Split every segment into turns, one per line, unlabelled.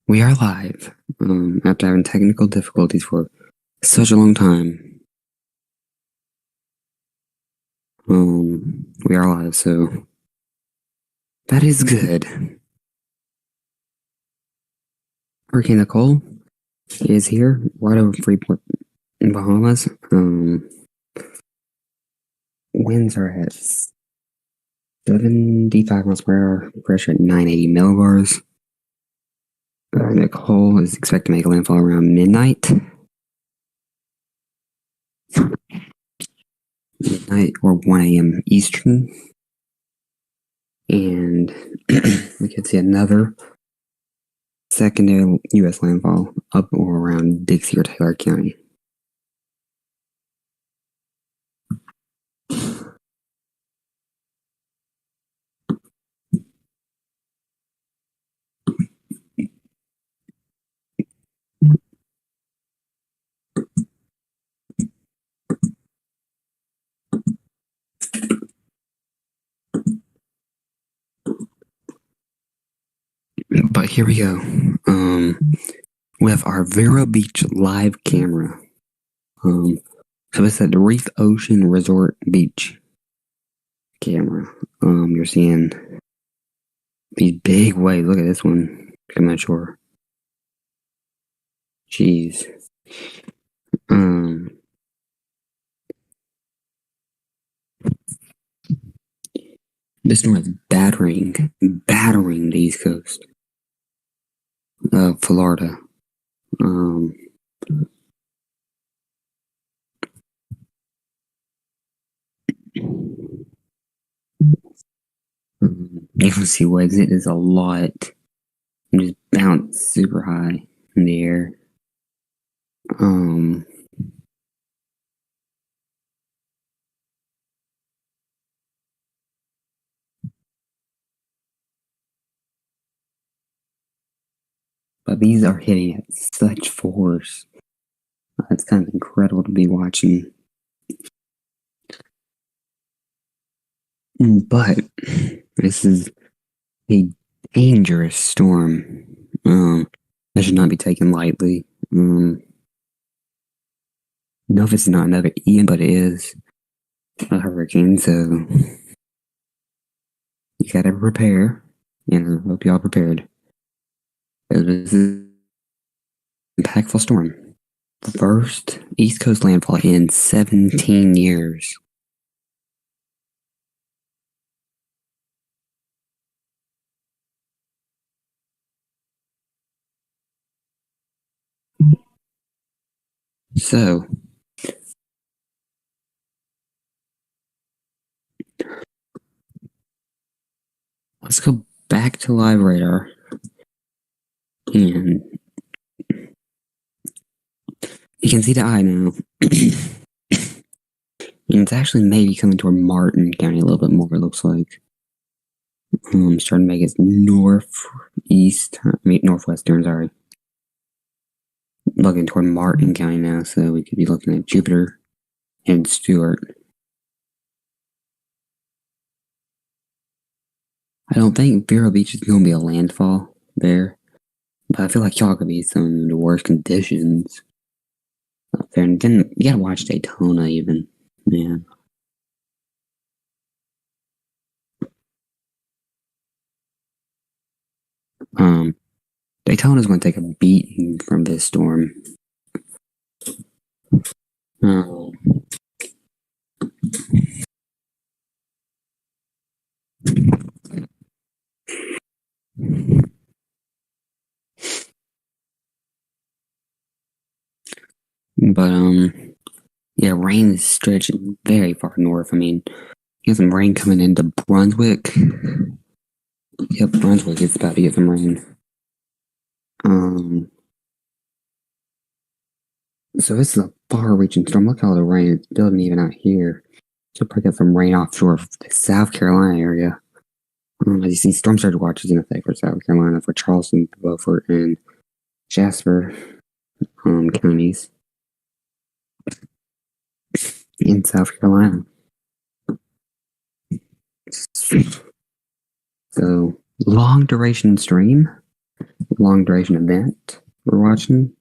We are live. After having technical difficulties for such a long time. We are live, so that is good. Hurricane Nicole is here, right over Freeport, in Bahamas. Winds are at 75 miles per hour, pressure at 980 millibars. Nicole is expected to make a landfall around midnight. Midnight or 1 a.m. Eastern. And we could see another secondary U.S. landfall up or around Dixie or Taylor County. But here we go. With our Vero Beach live camera. So it's at the Reef Ocean Resort Beach camera. You're seeing these big waves. Look at this one coming ashore. Jeez. This storm is battering the East Coast of Florida. You can see waves. It is a lot. And just bounce super high in the air. But these are hitting at such force. It's kind of incredible to be watching. But this is a dangerous storm. That should not be taken lightly. No, if it's not another Ian, but it is a hurricane, so you gotta prepare. And I hope y'all prepared. This is an impactful storm. First East Coast landfall in 17 years. So, let's go back to live radar. And you can see the eye now. And it's actually maybe coming toward Martin County a little bit more, it looks like. Starting to make its northwestern, sorry. Looking toward Martin County now, so we could be looking at Jupiter and Stewart. I don't think Vero Beach is going to be a landfall there, but I feel like y'all could be some of the worst conditions up there. And then you gotta watch Daytona even, man. Daytona's going to take a beating from this storm. But, yeah, rain is stretching very far north. I mean, you have some rain coming into Brunswick. Yep, Brunswick is about to get some rain. So this is a far-reaching storm. Look at all the rain it's building even out here. Should probably get some rain offshore of the South Carolina area. As you see, storm surge watch is in effect for South Carolina, for Charleston, Beaufort, and Jasper counties in South Carolina. So, long duration stream. long duration event we're watching.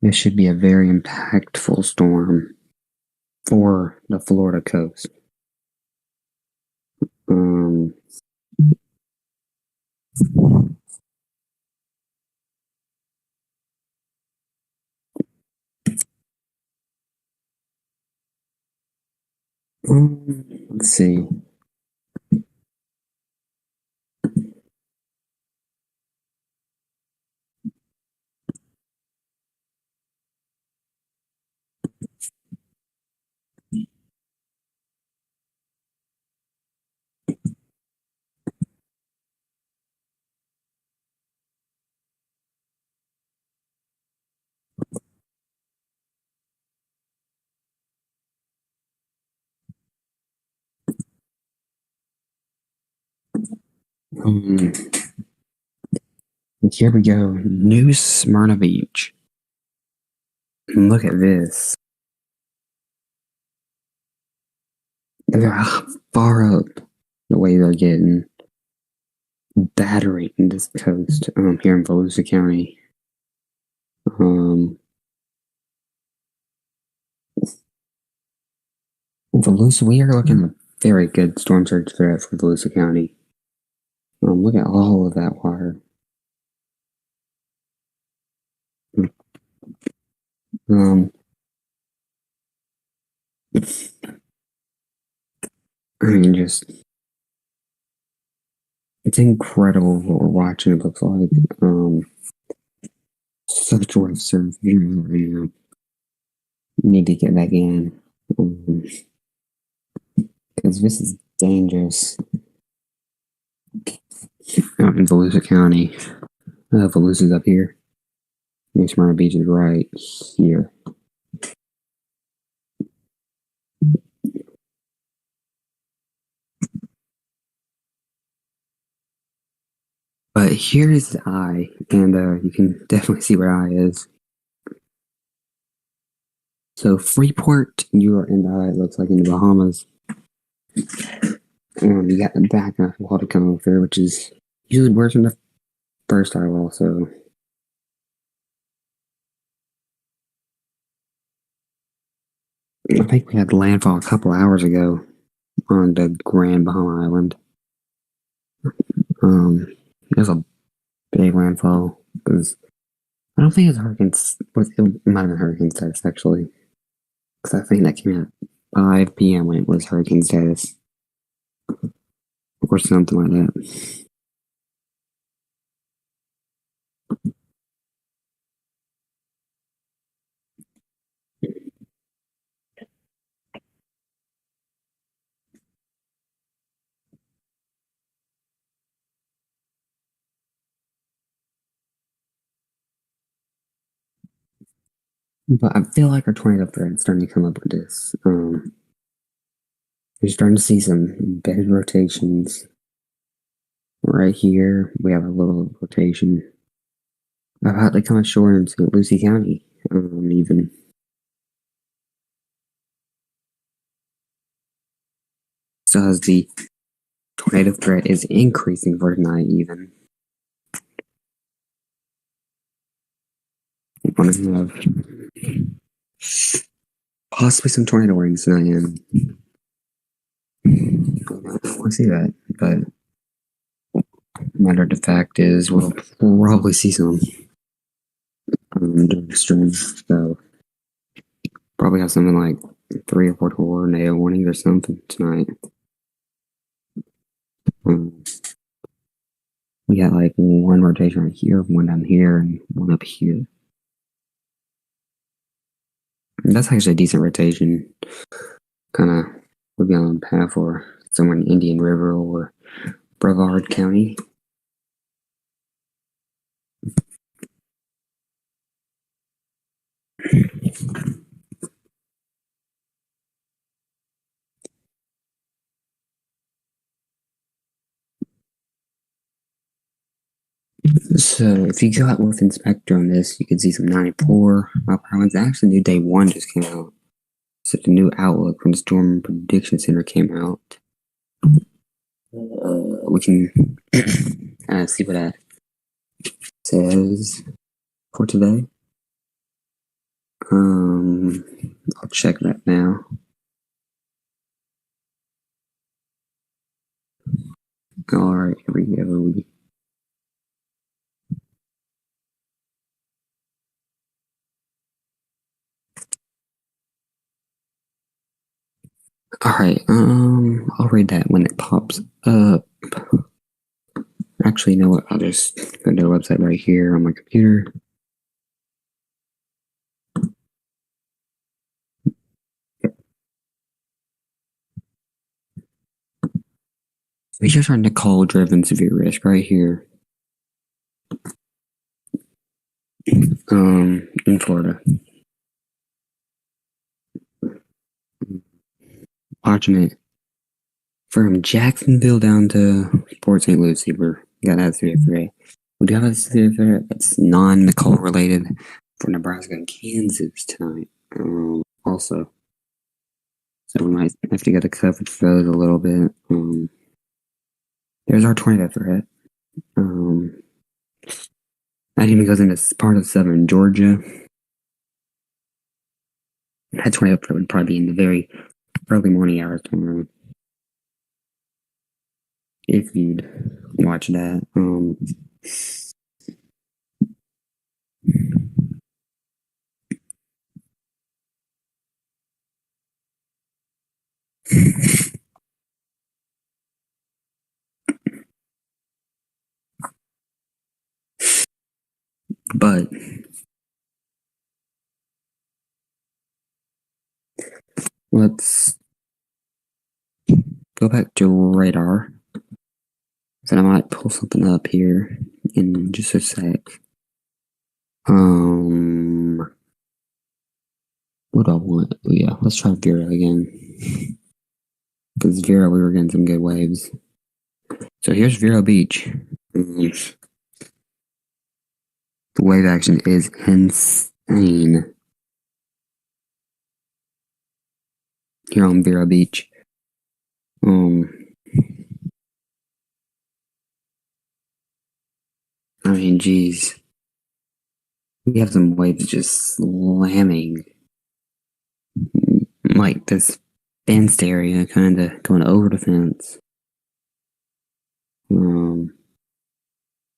This should be a very impactful storm for the Florida coast. Um, let's see. Um, here we go. New Smyrna Beach. Look at this. They're far up the way they're getting battering this coast here in Volusia County. Volusia, we are looking at a very good storm surge threat for Volusia County. Look at all of that water. I mean, just it's incredible what we're watching. It looks like such rough surf right now. Need to get back in because this is dangerous. Out in Volusia County, Volusia's up here. New Smyrna Beach is right here. But here is the eye, and you can definitely see where eye is. So Freeport, you are in the eye. It looks like in the Bahamas. You got the back of water coming over there, which is usually worse than the first eye wall. So I think we had landfall a couple hours ago on the Grand Bahama Island. It was a big landfall because I don't think it was hurricane. It might have been hurricane status actually, because I think that came out at 5 p.m. when it was hurricane status or something like that. But I feel like our tornado threat is starting to come up with this. We're starting to see some embedded rotations. Right here, we have a little rotation about to come ashore in St. Lucie County, even. So as the tornado threat is increasing for tonight, even. We're going to have possibly some tornado warnings tonight, and I want to see that, but matter of the fact is we'll probably see some during the stream, so probably have something like 3 or 4 tornado warnings or something tonight. We got like one rotation right here, one down here, and one up here. And that's actually a decent rotation. Kind of would be on path for somewhere in Indian River or Brevard County. So if you go out with Inspector on this, you can see some 94 mile per hour winds. Actually, new day one just came out. So the new outlook from the Storm Prediction Center came out. We can see what that says for today. I'll check that now. All right, here we go. All right, I'll read that when it pops up. Actually, you know what? I'll just go to the website right here on my computer. We just are Nicole driven severe risk right here. In Florida. Watching it from Jacksonville down to Port St. Lucie. We got that severe threat. We do have a severe threat that's non-Nicole related for Nebraska and Kansas tonight. Also, so we might have to get a coverage for those a little bit. There's our tornado threat. That even goes into part of southern Georgia. That tornado threat would probably be in the very early morning hours tomorrow. If you'd watch that. But let's go back to radar. So I might pull something up here in just a sec. What do I want? Oh yeah, let's try Vera again. Because Vera, we were getting some good waves. So here's Vero Beach. The wave action is insane here on Vero Beach. I mean, geez. We have some waves just slamming. Like this fenced area, kind of going over the fence.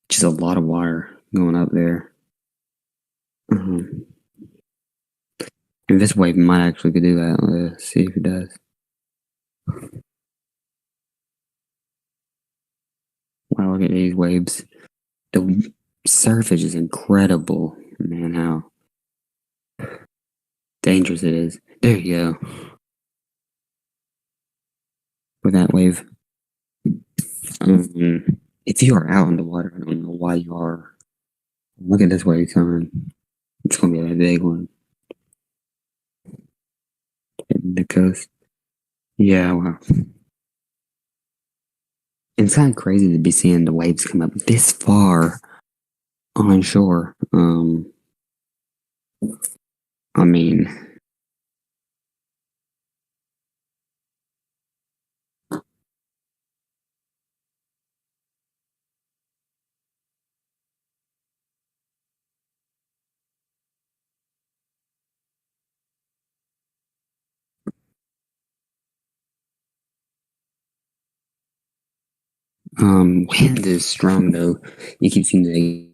Just a lot of water going up there. And this wave might actually could do that. Let's see if it does. Wow, look at these waves. The surface is incredible. Man, how dangerous it is. There you go. With that wave. If you are out in the water, I don't know why you are. Look at this wave coming. It's going to be a big one. Hitting the coast. Yeah, wow. It's kind of crazy to be seeing the waves come up this far on shore. I mean, wind is strong though. You keep seeing the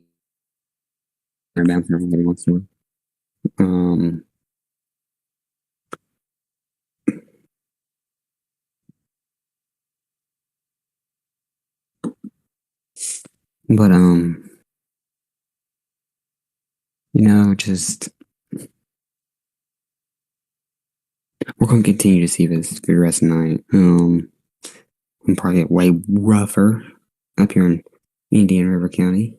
air bouncing around every once in a while. But just we're gonna continue to see this for the rest of the night. And probably get way rougher up here in Indian River County.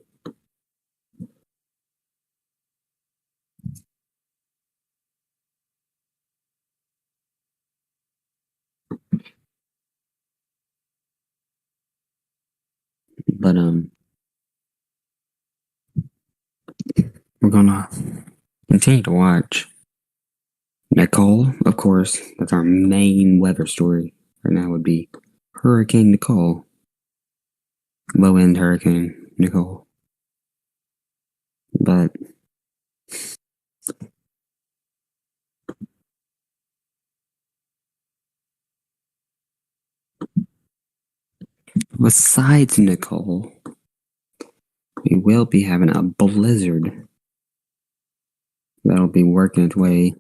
But we're gonna continue to watch Nicole, of course. That's our main weather story right now. Would be Hurricane Nicole, low end Hurricane Nicole, but besides Nicole, we will be having a blizzard that'll be working its way.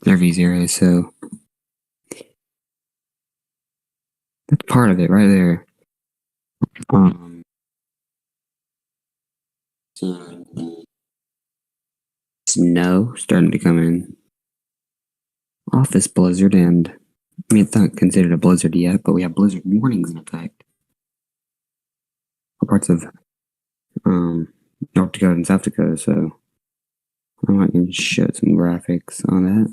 Through these areas, so that's part of it right there. Snow starting to come in off this blizzard, and I mean, it's not considered a blizzard yet, but we have blizzard warnings in effect for parts of North Dakota and South Dakota, so I might can show some graphics on that.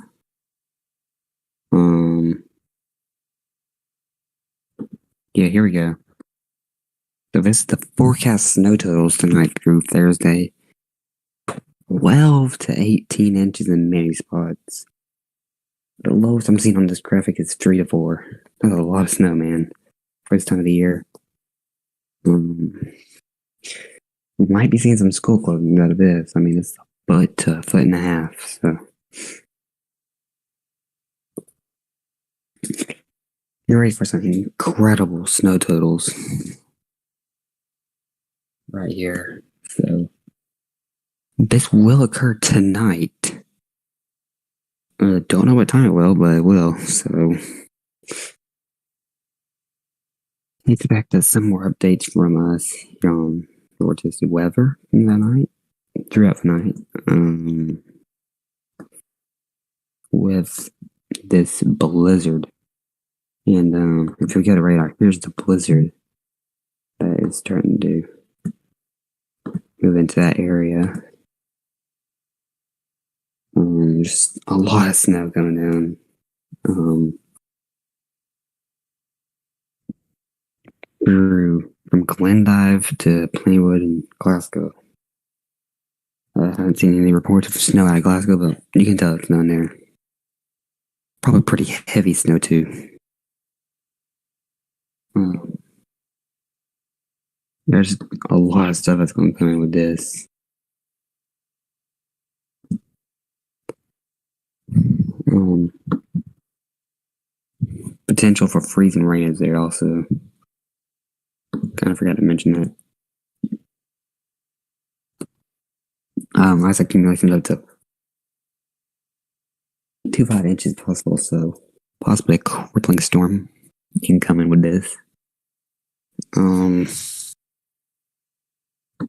Yeah, here we go. So this is the forecast snow totals tonight through Thursday. 12 to 18 inches in many spots. The lowest I'm seeing on this graphic is 3 to 4. That's a lot of snow, man, for this time of the year. We might be seeing some school closings out of this. I mean, it's a foot to a foot and a half, so. You're ready for some incredible snow totals right here. So, this will occur tonight. Don't know what time it will, but it will, so. Expect some more updates from us on Vorticity weather in the night, throughout the night, with this blizzard. And if we get a radar, here's the blizzard that is starting to move into that area. Just a lot of snow coming down. From Glendive to Plainwood and Glasgow. I haven't seen any reports of snow out of Glasgow, but you can tell it's down there. Probably pretty heavy snow too. There's a lot of stuff that's going to come in with this. Potential for freezing rain is there also. Kind of forgot to mention that. Ice accumulation up to 2 to 5 inches possible, so possibly a crippling storm can come in with this.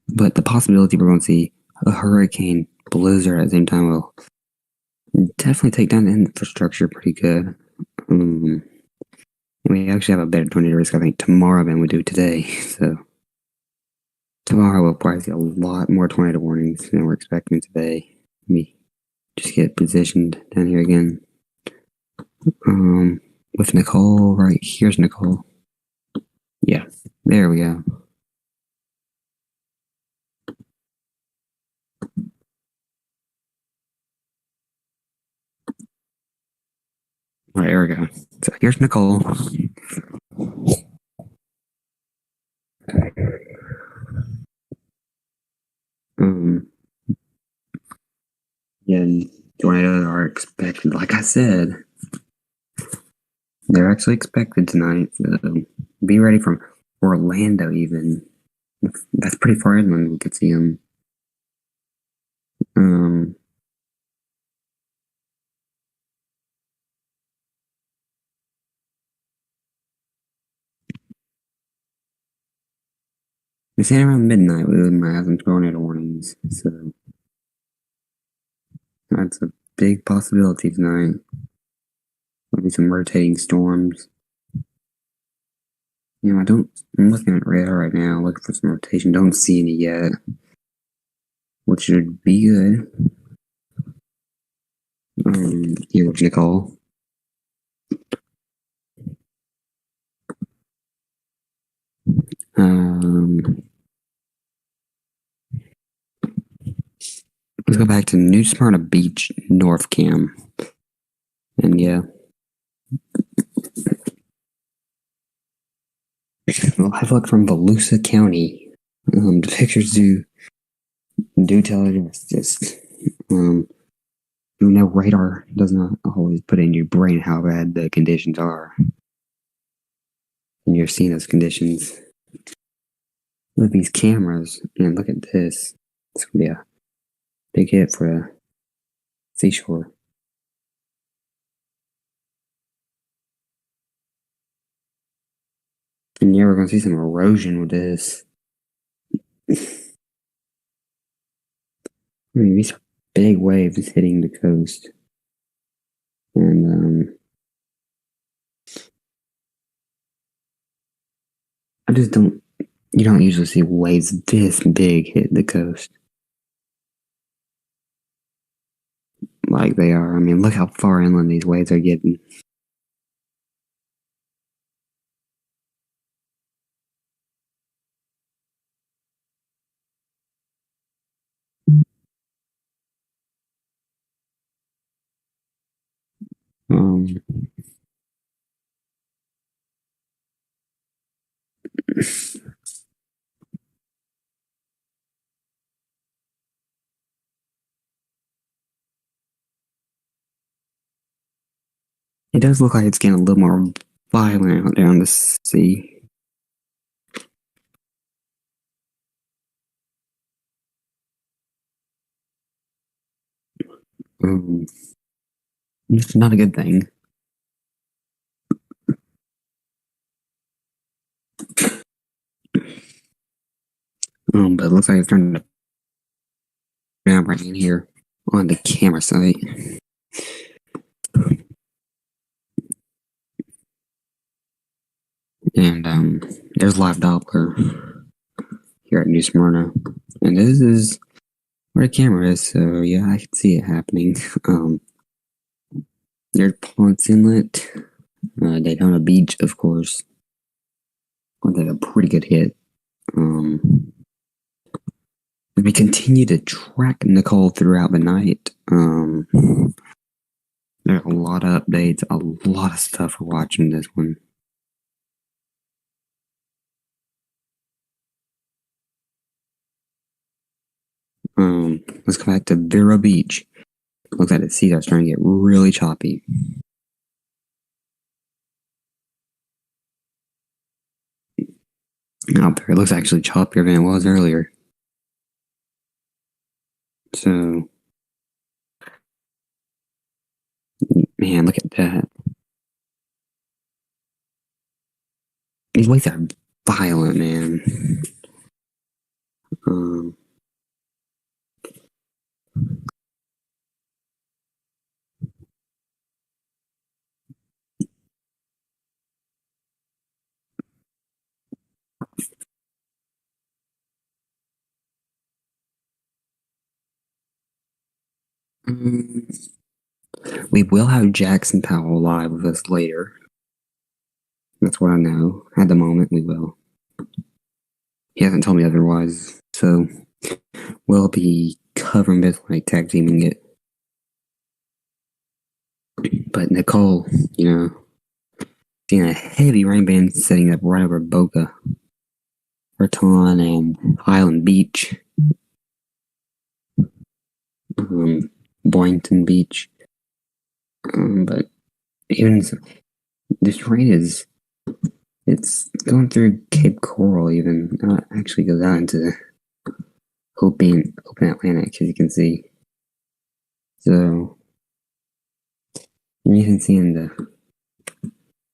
But the possibility we're going to see a hurricane blizzard at the same time will definitely take down the infrastructure pretty good. We actually have a better tornado risk, I think, tomorrow than we do today. So tomorrow we'll probably see a lot more tornado warnings than we're expecting today. Let me just get positioned down here again. With Nicole, right here's Nicole. Yeah, there we go. All right, here we go. So here's Nicole. And tornadoes are expected. Like I said, they're actually expected tonight. So be ready from Orlando, even. That's pretty far inland. We could see them. They say around midnight we might have some tornado warnings. So that's a big possibility tonight. There'll be some rotating storms. I'm looking at radar right now, looking for some rotation. Don't see any yet, which should be good. Here with Nicole. Let's go back to New Smyrna Beach, North Cam. And yeah. Live look from Volusia County. The pictures do tell it it's just, radar does not always put in your brain how bad the conditions are. And you're seeing those conditions with these cameras. And look at this. It's going to be a big hit for the seashore. And yeah, we're going to see some erosion with this. I mean, these are big waves hitting the coast. And, you don't usually see waves this big hit the coast. Like they are. I mean, look how far inland these waves are getting. It does look like it's getting a little more violent out there on the sea. It's not a good thing. But it looks like it's turning to down right in here on the camera site. And there's live Doppler here at New Smyrna. And this is where the camera is, so yeah, I can see it happening. There's Ponce Inlet, Daytona Beach, of course. That's a pretty good hit. We continue to track Nicole throughout the night. There's a lot of updates, a lot of stuff for watching this one. Let's go back to Vero Beach. Looks like the seas are starting to get really choppy. Out there, it looks actually choppier than it was earlier. So, man, look at that. These waves are violent, man. We will have Jackson Powell live with us later. That's what I know. At the moment, we will. He hasn't told me otherwise, so we'll be covering this like tag teaming it. But Nicole, seeing a heavy rain band setting up right over Boca Raton and Highland Beach, Boynton Beach. But even so, this rain it's going through Cape Coral even. It actually goes out into open Atlantic, as you can see. So, you can see in the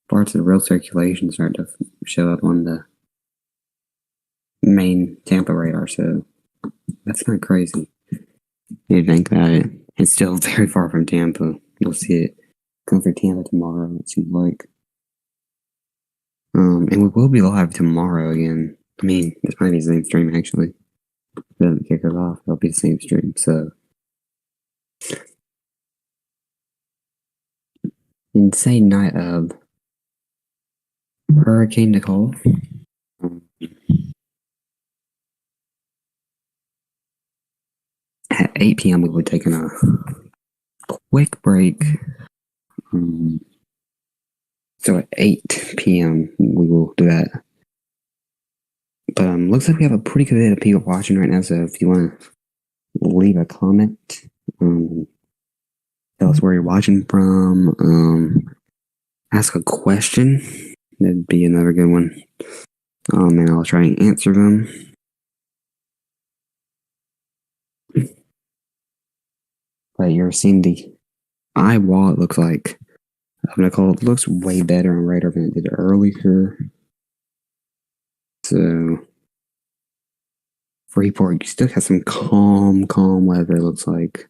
parts of the real circulation start to show up on the main Tampa radar, so that's kind of crazy. You think about it. It's still very far from Tampa. You'll see it come through Tampa tomorrow, it seems like. And we will be live tomorrow again. I mean, this might be the same stream, actually. It doesn't kick us off. It'll be the same stream, so. insane night of Hurricane Nicole. At 8 p.m. we were taking a quick break. So at 8 p.m. we will do that. But looks like we have a pretty good bit of people watching right now. So if you want to leave a comment, tell us where you're watching from, ask a question, that'd be another good one. And I'll try and answer them. But you're seeing the eye wall, it looks like. Nicole, it looks way better and brighter than it did earlier. So, Freeport, you still have some calm weather, it looks like.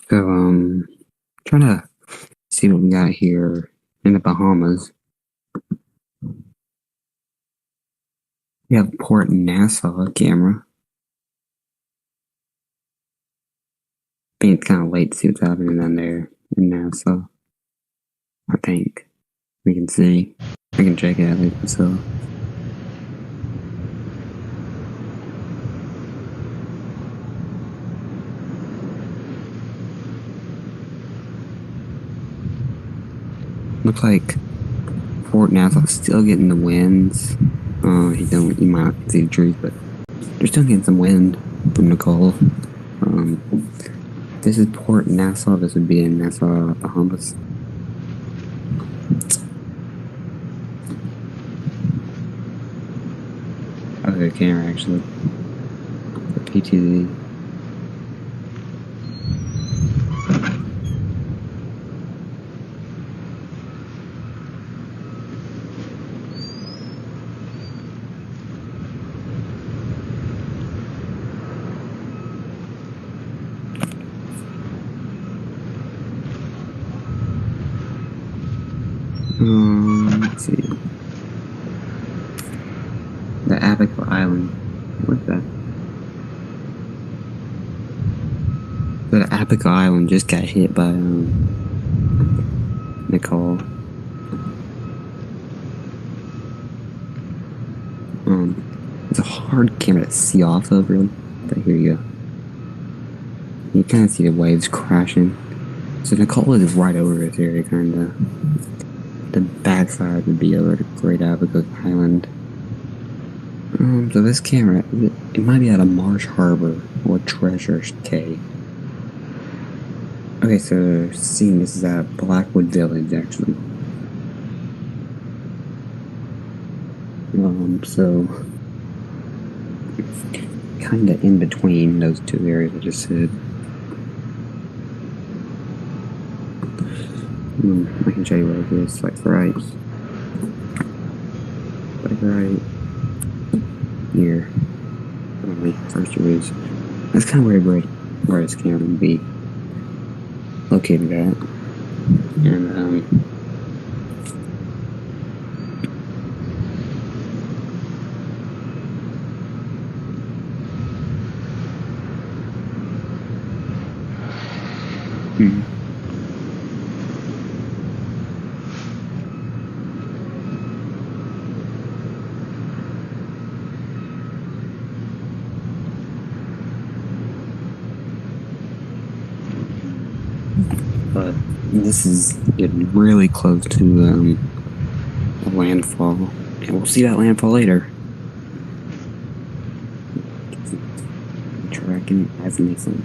So, trying to see what we got here in the Bahamas. We have Port Nassau camera. I think it's kind of late to see what's happening down there in Nassau. I think we can see. I can check it out later. So. Looks like Fort Nassau still getting the winds. You might not see the trees, but they're still getting some wind from Nicole. This is Port Nassau. This would be in Nassau, Bahamas. Okay, camera actually. The PTZ. Let's see. The Abaco Island. What's that? The Abaco Island just got hit by Nicole. It's a hard camera to see off of, really. But here you go. You kind of see the waves crashing. So Nicole is right over this area, kind of. The backside would be over the Great Abaco Island. So this camera, it might be out of Marsh Harbor or Treasure Cay. Okay, so seeing this is at Blackwood Village, actually. So kind of in between those two areas I just said. I can show you where it is, like right here. First it is. That's kind of where this camera would be located at. And but this is getting really close to the landfall And we'll see that landfall later. Tracking as missing.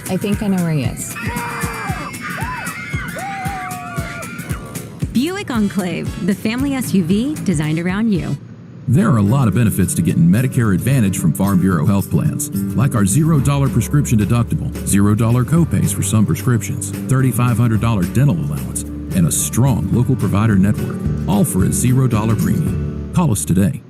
I think I know where he is.
Buick Enclave, the family SUV designed around you.
There are a lot of benefits to getting Medicare Advantage from Farm Bureau health plans, like our $0 prescription deductible, $0 copays for some prescriptions, $3,500 dental allowance, and a strong local provider network, all for a $0 premium. Call us today.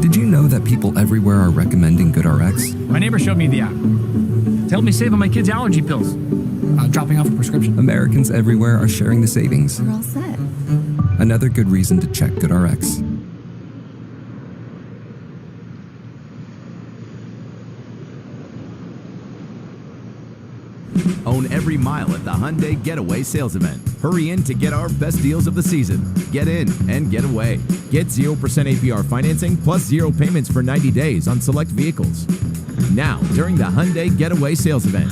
Did you know that people everywhere are recommending GoodRx?
My neighbor showed me the app. It's helped me save on my kids' allergy pills. Dropping off a prescription.
Americans everywhere are sharing the savings.
We're all set.
Another good reason to check GoodRx.
Own every mile at the Hyundai Getaway Sales Event. Hurry in to get our best deals of the season. Get in and get away. Get 0% APR financing plus 0 payments for 90 days on select vehicles. Now, during the Hyundai Getaway Sales Event.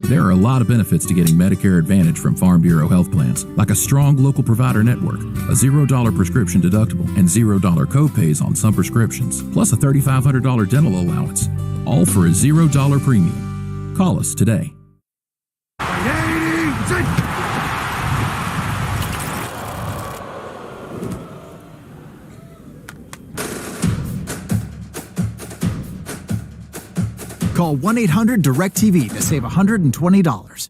There are a lot of benefits to getting Medicare Advantage from Farm Bureau health plans, like a strong local provider network, a $0 prescription deductible, and $0 copays on some prescriptions, plus a $3,500 dental allowance, all for a $0 premium. Call us today.
Call 1-800-DIRECTV to save $120.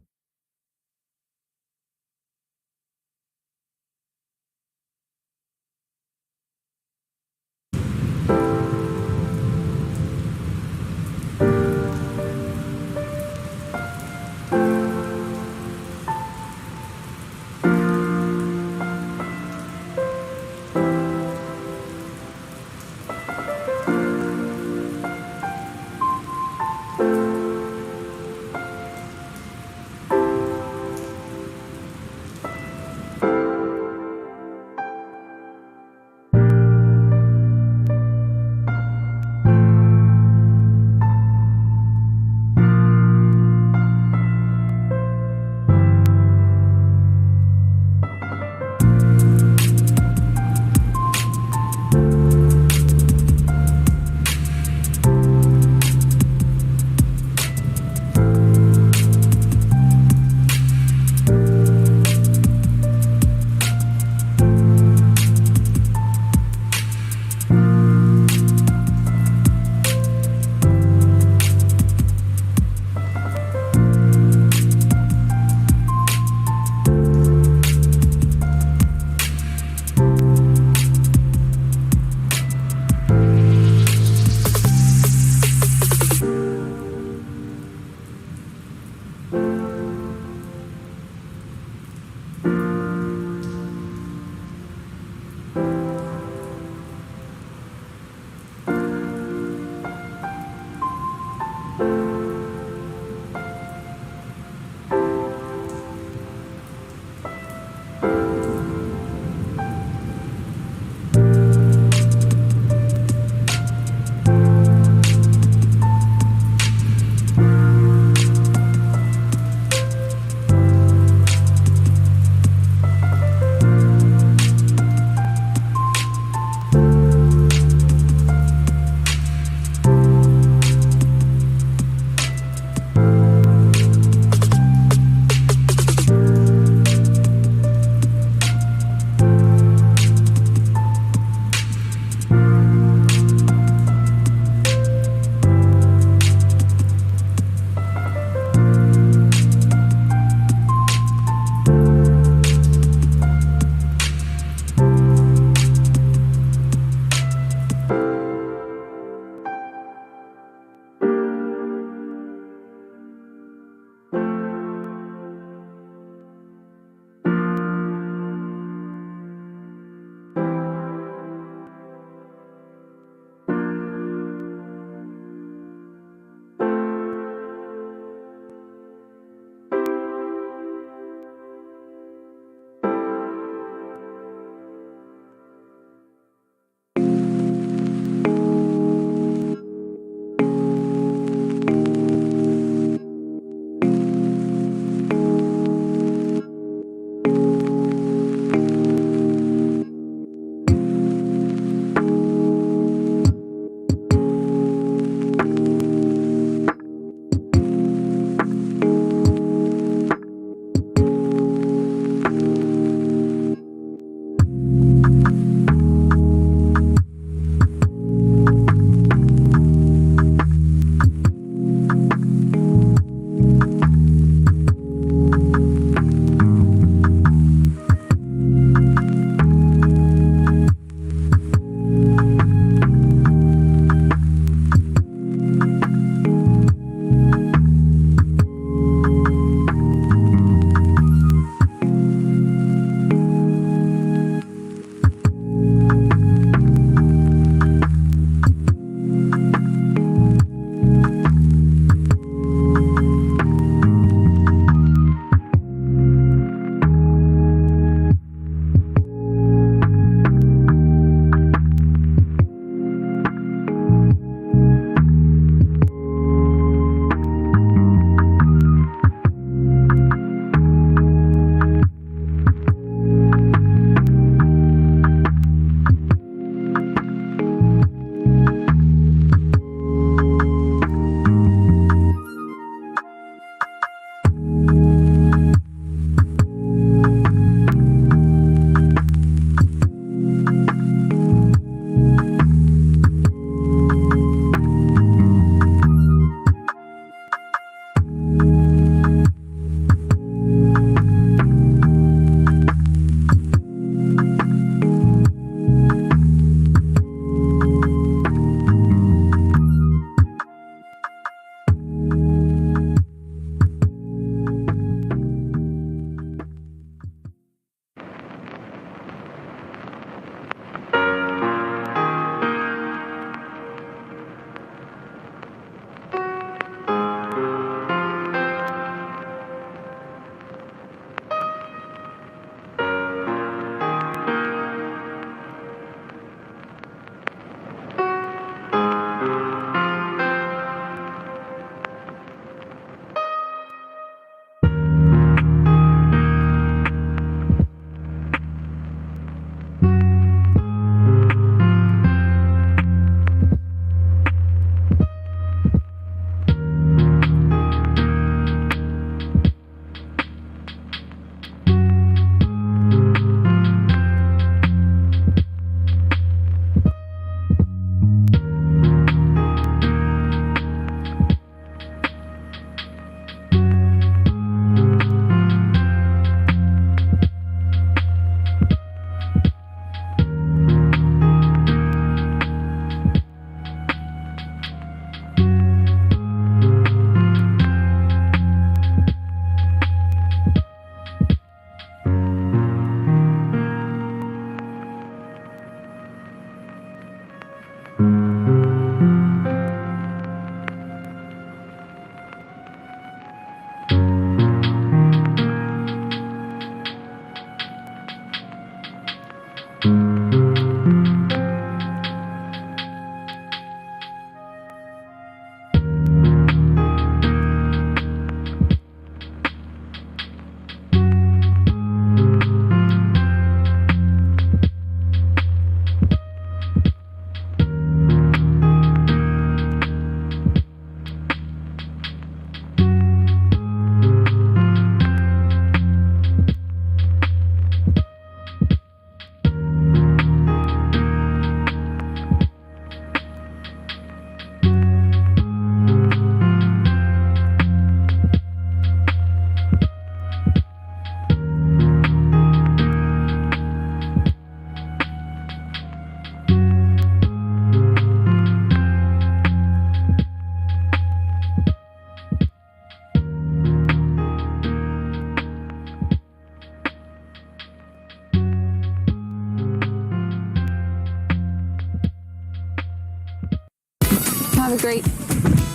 Have a great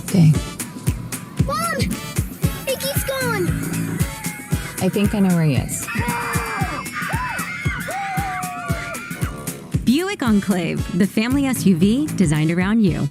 day.
Mom! He keeps going!
I think I know where he is.
Buick Enclave, the family SUV designed around you.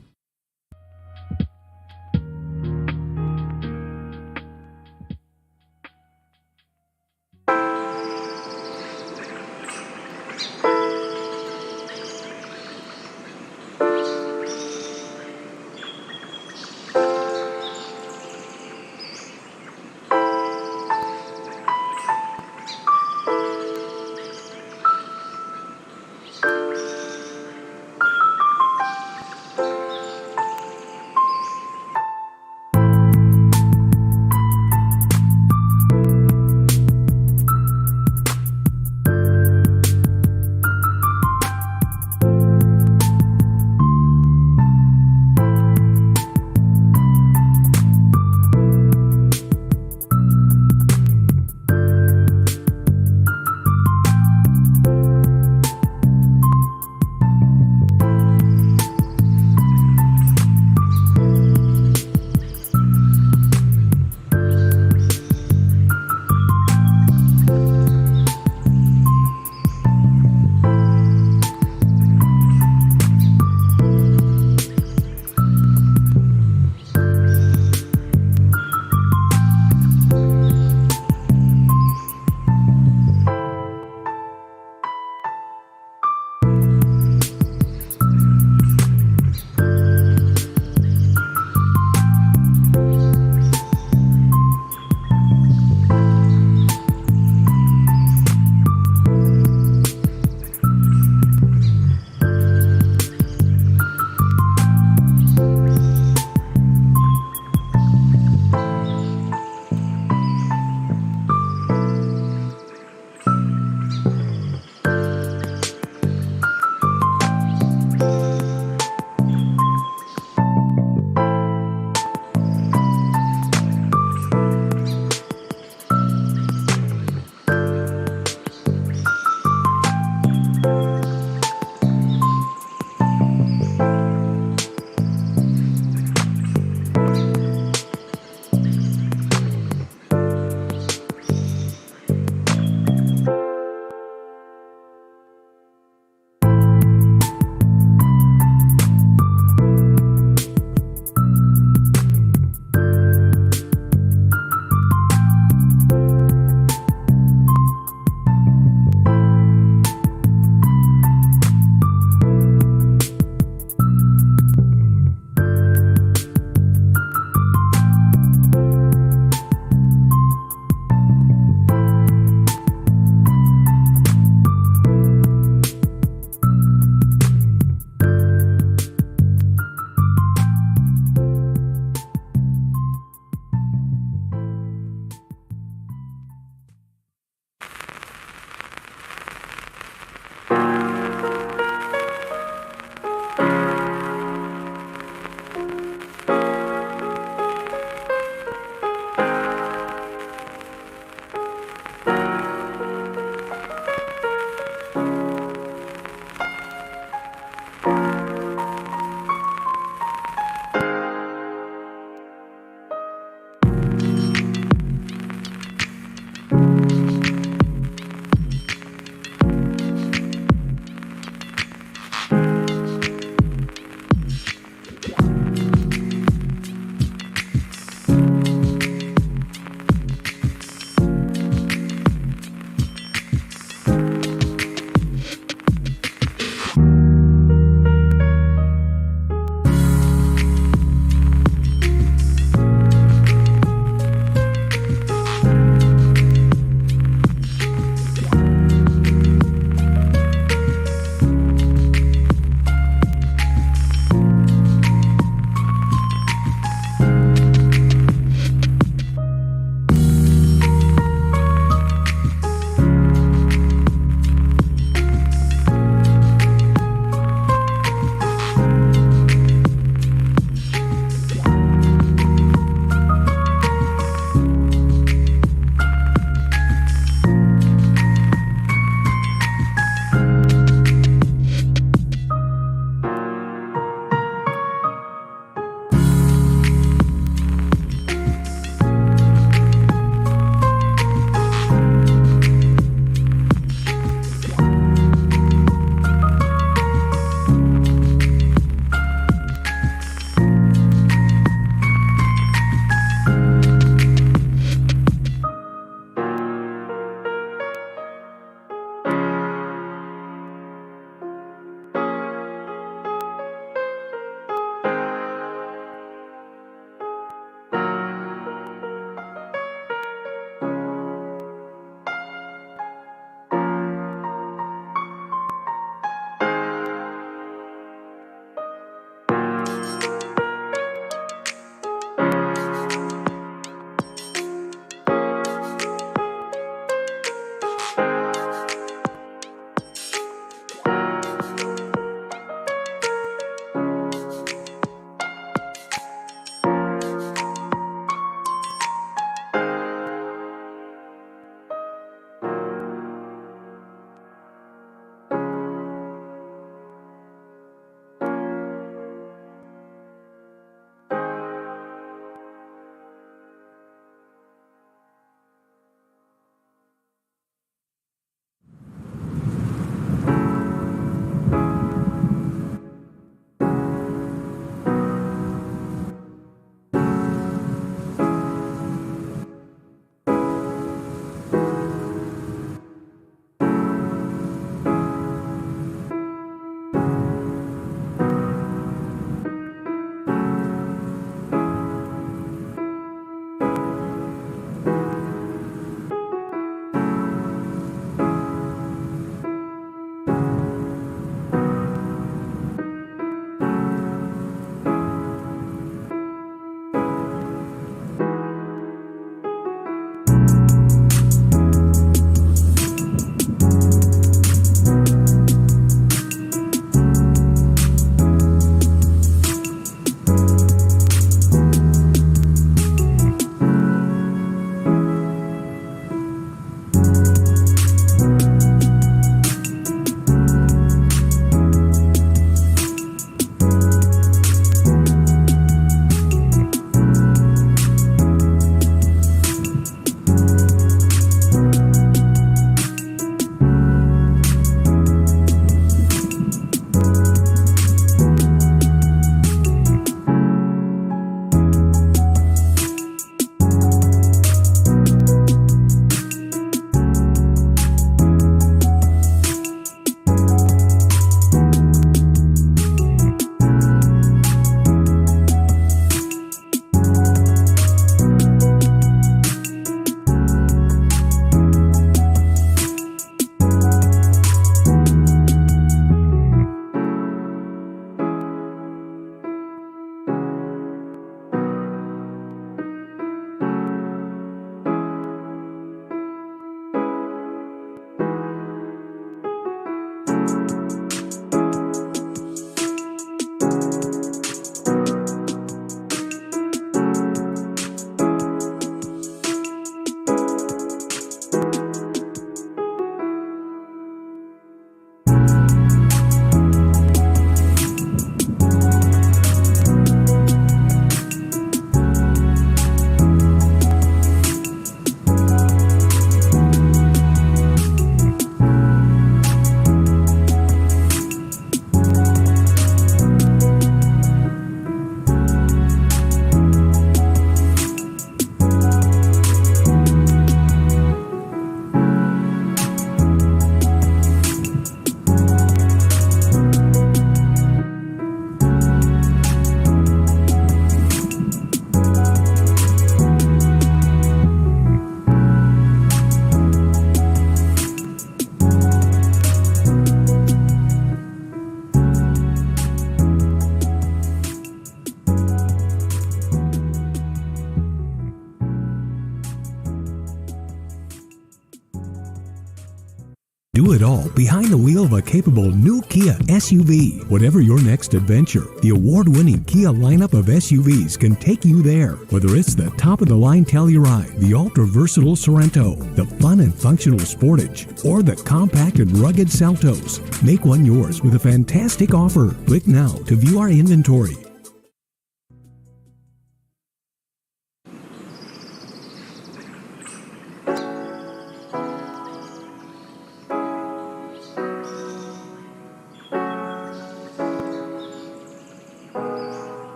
Do it all behind the wheel of a capable new Kia SUV. Whatever your next adventure, the award-winning Kia lineup of SUVs can take you there. Whether it's the top-of-the-line Telluride, the ultra-versatile Sorento, the fun and functional Sportage, or the compact and rugged Seltos, make one yours with a fantastic offer. Click now to view our inventory.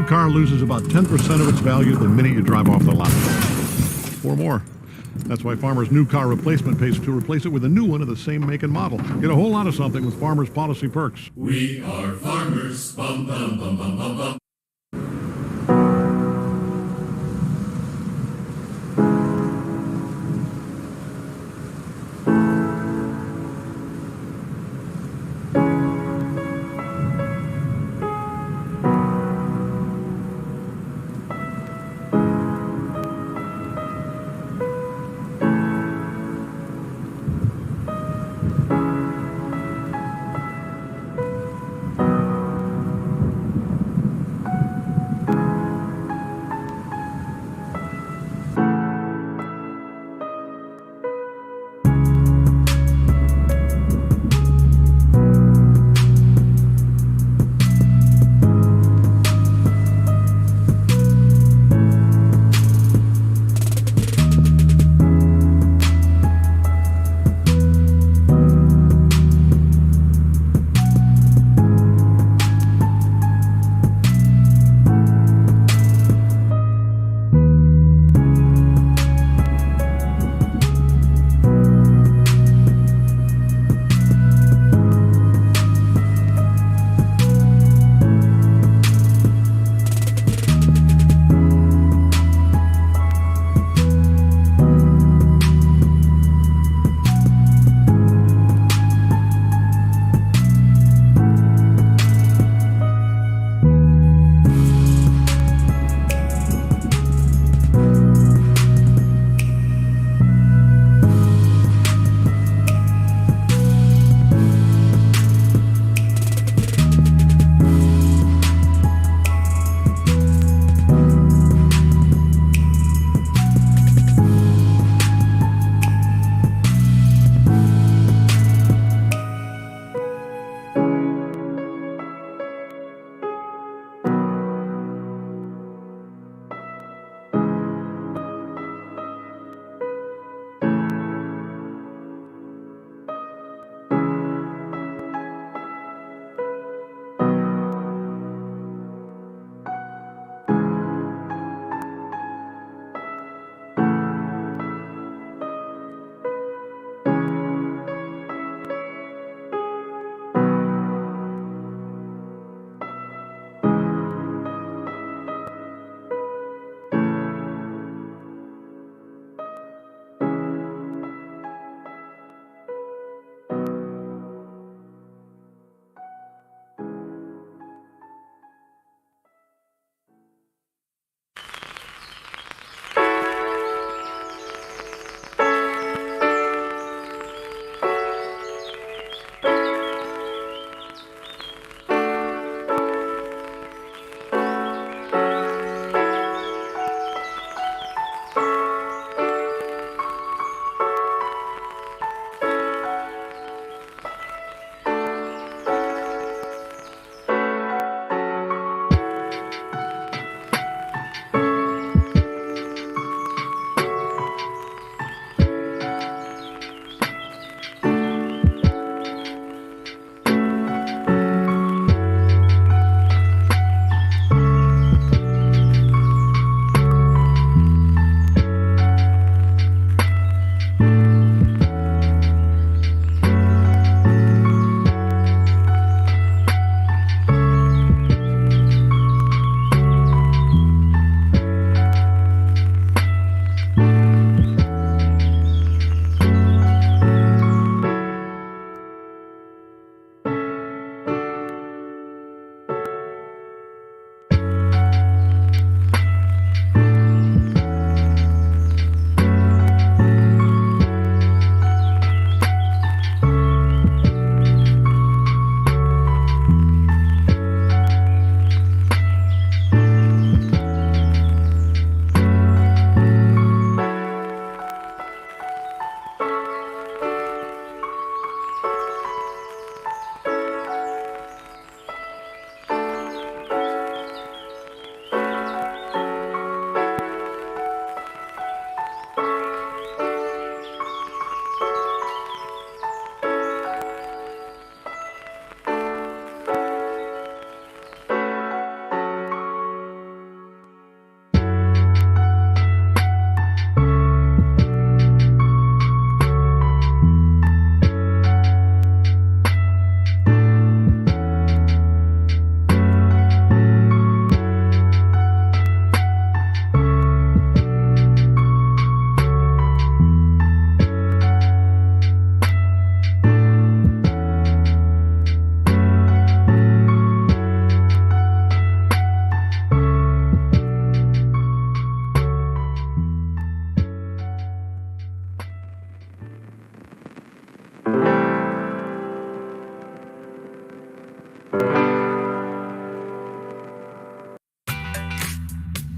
car loses about 10% of its value the minute you drive off the lot. Or more. That's why Farmers' new car replacement pays to replace it with a new one of the same make and model. Get a whole lot of something with Farmers' policy perks.
We are farmers. Bum, bum, bum, bum, bum, bum.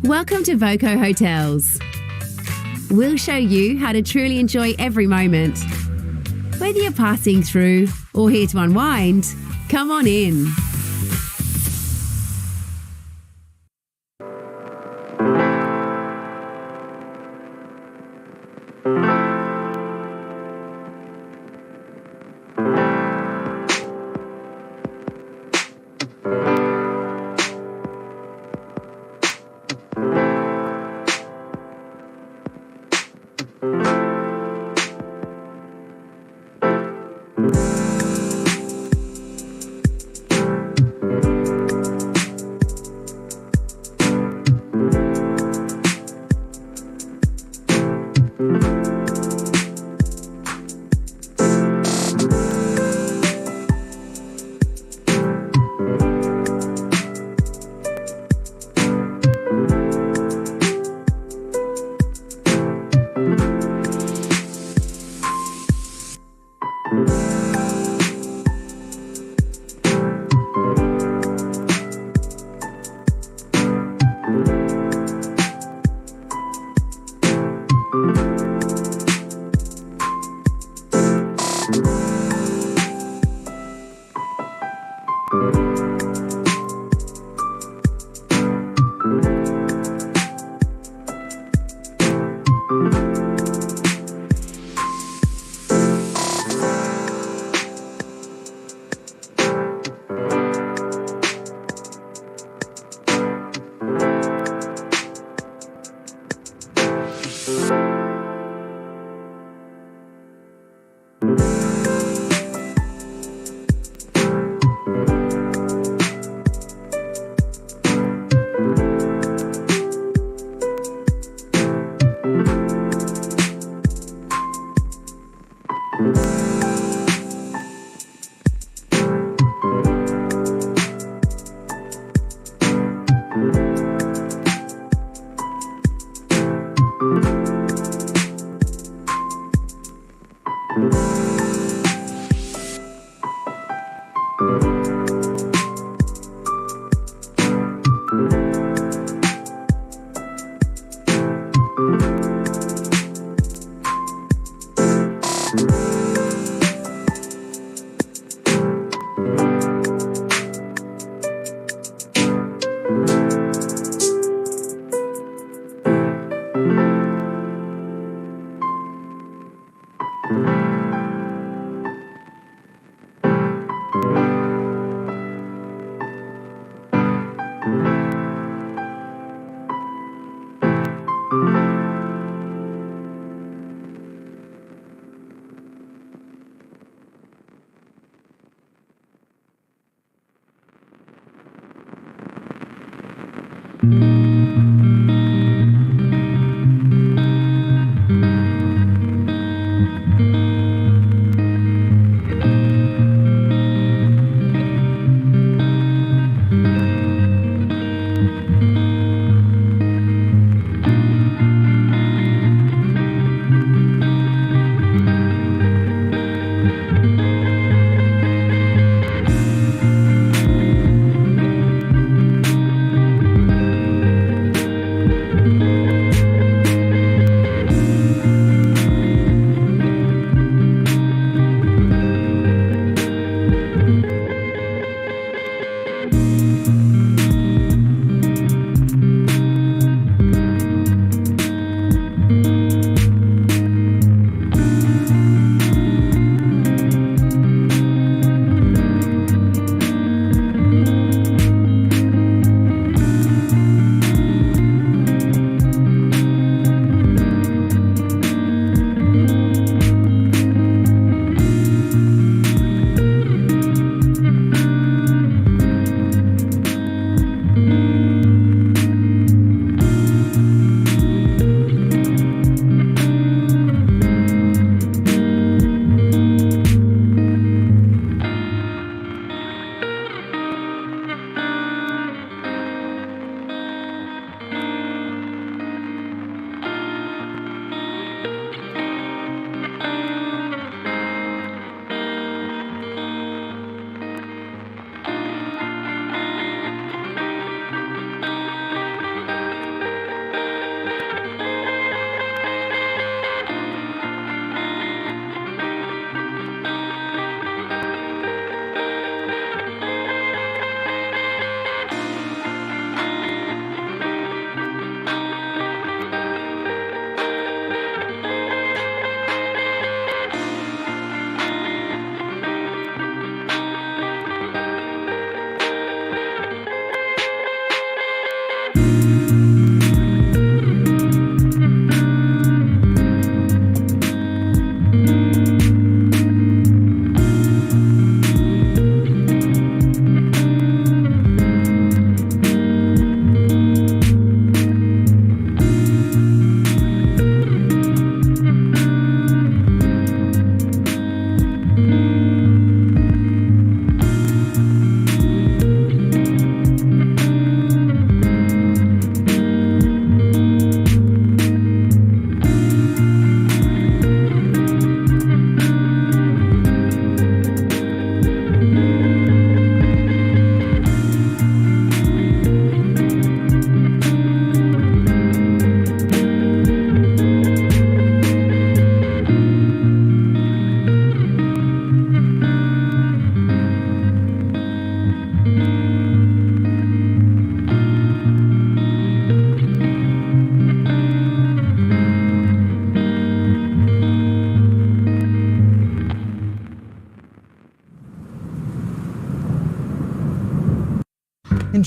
Welcome to Voco Hotels. We'll show you how to truly enjoy every moment. Whether you're passing through or here to unwind, come on in.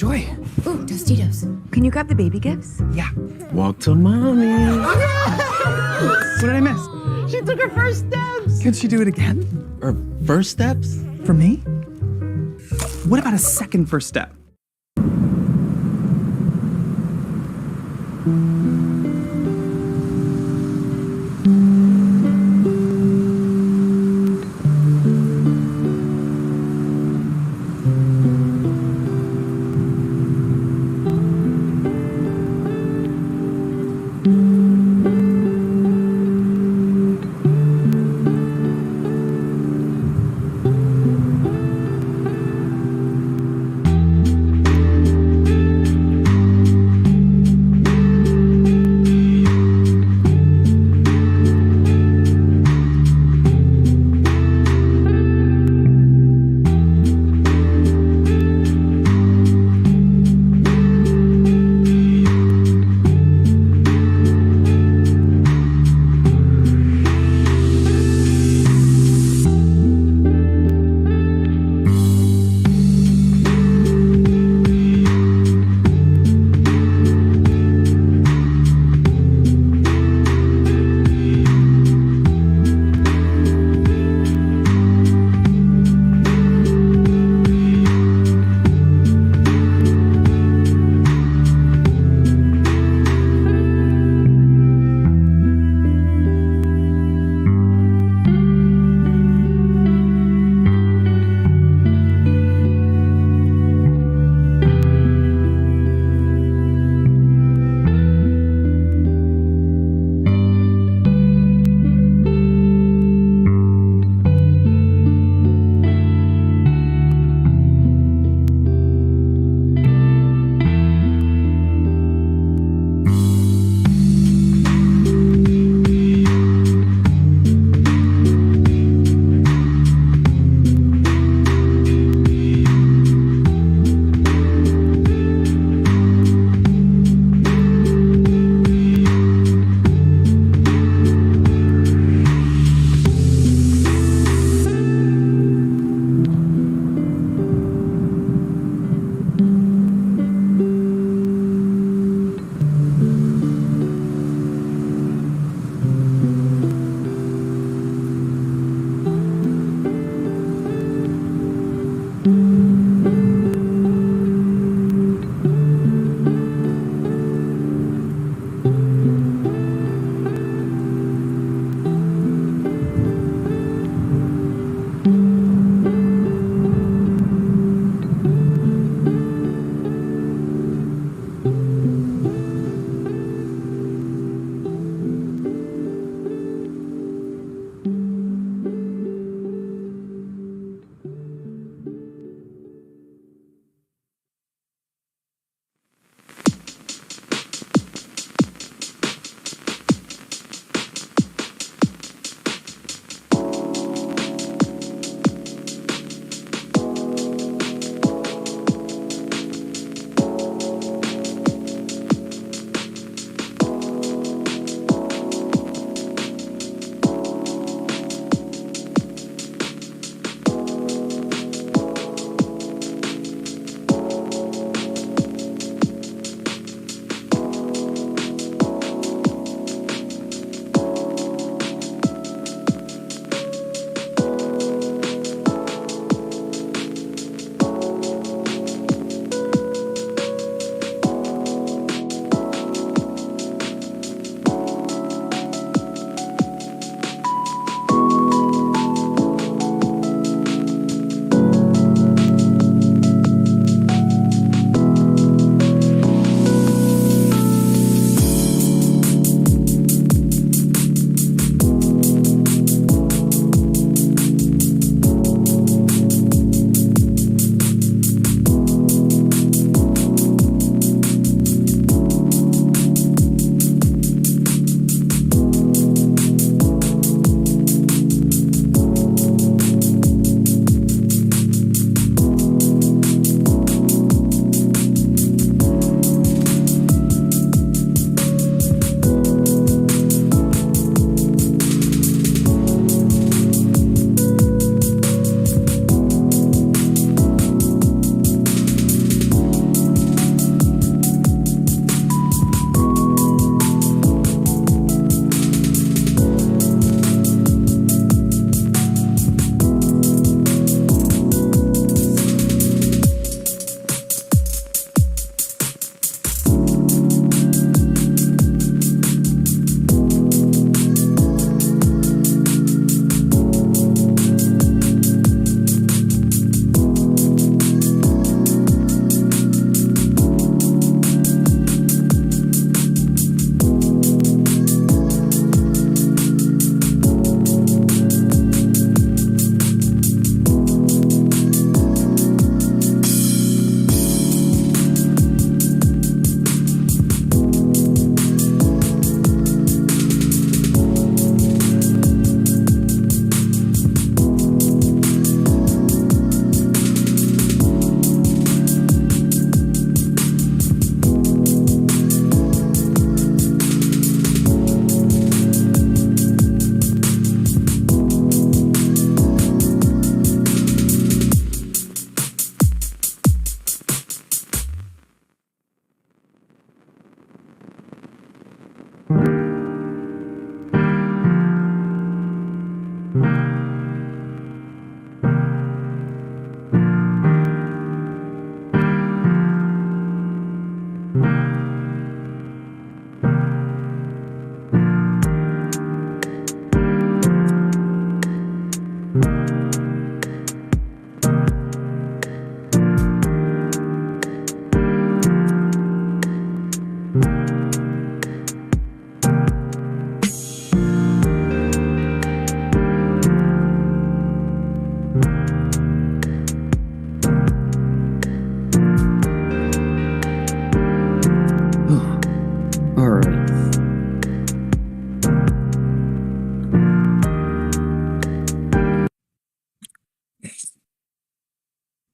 enjoy.
Ooh, Tostitos. Can you grab the baby gifts?
Yeah. Walk to mommy. What did I miss?
She took her first steps.
Can she do it again? Or first steps? For me? What about a second first step?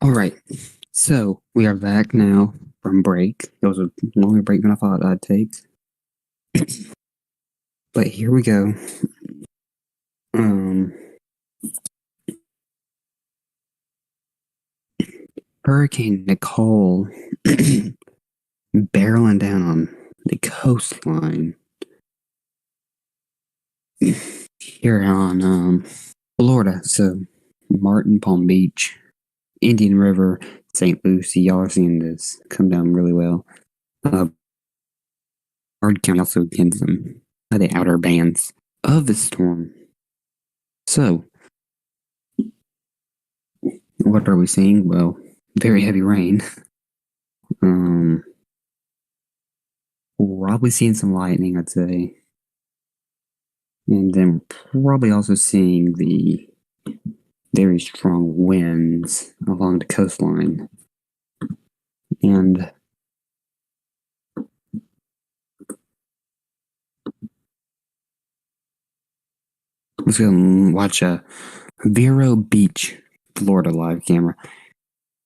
Alright, so we are back now from break. It was a longer break than I thought I'd take. But here we go. Hurricane Nicole barreling down on the coastline here on Florida. So Martin, Palm Beach, Indian River, St. Lucie. Y'all are seeing this come down really well. Hard County also gets some of the outer bands of the storm. So, what are we seeing? Well, very heavy rain. Probably seeing some lightning, I'd say. And then probably also seeing the very strong winds along the coastline. And let's go and watch a Vero Beach, Florida live camera.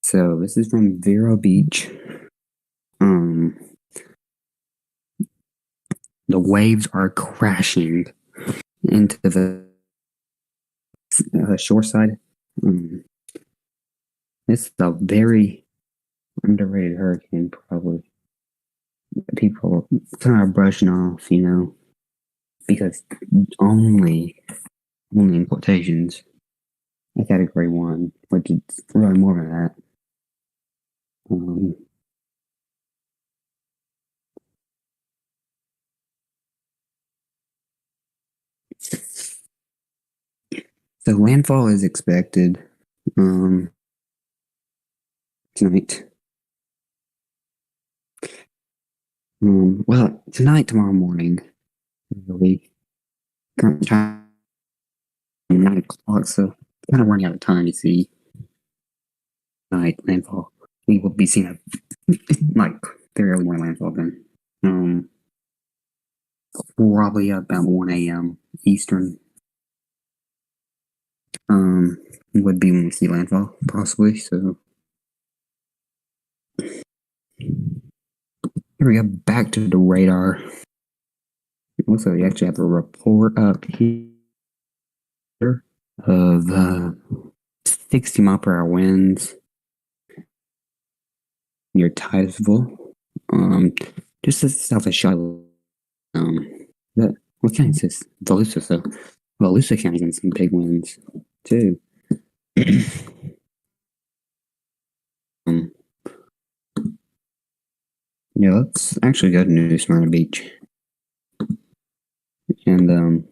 So this is from Vero Beach. The waves are crashing into the shore side. It's a very underrated hurricane, probably. People kind of brushing off, because only in quotations, a category 1, which is really more than that. So landfall is expected tonight. Well, tonight, tomorrow morning, really. Current time 9 o'clock, so kind of running out of time to see night landfall. We will be seeing a very early morning landfall then. Probably about 1 a.m. Eastern. Would be when we see landfall, possibly. So here we go, back to the radar. It looks like we actually have a report up here of 60 mile per hour winds near Titusville. Just south of Shiloh. What county is this? Volusia. So Volusia County's getting some big winds too. Yeah, let's actually go to New Smyrna Beach. And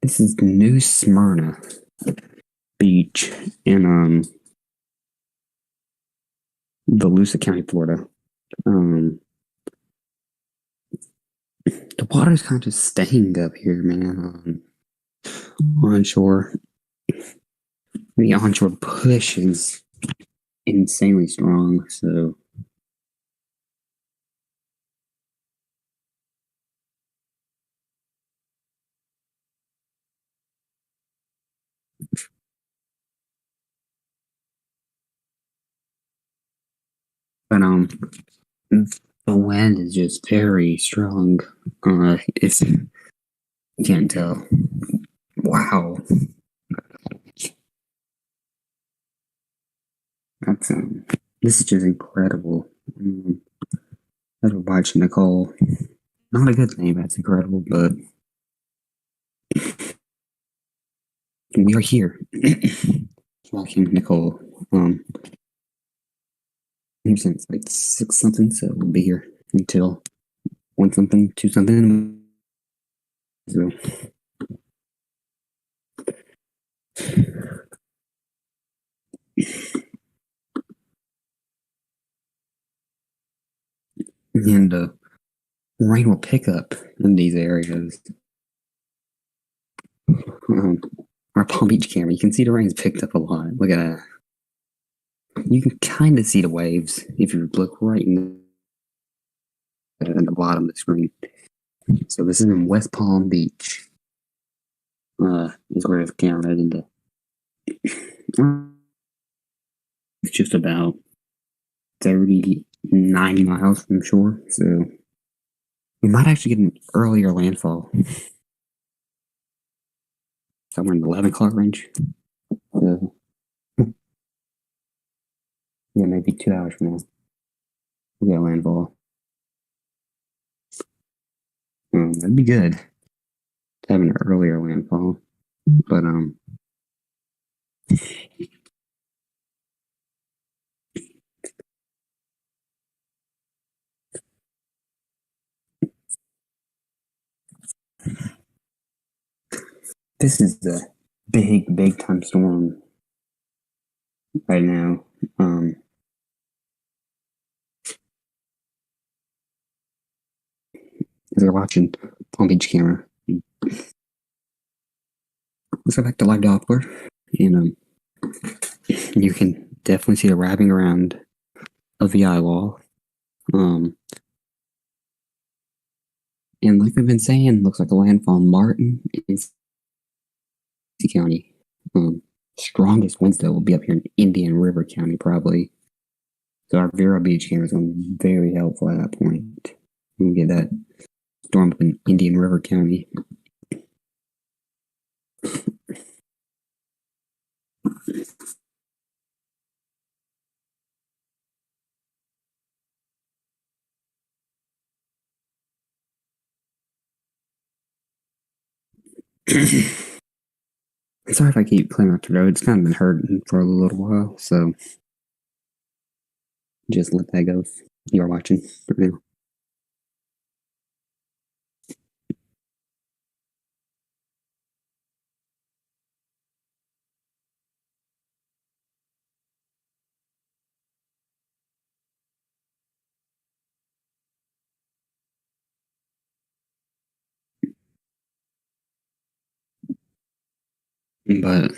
this is New Smyrna Beach in Volusia County, Florida. The water's kind of just staying up here, man. Onshore. The onshore push is insanely strong, so but the wind is just very strong. If you can't tell. Wow. That's this is just incredible. I was watching Nicole. Not a good thing, that's incredible, but We are here. Walking Nicole. Since like 6 something, so we'll be here until 1 something, 2 something. So. And rain will pick up in these areas. Our Palm Beach camera, you can see the rain's picked up a lot. Look at that. You can kind of see the waves if you look right in at the bottom of the screen. So this is in West Palm Beach. Is where the camera is into. It's just about 30, 90 miles from shore, so we might actually get an earlier landfall. Somewhere in the 11 o'clock range. So, yeah, maybe 2 hours from now. We'll get a landfall. That'd be good to have an earlier landfall. But, this is the big time storm right now. As they're watching Palm Beach camera. Let's go back to live Doppler, and you can definitely see it wrapping around a VI wall. And like we've been saying, looks like a landfall in Martin in County. Strongest winds though will be up here in Indian River County probably. So our Vero Beach camera is going to be very helpful at that point. We get that storm up in Indian River County. Sorry if I keep playing off the road. It's kind of been hurting for a little while, so just let that go if you are watching right now. But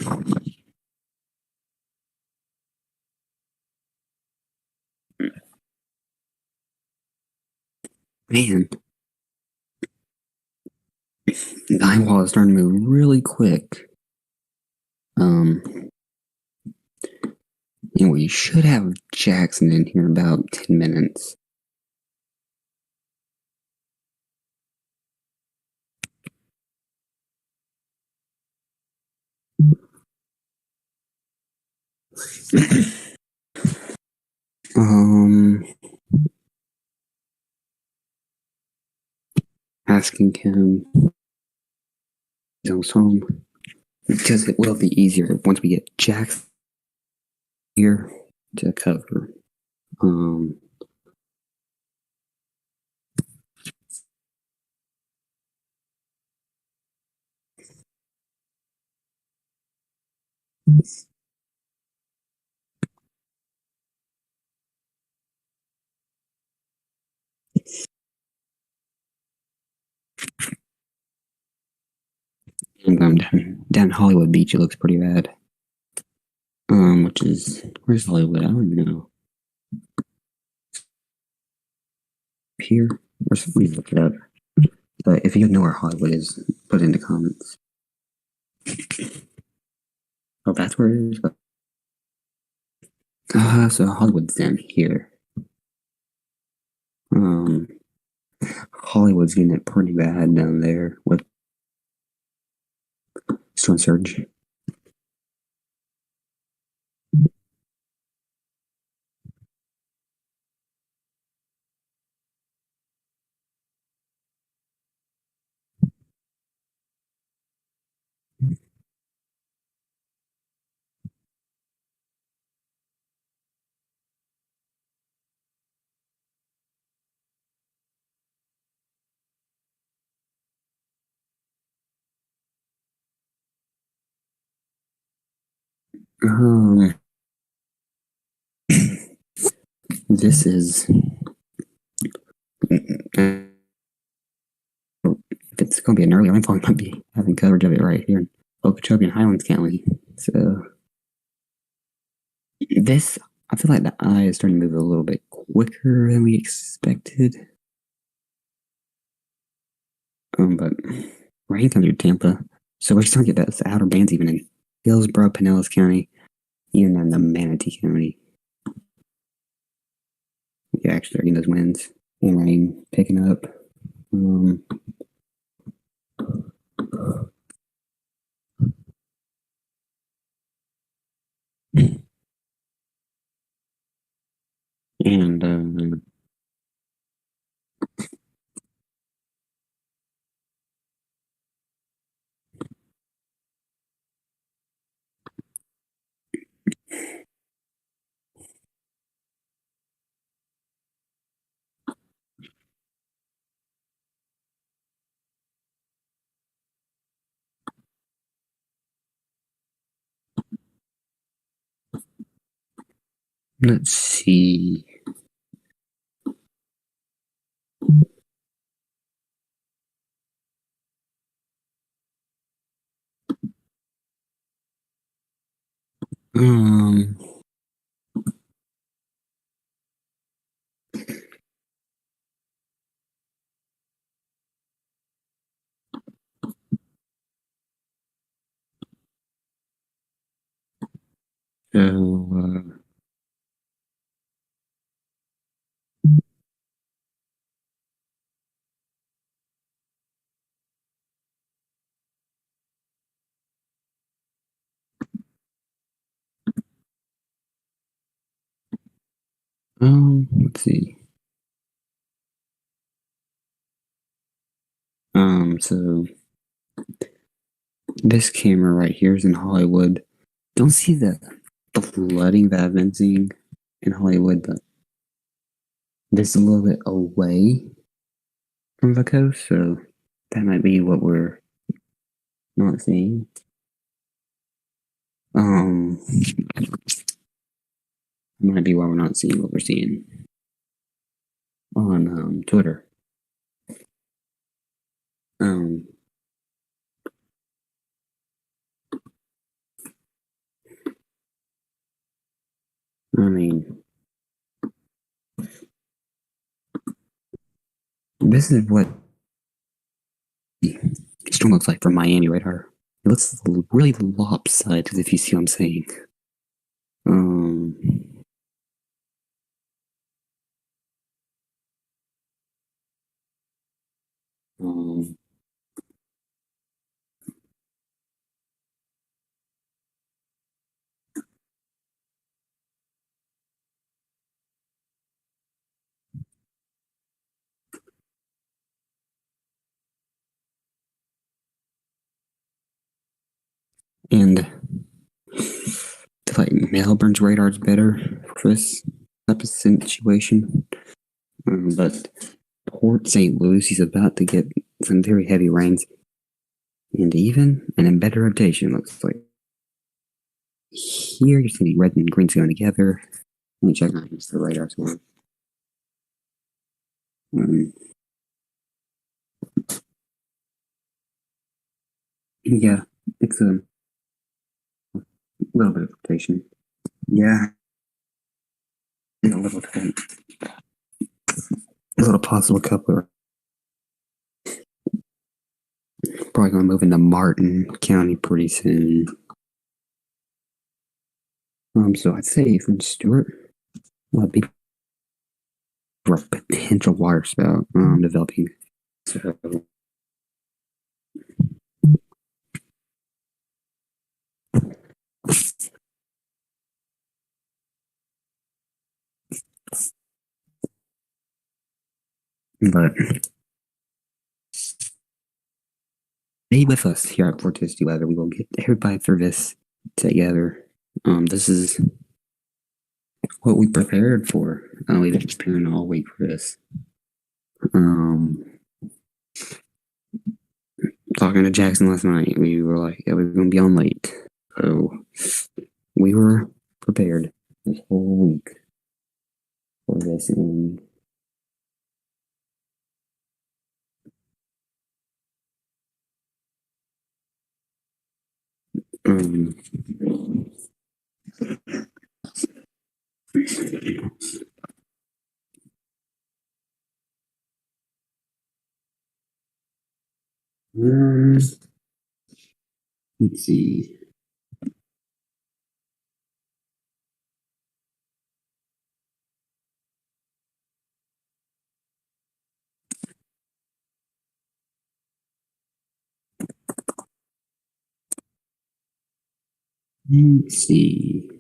man, the eye wall is starting to move really quick. And we should have Jackson in here in about 10 minutes. Asking him if he goes home, because it will be easier once we get Jackson here to cover. And down Hollywood Beach, it looks pretty bad. Which is, where's Hollywood? I don't even know. Here? Let me look it up. But if you know where Hollywood is, put it in the comments. Oh, that's where it is? So Hollywood's down here. Hollywood's getting it pretty bad down there with storm surge. This is. If it's going to be an early rainfall, I might be having coverage of it right here in Okeechobee and Highlands County. So, this, I feel like the eye is starting to move a little bit quicker than we expected. But rain comes through Tampa, so we're starting to get those outer bands even in Hillsborough, Pinellas County, even in the Manatee County. Yeah, actually, they're getting those winds and rain picking up. And let's see. So, let's see. So this camera right here is in Hollywood. Don't see the flooding that I've been seeing in Hollywood, but this is a little bit away from the coast, so that might be what we're not seeing. Might be why we're not seeing what we're seeing on Twitter. I mean, this is what the storm looks like from Miami radar. It looks really lopsided, if you see what I'm saying. And I feel like Melbourne's radar is better for this type of situation. But Port St. Lucie is about to get some very heavy rains. And even an embedded rotation looks like here you see red and green's going together. Let me check on the radar as well. Yeah, it's a little bit of rotation. Yeah. And a little bit. A little possible coupler. Probably going to move into Martin County pretty soon. So I'd say from Stewart, would be for a potential water spout developing. So, but stay with us here at Vorticity Weather. We will get everybody through this together. This is what we prepared for. We've been preparing all week for this. Talking to Jackson last night, we were like, yeah, we're going to be on late. So we were prepared this whole week for this, and um, let's see. Let's see.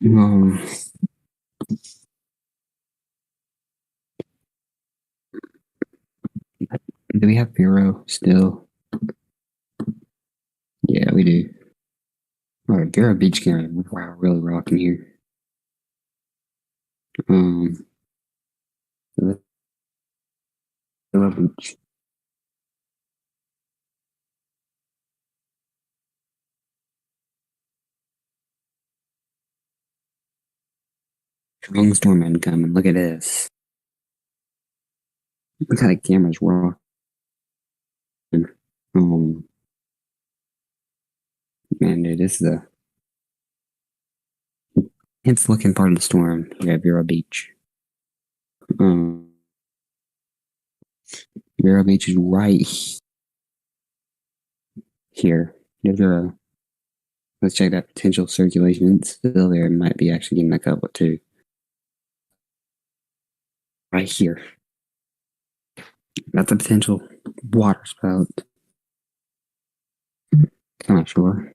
Um, do we have Vero still? Yeah, we do. Alright, Vero Beach camera. Wow, really rocking here. Vero Beach. Strong storm incoming. Look at this. Look how the camera's rocking. Man, dude, this is the intense looking part of the storm here at Vero Beach. Vero Beach is right here. Let's check that potential circulation. It's still there. It might be actually getting a couple too. Right here. That's a potential water spout. Kind of sure.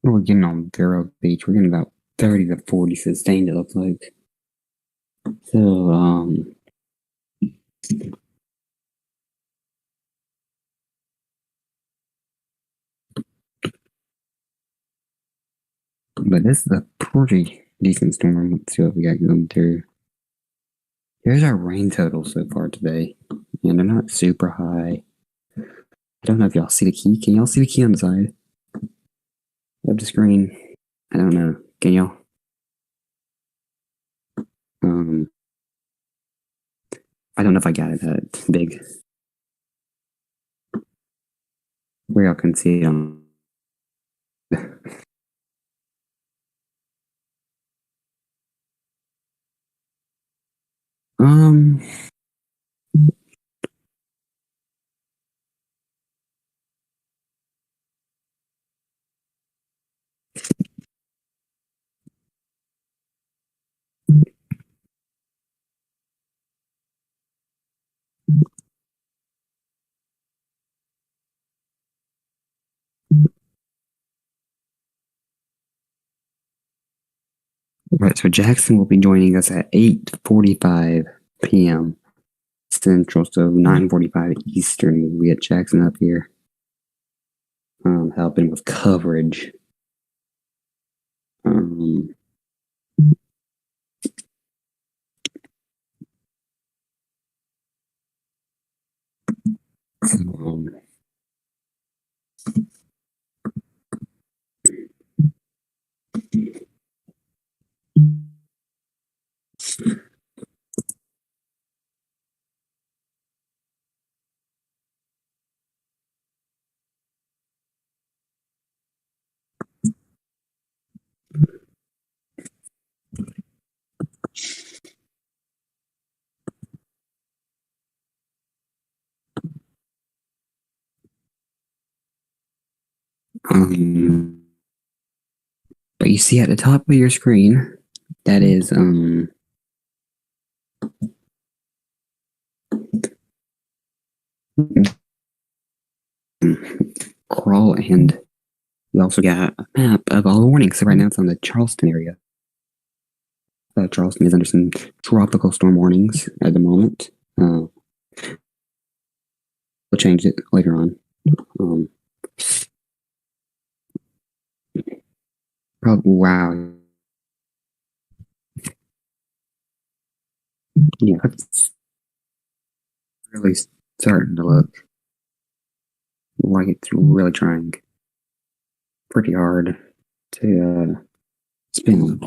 We're getting on Vero Beach. We're getting about 30 to 40 sustained, it looks like. So, but this is a pretty decent storm. Let's see what we got going through. Here's our rain total so far today. And they're not super high. I don't know if y'all see the key. Can y'all see the key on the side of the screen? I don't know. Can y'all? I don't know if I got it that big. Where y'all can see it on. Right, so Jackson will be joining us at 8:45 p.m. Central, so 9:45 Eastern. We get Jackson up here, helping with coverage. But you see at the top of your screen, that is crawl, and we also got a map of all the warnings. So right now it's on the Charleston area. Charleston is under some tropical storm warnings at the moment. We'll change it later on. Wow. Yeah, it's really starting to look like it's really trying pretty hard to spin.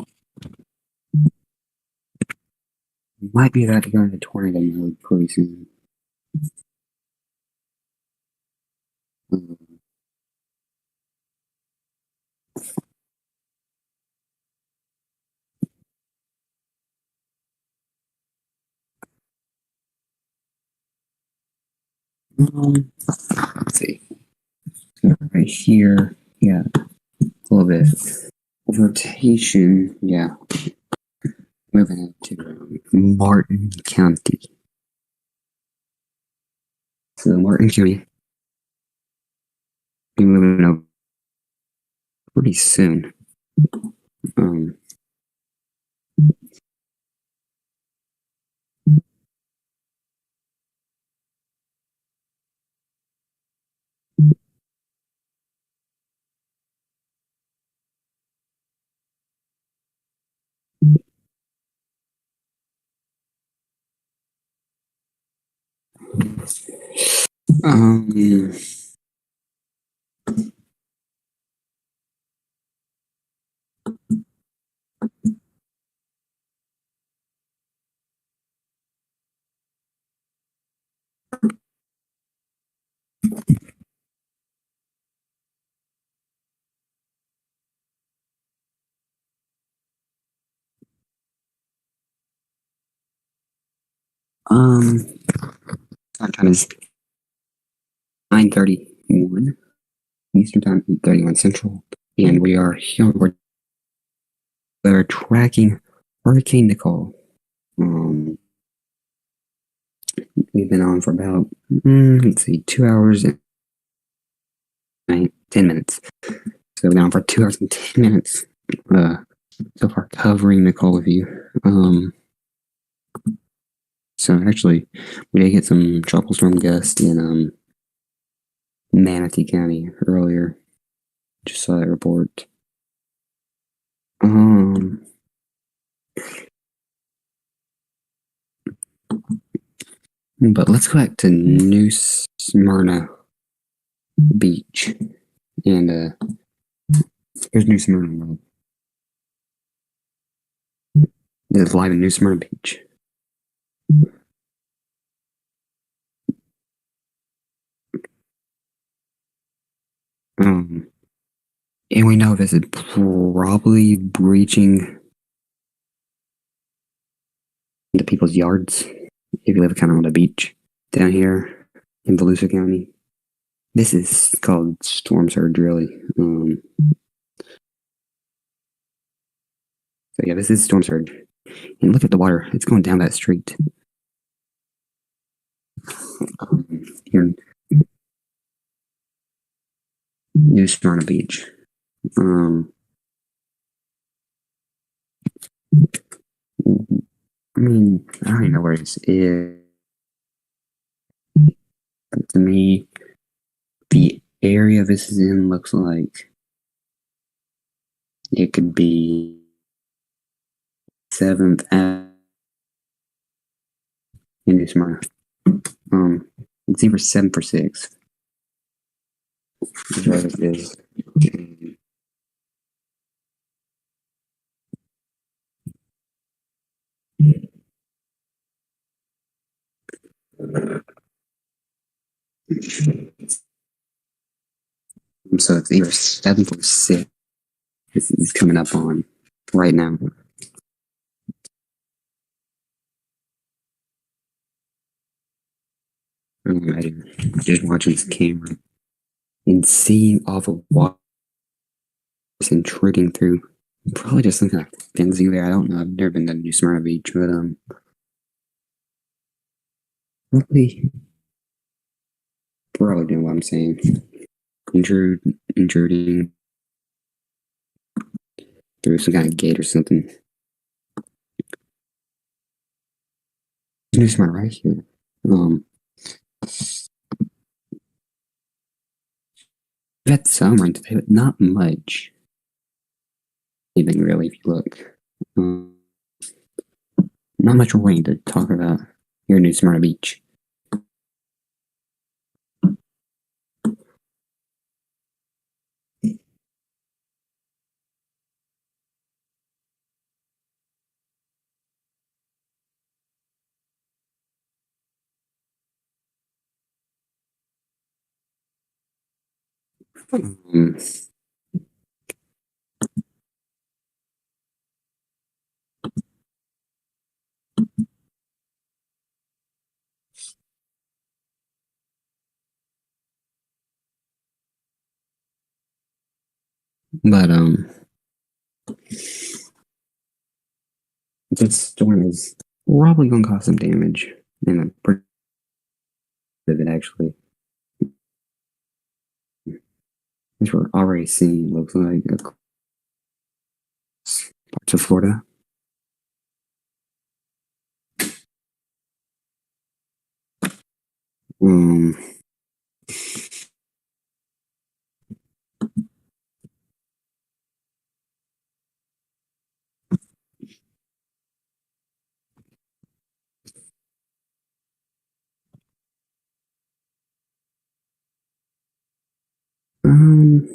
Might be about to go into tornado mode pretty soon. Let's see. Right here, yeah, a little bit of rotation, yeah. Moving into Martin County. So Martin County, be moving over pretty soon. Um, um, our time is 9:31 Eastern Time, 8:31 Central, and we are here. We're tracking Hurricane Nicole. We've been on for about, let's see, 2 hours and 10 minutes. So we've been on for 2 hours and 10 minutes so far covering Nicole with you. So actually, we did get some tropical storm gusts in Manatee County earlier. Just saw that report. But let's go back to New Smyrna Beach. And here's New Smyrna. This is live in New Smyrna Beach. And we know this is probably breaching into people's yards if you live kind of on the beach down here in Volusia County. This is called storm surge, really. So yeah, this is storm surge. And look at the water. It's going down that street. Here in New Smyrna Beach. I mean, I don't even know where this is. But to me, the area this is in looks like it could be 7th Ave in New Smyrna. It's either 7th or 6th. Is what it is. So it's either 7th or 6th. This is coming up on right now. I'm just watching this camera and seeing all the water intruding through. Probably just some kind of fency there. I don't know. I've never been to New Smyrna Beach, but probably doing what I'm saying. Intruding through some kind of gate or something. New Smyrna right here. We've had some rain today, but not much. Anything really, if you look. not much rain to talk about here in New Smyrna Beach. Um, but this storm is probably going to cause some damage, and I'm pretty sure of it actually. Which we're already seeing, looks like across parts of Florida. Um, um,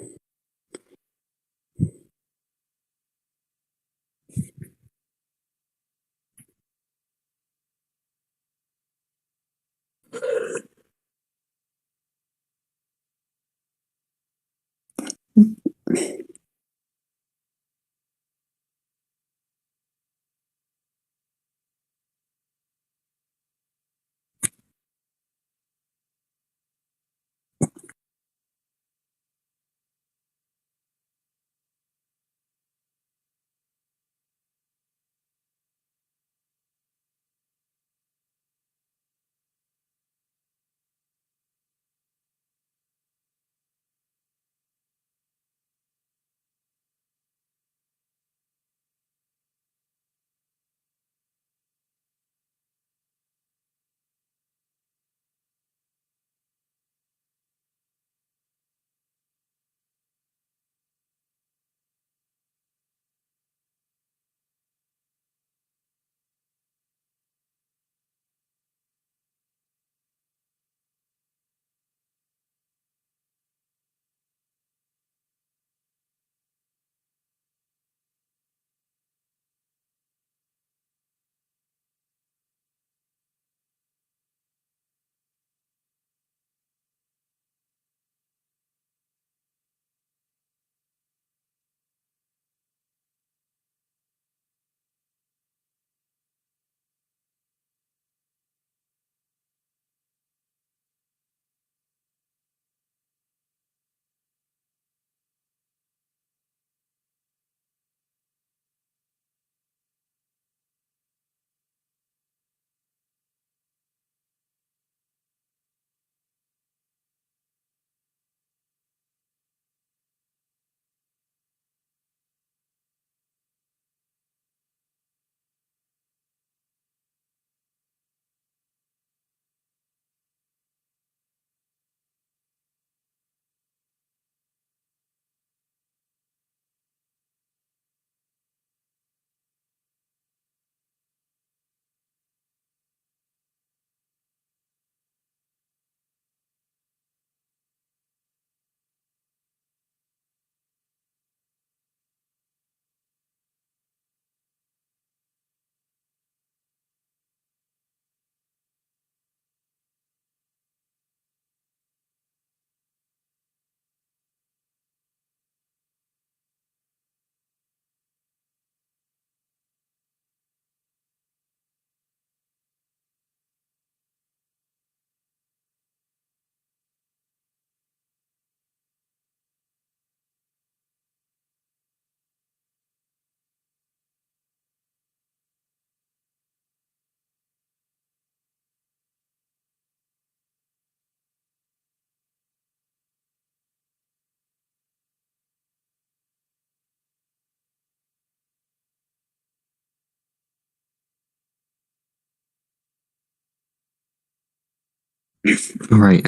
all right,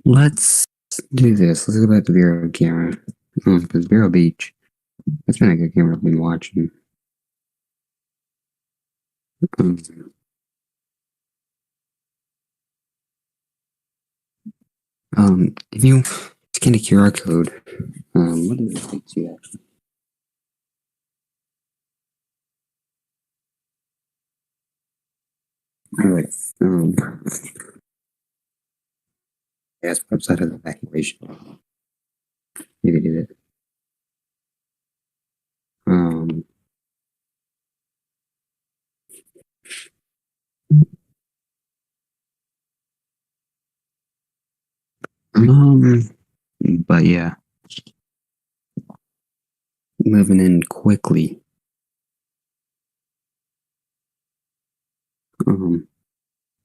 let's do this. Let's go back to Vero camera. Because Vero Beach, that's been a good camera I've been watching. If you scan the QR code, what does it take to actually? Alright, yes, website of evacuation. Maybe do it. But yeah, moving in quickly.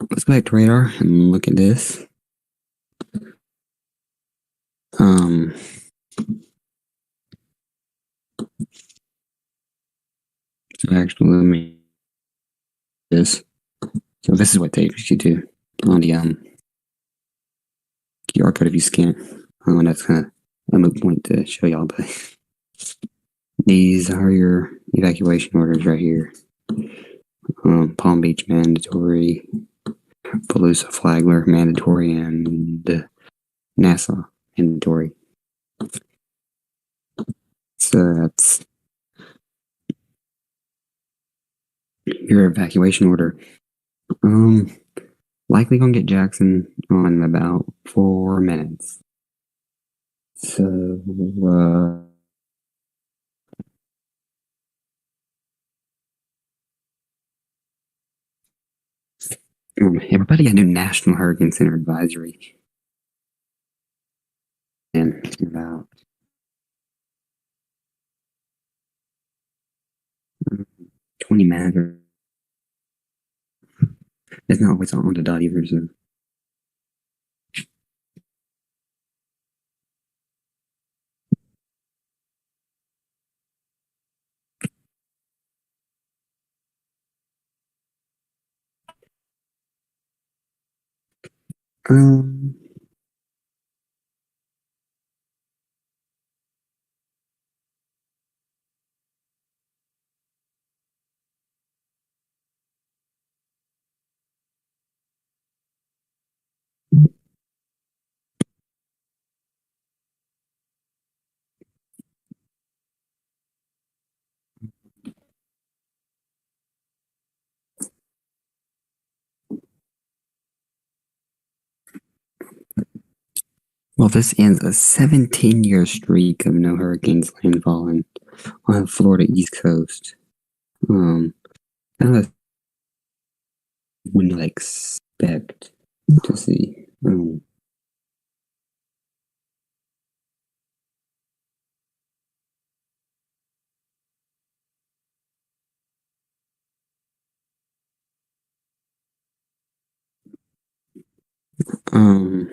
Let's go back to radar and look at this. So actually, let me this. So this is what takes you to on the QR code if you scan it. That's kind of a moot point to show y'all, but these are your evacuation orders right here. Palm Beach mandatory, Palooza Flagler mandatory, and Nassau mandatory. So that's your evacuation order. Likely gonna get Jackson on in about 4 minutes. So, everybody got a new National Hurricane Center advisory. And about 20 minutes. It's not always on the dot either, so. Um, well, this ends a 17-year streak of no hurricanes landfalling on the Florida East Coast. Kind of wouldn't expect to see. Um,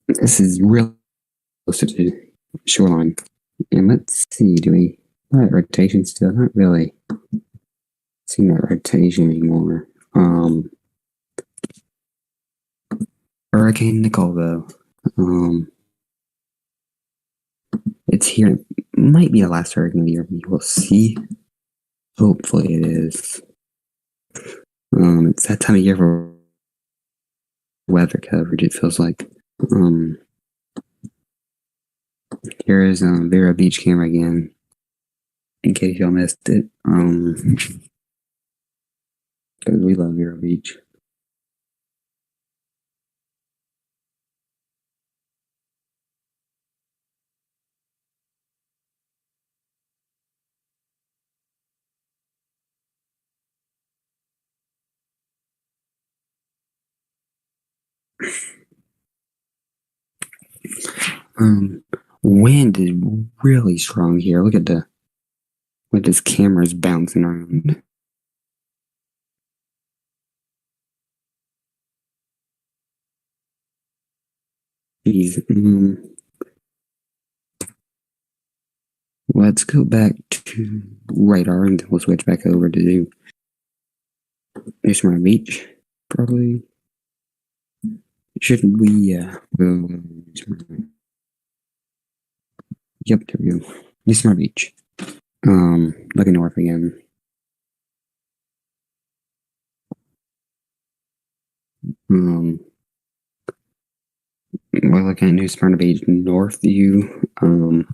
this is real close to the shoreline. And let's see, do we that rotation still? Not really seeing that rotation anymore. Hurricane Nicole though. It's here. It might be the last hurricane of the year. We will see. Hopefully it is. It's that time of year for weather coverage, it feels like. Here is Vero Beach camera again. In case y'all missed it. Because we love Vero Beach. Wind is really strong here. Look at what this camera's bouncing around. Jeez. Let's go back to radar and we'll switch back over to New Smyrna Beach. Probably. Shouldn't we, go? Yep, there we go. New Smyrna Beach. Looking north again. We're looking at New Smyrna Beach north view. And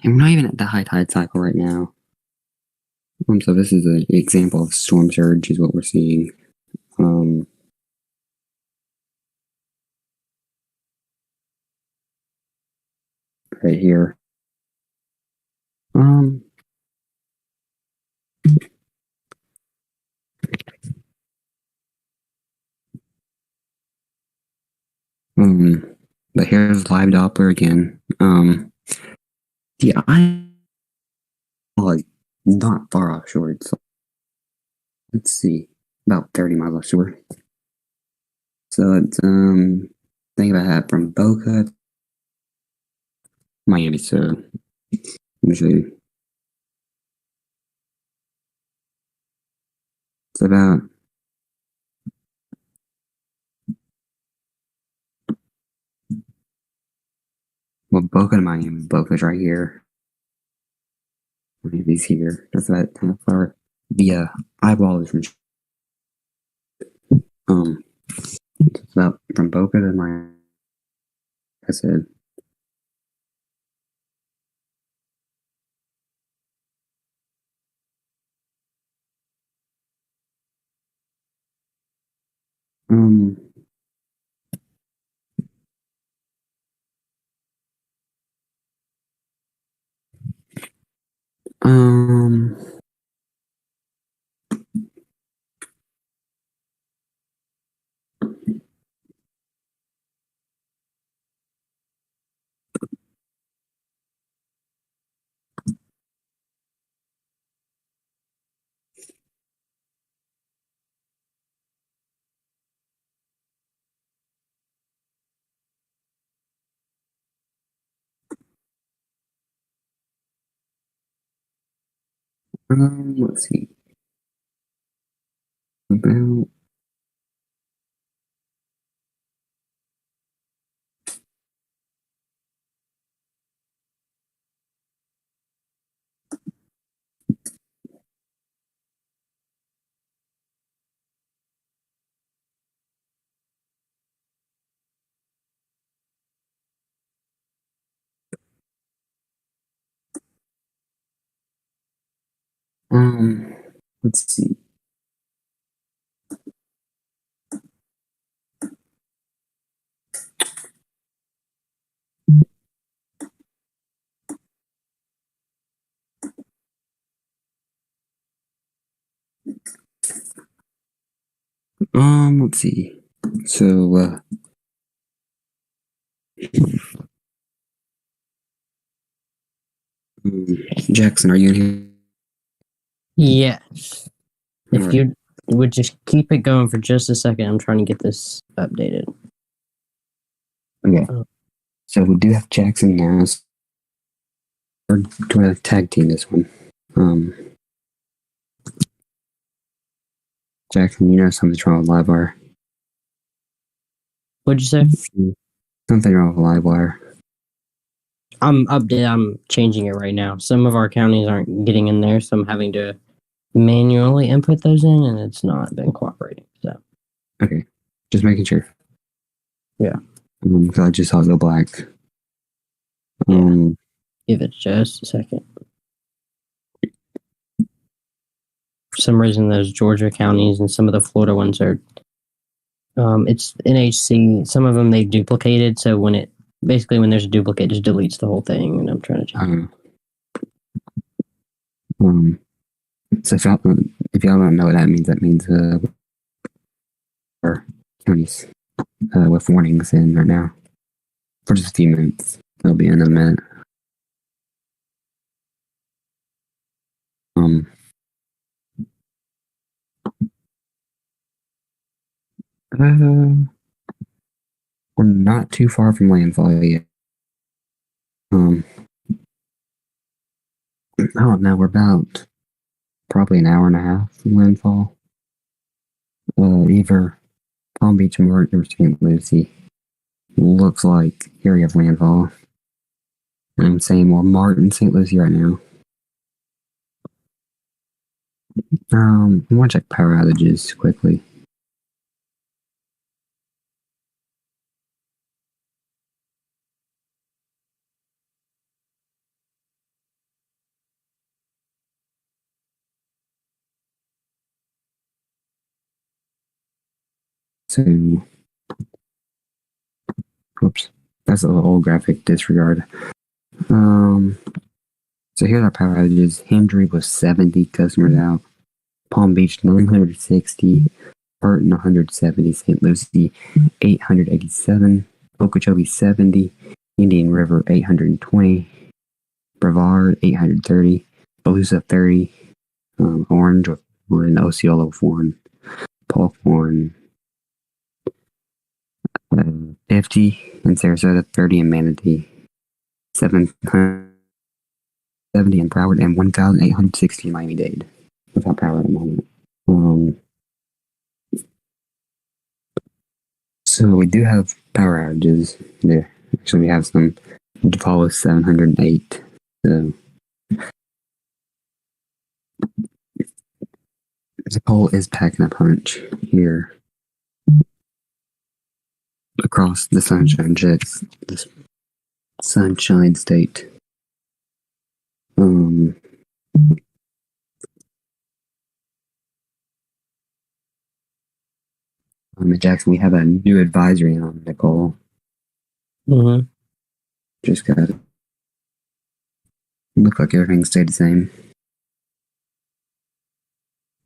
we're not even at the high tide cycle right now. So this is an example of storm surge is what we're seeing. Right here. But here's live Doppler again. I'm like not far offshore. So let's see, about 30 miles offshore. So it's think about that from Boca, Miami. So usually it's about Boca to Miami. Boca's right here. Miami's here. That's about kind of far. The eyeball is from it's about from Boca to Miami. I said. Let's see. About let's see. Let's see. So, Jackson, are you in here?
Yes. If
Alright.
you would just keep it going for just a second, I'm trying to get this updated.
Okay. So we do have Jackson now. So we're going to tag team this one. Jackson, you know something's wrong with Livewire.
What'd you say?
Something wrong with Livewire.
I'm changing it right now. Some of our counties aren't getting in there, so I'm having to manually input those in, and it's not been cooperating. So
Okay. Just making sure.
Yeah.
Because I just saw it go black.
Give it just a second. For some reason, those Georgia counties and some of the Florida ones are, it's NHC. Some of them they've duplicated, so when there's a duplicate, it just deletes the whole thing, and I'm trying to change.
So if y'all don't know what that means our counties with warnings in right now. for just a few minutes. They'll be in a minute. We're not too far from landfall yet. I don't know. We're about probably an hour and a half from landfall. Either Palm Beach, Martin, or St. Lucie looks like area of landfall. I'm saying more Martin, St. Lucie right now. I want to check power outages quickly. So, oops, that's a little old graphic, disregard. So here's our power outages. Hendry was 70 customers out. Palm Beach 960. Burton 170. St. Lucie 887. Okeechobee 70. Indian River 820. Brevard 830. Volusia 30. Orange with 1. Osceola with 1. Polk 1. 50 in Sarasota, 30 in Manatee, 770 in Broward, and 1,860 in Miami-Dade without power at the moment. So we do have power outages there. Actually, we have some. DePaul was 708. So DePaul is packing a punch here across the Sunshine Jets, this Sunshine State. In Jackson, we have a new advisory on Nicole.
Mm-hmm.
Just got it. Look like everything stayed the same.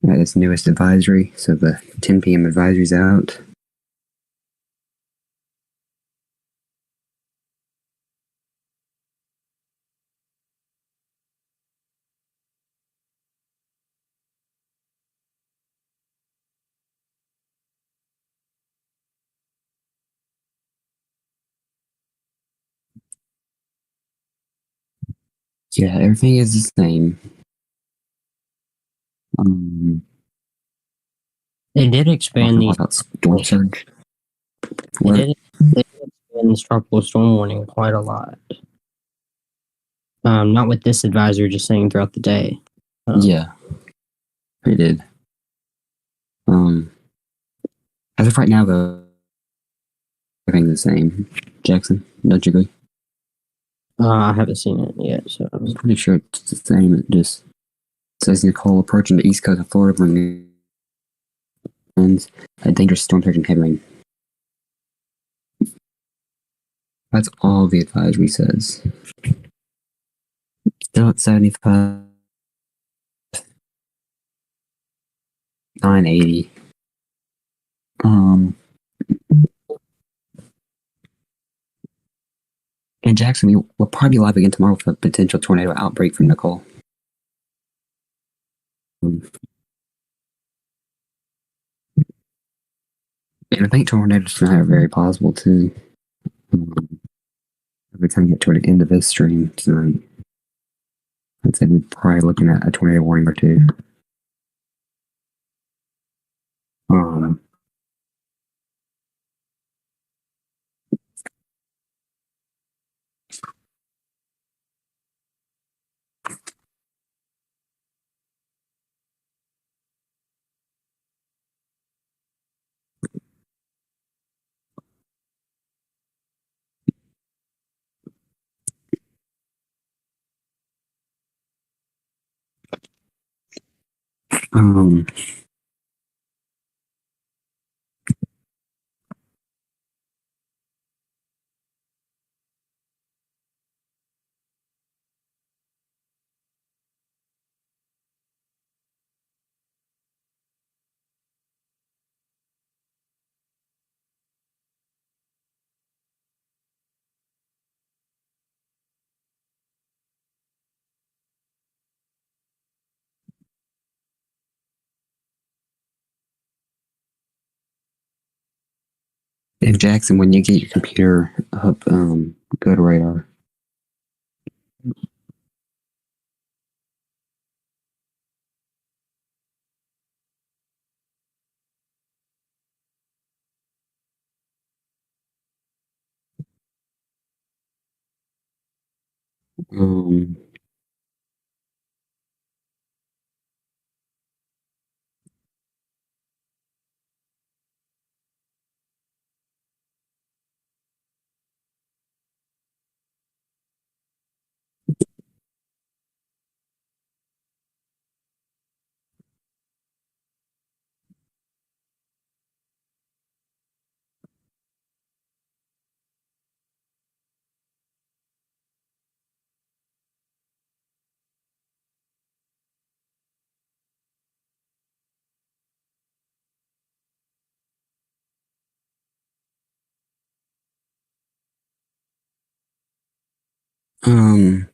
Got this newest advisory, so the 10 p.m. advisory's out. Yeah, everything is the same.
They did expand these.
About storm surge.
They did expand this tropical storm warning quite a lot. Not with this advisory, just saying throughout the day.
Yeah, they did. As of right now, though, everything's the same. Jackson, don't you agree?
I haven't seen it yet, so
I'm pretty sure it's the same. It just says Nicole approaching the east coast of Florida bringing winds, a dangerous storm surge and heavy rain. That's all the advisory says. Still at 75. 980. In Jackson, we'll probably be live again tomorrow for a potential tornado outbreak from Nicole. And I think tornadoes tonight are very possible too. Every time we get toward the end of this stream tonight, I'd say we're probably looking at a tornado warning or two. And Jackson, when you get your computer up, go to radar. Um,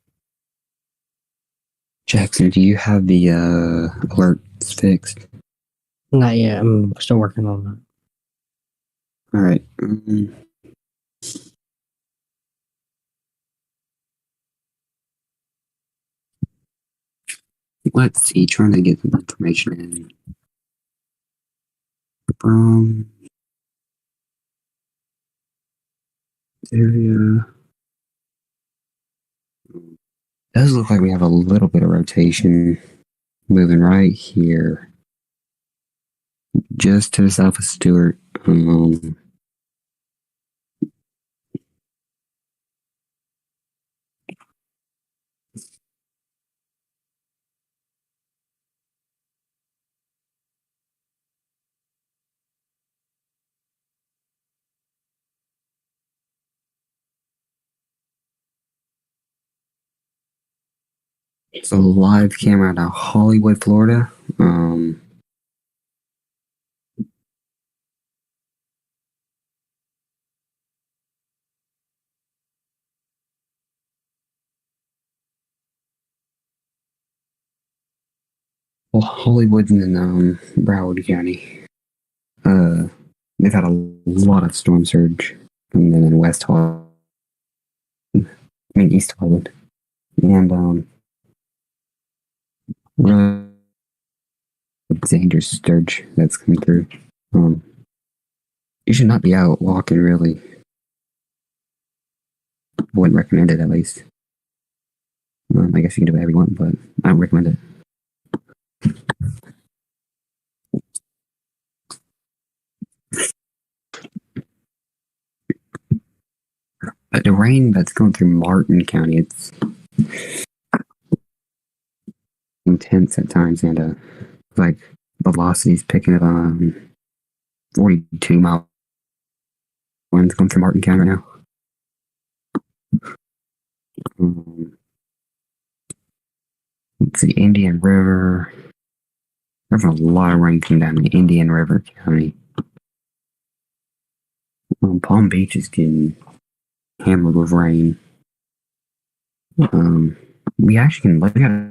Jackson, do you have the alerts fixed?
Not yet. I'm still working on that.
All right. Let's see. Trying to get some information in from area. Does look like we have a little bit of rotation moving right here, just to the south of Stewart. It's a live camera out of Hollywood, Florida. Well, Hollywood and Broward County. They've had a lot of storm surge coming in West Hollywood. East Hollywood. And really dangerous surge that's coming through. You should not be out walking, really. I wouldn't recommend it, at least. I guess you can do whatever you want, but I don't recommend it. But the rain that's going through Martin County, it's intense at times, and like velocities picking up on 42-mile winds going through Martin County right now. Let's see, Indian River. There's a lot of rain coming down in Indian River County. Palm Beach is getting hammered with rain. We actually can look at a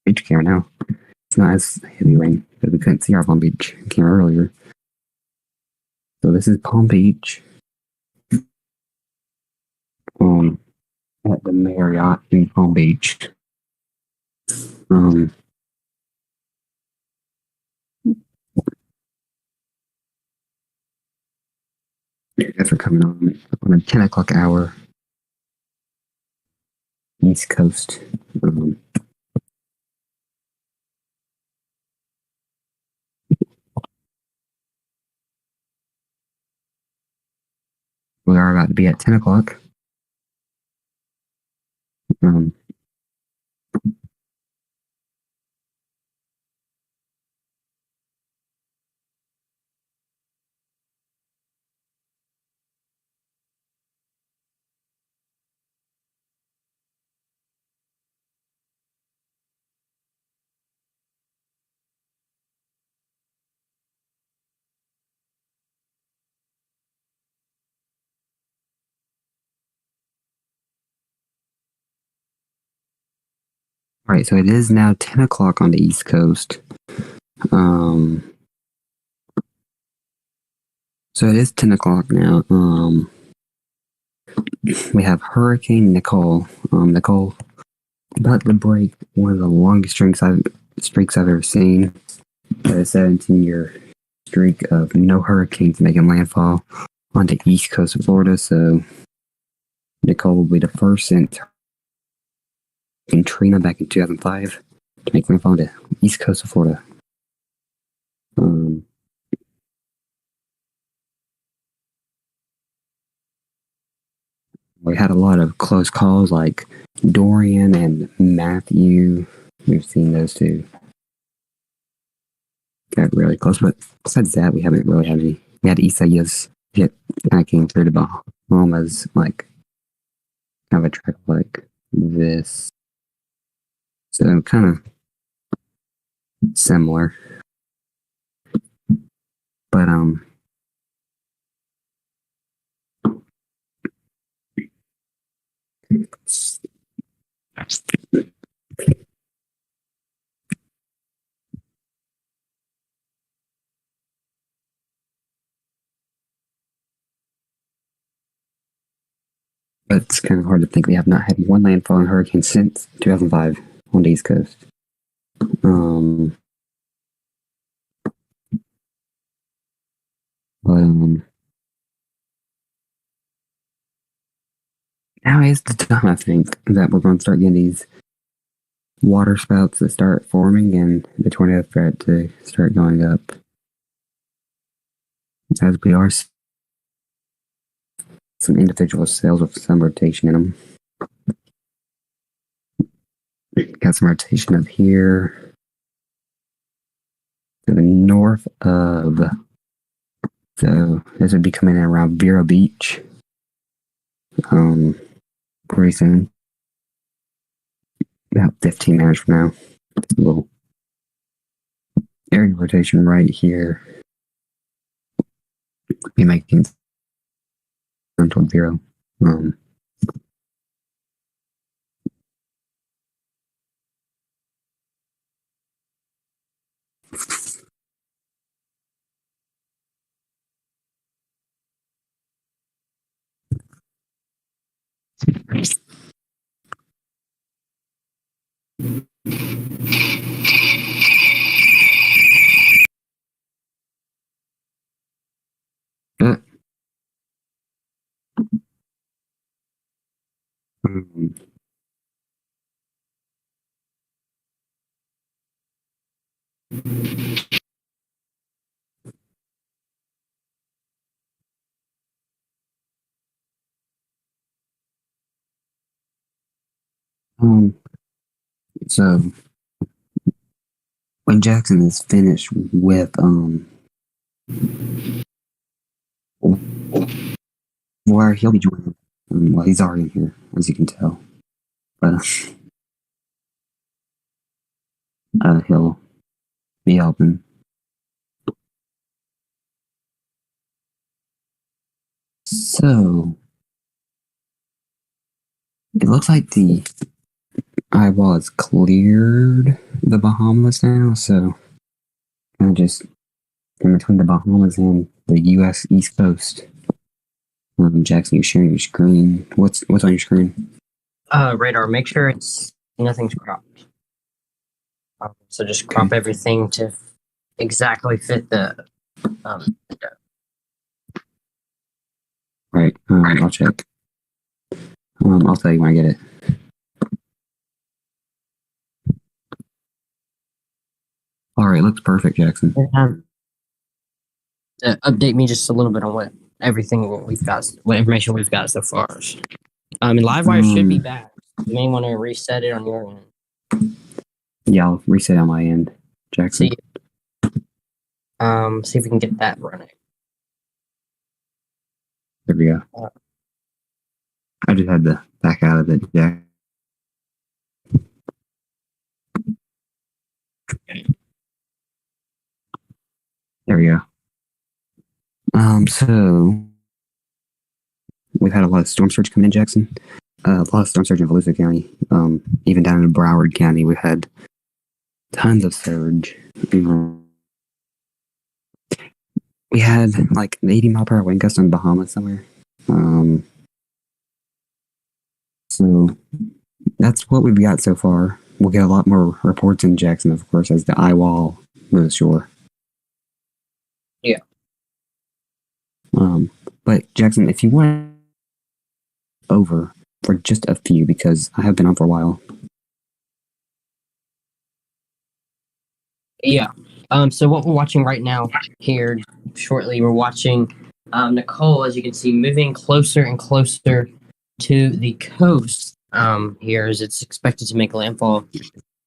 beach camera now. It's not as heavy rain, but we couldn't see our Palm Beach camera earlier. So this is Palm Beach. At the Marriott in Palm Beach. Guys are coming on a 10 o'clock hour. East Coast. We are about to be at 10 o'clock. All right, so it is now 10 o'clock on the East Coast. So So it is 10 o'clock now. We have Hurricane Nicole. Nicole about to break one of the longest streaks I've ever seen. A 17-year streak of no hurricanes making landfall on the east coast of Florida. So Nicole will be the first since Katrina back in 2005 to make landfall on the east coast of Florida. We had a lot of close calls like Dorian and Matthew. We've seen those two. Got really close, but besides that, we haven't really had any. We had Isaias hit, kind of came through the Bahamas, like, kind of a track like this. So, kind of similar. But, it's kind of hard to think we have not had one landfall in hurricane since 2005 on the East Coast. Now is the time, I think, that we're going to start getting these water spouts that start forming and the tornado threat to start going up. As we are some individual cells with some rotation in them. Got some rotation up here to the north of. So this would be coming in around Vero Beach. Pretty soon. About 15 minutes from now. A little area rotation right here. Be making toward Vero. So when Jackson is finished with where he'll be joining. Well, he's already in here, as you can tell. But he'll be helping. So it looks like the eyeball has cleared the Bahamas now, so kind of just in between the Bahamas and the U.S. East Coast. Jackson, you're sharing your screen. What's on your screen?
Radar. Make sure nothing's cropped. So just crop everything to exactly fit the.
Right. I'll check. I'll tell you when I get it. All right, looks perfect, Jackson.
Update me just a little bit on what information we've got so far. Livewire should be back. You may want to reset it on your end.
Yeah, I'll reset on my end, Jackson.
See if we can get that running.
There we go. I just had to back out of it, Jack. There we go. So we've had a lot of storm surge come in, Jackson. A lot of storm surge in Volusia County. Even down in Broward County, we've had tons of surge. we had like an 80-mile-per-hour wind gust in the Bahamas somewhere. So that's what we've got so far. We'll get a lot more reports in Jackson, of course, as the eye wall moves shore.
Yeah.
But Jackson, if you want over for just a few, because I have been on for a while.
Yeah. So what we're watching right now here shortly, we're watching Nicole, as you can see, moving closer and closer to the coast here as it's expected to make landfall.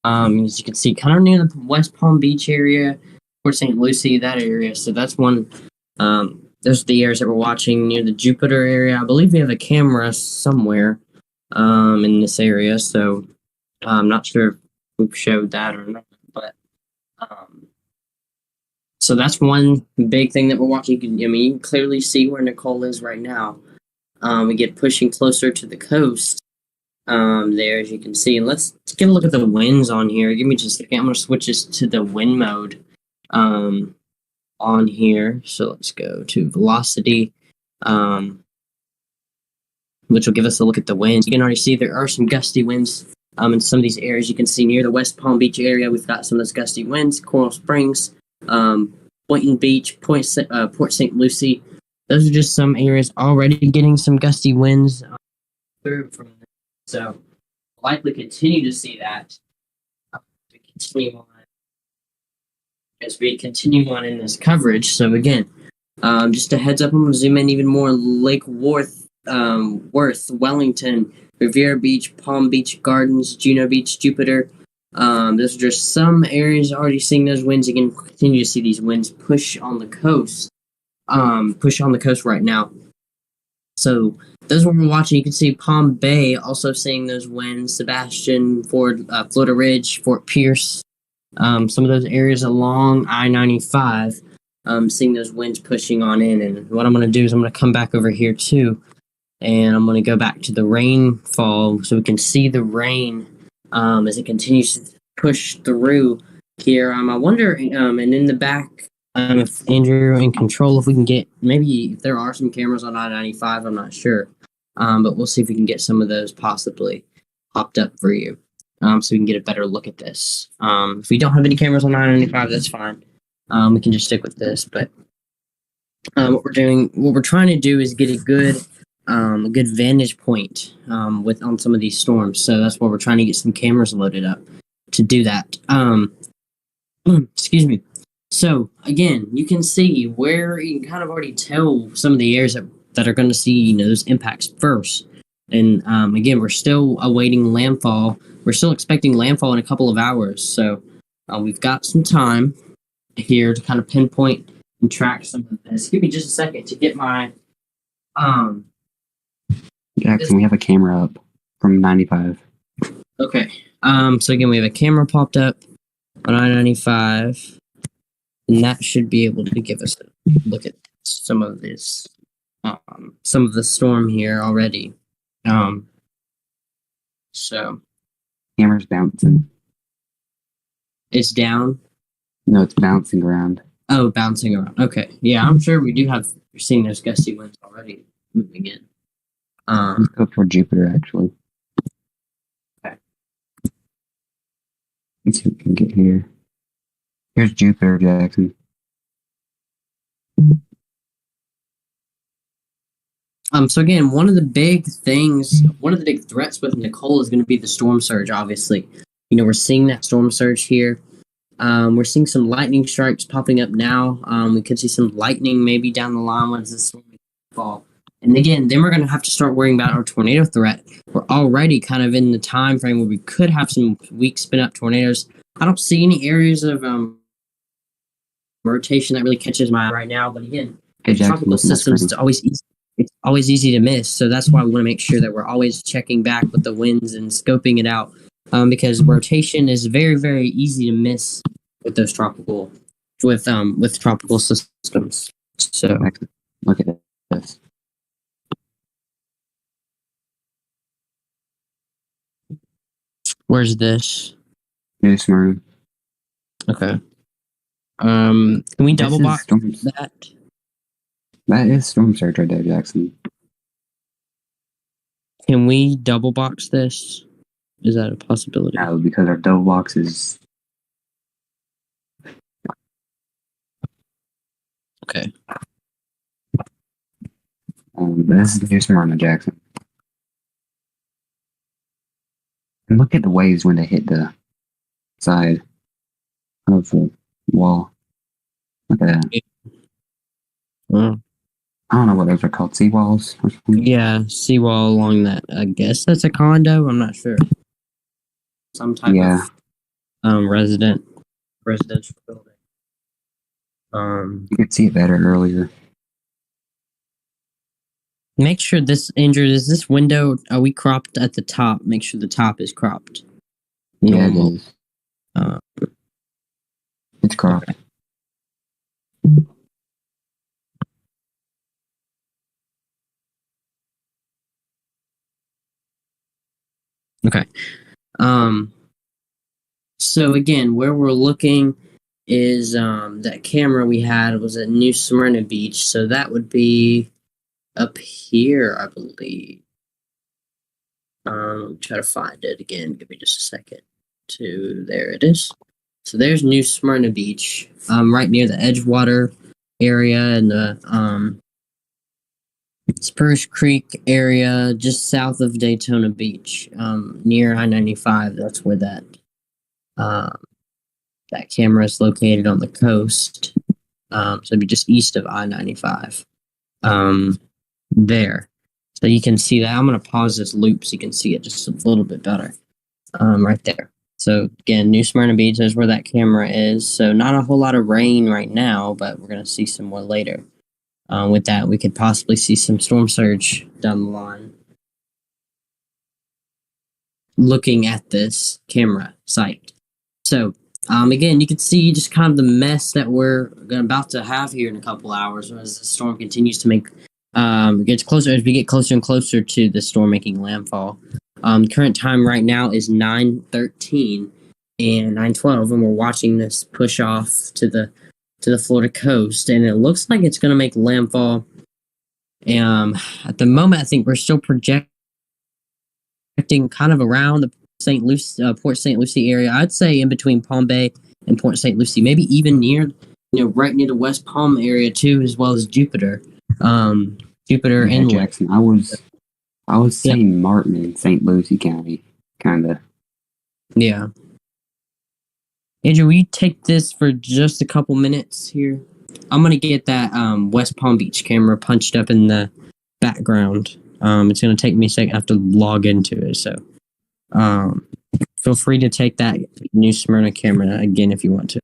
As you can see, kind of near the West Palm Beach area, Port St. Lucie, that area. So that's one. Those are the areas that we're watching near the Jupiter area. I believe we have a camera somewhere in this area. So I'm not sure if we've showed that or not, but so that's one big thing that we're watching. You can clearly see where Nicole is right now. We get pushing closer to the coast there, as you can see. And let's get a look at the winds on here. Give me just a second. I'm going to switch this to the wind mode on here. So let's go to velocity, which will give us a look at the winds. You can already see there are some gusty winds in some of these areas. You can see near the West Palm Beach area, we've got some of those gusty winds. Coral Springs, Boynton Beach, Port St. Lucie. Those are just some areas already getting some gusty winds through from this. So likely continue to see that as we continue on in this coverage. So again, just a heads up, I'm going to zoom in even more. Lake Worth, Wellington, Riviera Beach, Palm Beach Gardens, Juno Beach, Jupiter. Those are just some areas already seeing those winds. Again, continue to see these winds push on the coast. Right now. So those are what we're watching. You can see Palm Bay also seeing those winds. Sebastian, Florida Ridge, Fort Pierce. Some of those areas along I-95, seeing those winds pushing on in. And what I'm going to do is I'm going to come back over here too, and I'm going to go back to the rainfall so we can see the rain as it continues to push through here. I wonder, and in the back, if Andrew in control, if we can get, maybe if there are some cameras on I-95, I'm not sure. But we'll see if we can get some of those possibly popped up for you. So we can get a better look at this. If we don't have any cameras on I-95, that's fine. We can just stick with this. But what we're trying to do is get a good vantage point on some of these storms. So that's why we're trying to get some cameras loaded up to do that. Excuse me. So again, you can see where you can kind of already tell some of the areas that are going to see those impacts first. And again, we're still awaiting landfall. We're still expecting landfall in a couple of hours. So we've got some time here to kind of pinpoint and track some of this. Give me just a second to get my
Jackson, we have a camera up from 95.
Okay. So again, we have a camera popped up on I-95. And that should be able to give us a look at some of this, some of the storm here already. So
camera's bouncing.
It's down.
No, it's bouncing around.
Oh, bouncing around. Okay, yeah, I'm sure we do have seen those gusty winds already moving in.
Let's go for Jupiter, actually.
Okay.
Let's see if we can get here. Here's Jupiter, Jackson.
So again, one of the big threats with Nicole is going to be the storm surge, obviously. We're seeing that storm surge here. We're seeing some lightning strikes popping up now. We could see some lightning maybe down the line once the storm fall. And again, then we're going to have to start worrying about our tornado threat. We're already kind of in the time frame where we could have some weak spin-up tornadoes. I don't see any areas of rotation that really catches my eye right now. But again, tropical systems, it's always easy to miss. So that's why we want to make sure that we're always checking back with the winds and scoping it out, because rotation is very, very easy to miss with those tropical systems. So
look at this.
Where's this?
New Smyrna.
Okay. Can we double box that?
That is storm surge right there, Jackson.
Can we double box this? Is that a possibility?
No, because our double box is
okay.
This is New Smyrna, Jackson. And look at the waves when they hit the side of the wall. Look at that.
Well,
I don't know what those are called, seawalls or something.
yeah, seawall along that. I guess that's a condo. I'm not sure. Some type of residential building.
You could see it better earlier.
Make sure is this window, are we cropped at the top? Make sure the top is cropped.
Yeah,
Normal.
it is. It's cropped.
Okay. Okay. So again, where we're looking is that camera we had was at New Smyrna Beach, so that would be up here, I believe. Try to find it again. Give me just a second. There it is. So there's New Smyrna Beach, right near the Edgewater area and the Spruce Creek area, just south of Daytona Beach, near I-95. That's where that camera is located on the coast. So it'd be just east of I-95. There. So you can see that. I'm going to pause this loop so you can see it just a little bit better. Right there. So again, New Smyrna Beach is where that camera is. So not a whole lot of rain right now, but we're going to see some more later. With that, we could possibly see some storm surge down the line. Looking at this camera site. So again, you can see just kind of the mess that we're about to have here in a couple hours as the storm continues to make gets closer as we get closer and closer to the storm making landfall. Current time right now is 9:13 and 9:12, and we're watching this push off to the Florida coast, and it looks like it's going to make landfall. At the moment, I think we're still projecting kind of around the Port St. Lucie area. I'd say in between Palm Bay and Port St. Lucie, maybe even near, right near the West Palm area too, as well as Jupiter. Jupiter
yeah,
Inlet.
Jackson. I was saying Martin in St. Lucie County, kind of.
Yeah. Andrew, will you take this for just a couple minutes here? I'm gonna get that West Palm Beach camera punched up in the background. It's gonna take me a second. I have to log into it, so feel free to take that New Smyrna camera again if you want to.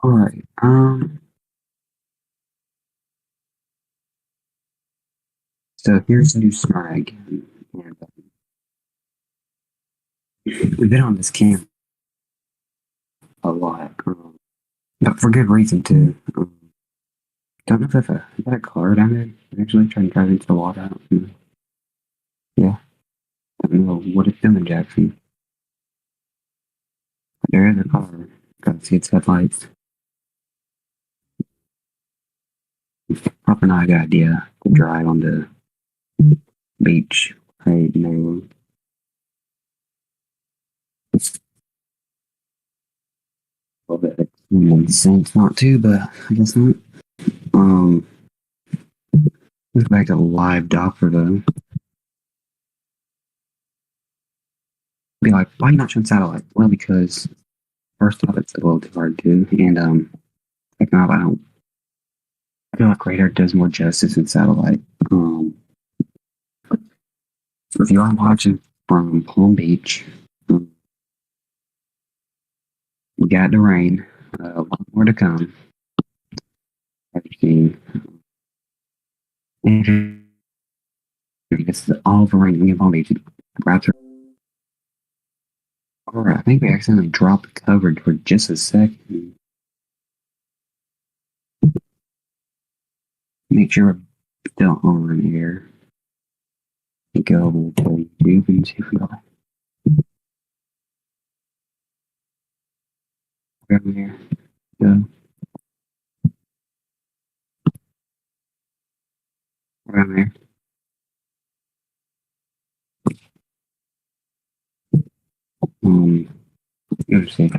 All right. So here's New Smyrna again. And, we've been on this camp a lot, but for good reason too. Don't know if that's a car down there. Actually, trying to drive into the water. I don't know. Yeah, don't know what it's doing, Jackson. There is a car. Gotta see its headlights. Probably not a good idea to drive on the beach right now. A little bit common sense not to, but I guess not. Let's go back to live Doppler though. Be like, why are you not showing satellite? Well, because first off, it's a little too hard to, and second off, I feel like radar does more justice than satellite. If you are watching from Palm Beach, we got the rain. A lot more to come. It's all the rain in Palm Beach. Alright, I think we accidentally dropped coverage for just a second. Make sure we're still on here. Go to YouTube and see if we got over here. Go. around there. Let's see.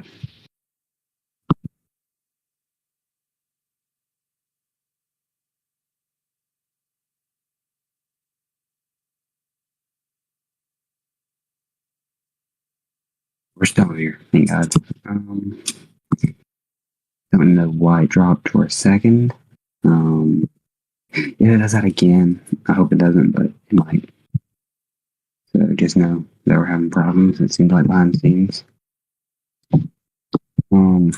We're still here, thank God. Don't know why it dropped for a second. Yeah, it does that again. I hope it doesn't, but it might. So just know that we're having problems. It seems like behind the scenes. Well,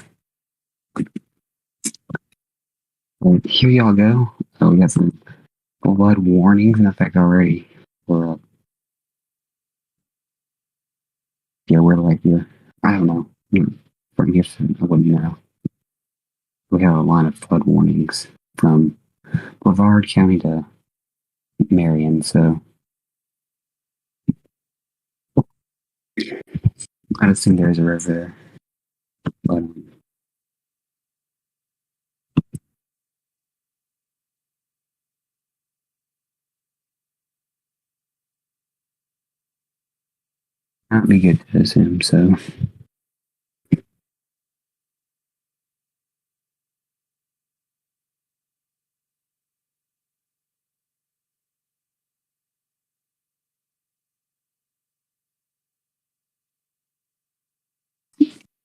here y'all go. So we got some flood warnings in effect already. For yeah, we're like here. I don't know. From here, I wouldn't know. We have a line of flood warnings from Brevard County to Marion, so I don't think there's a river there. But that'd be good to assume, so.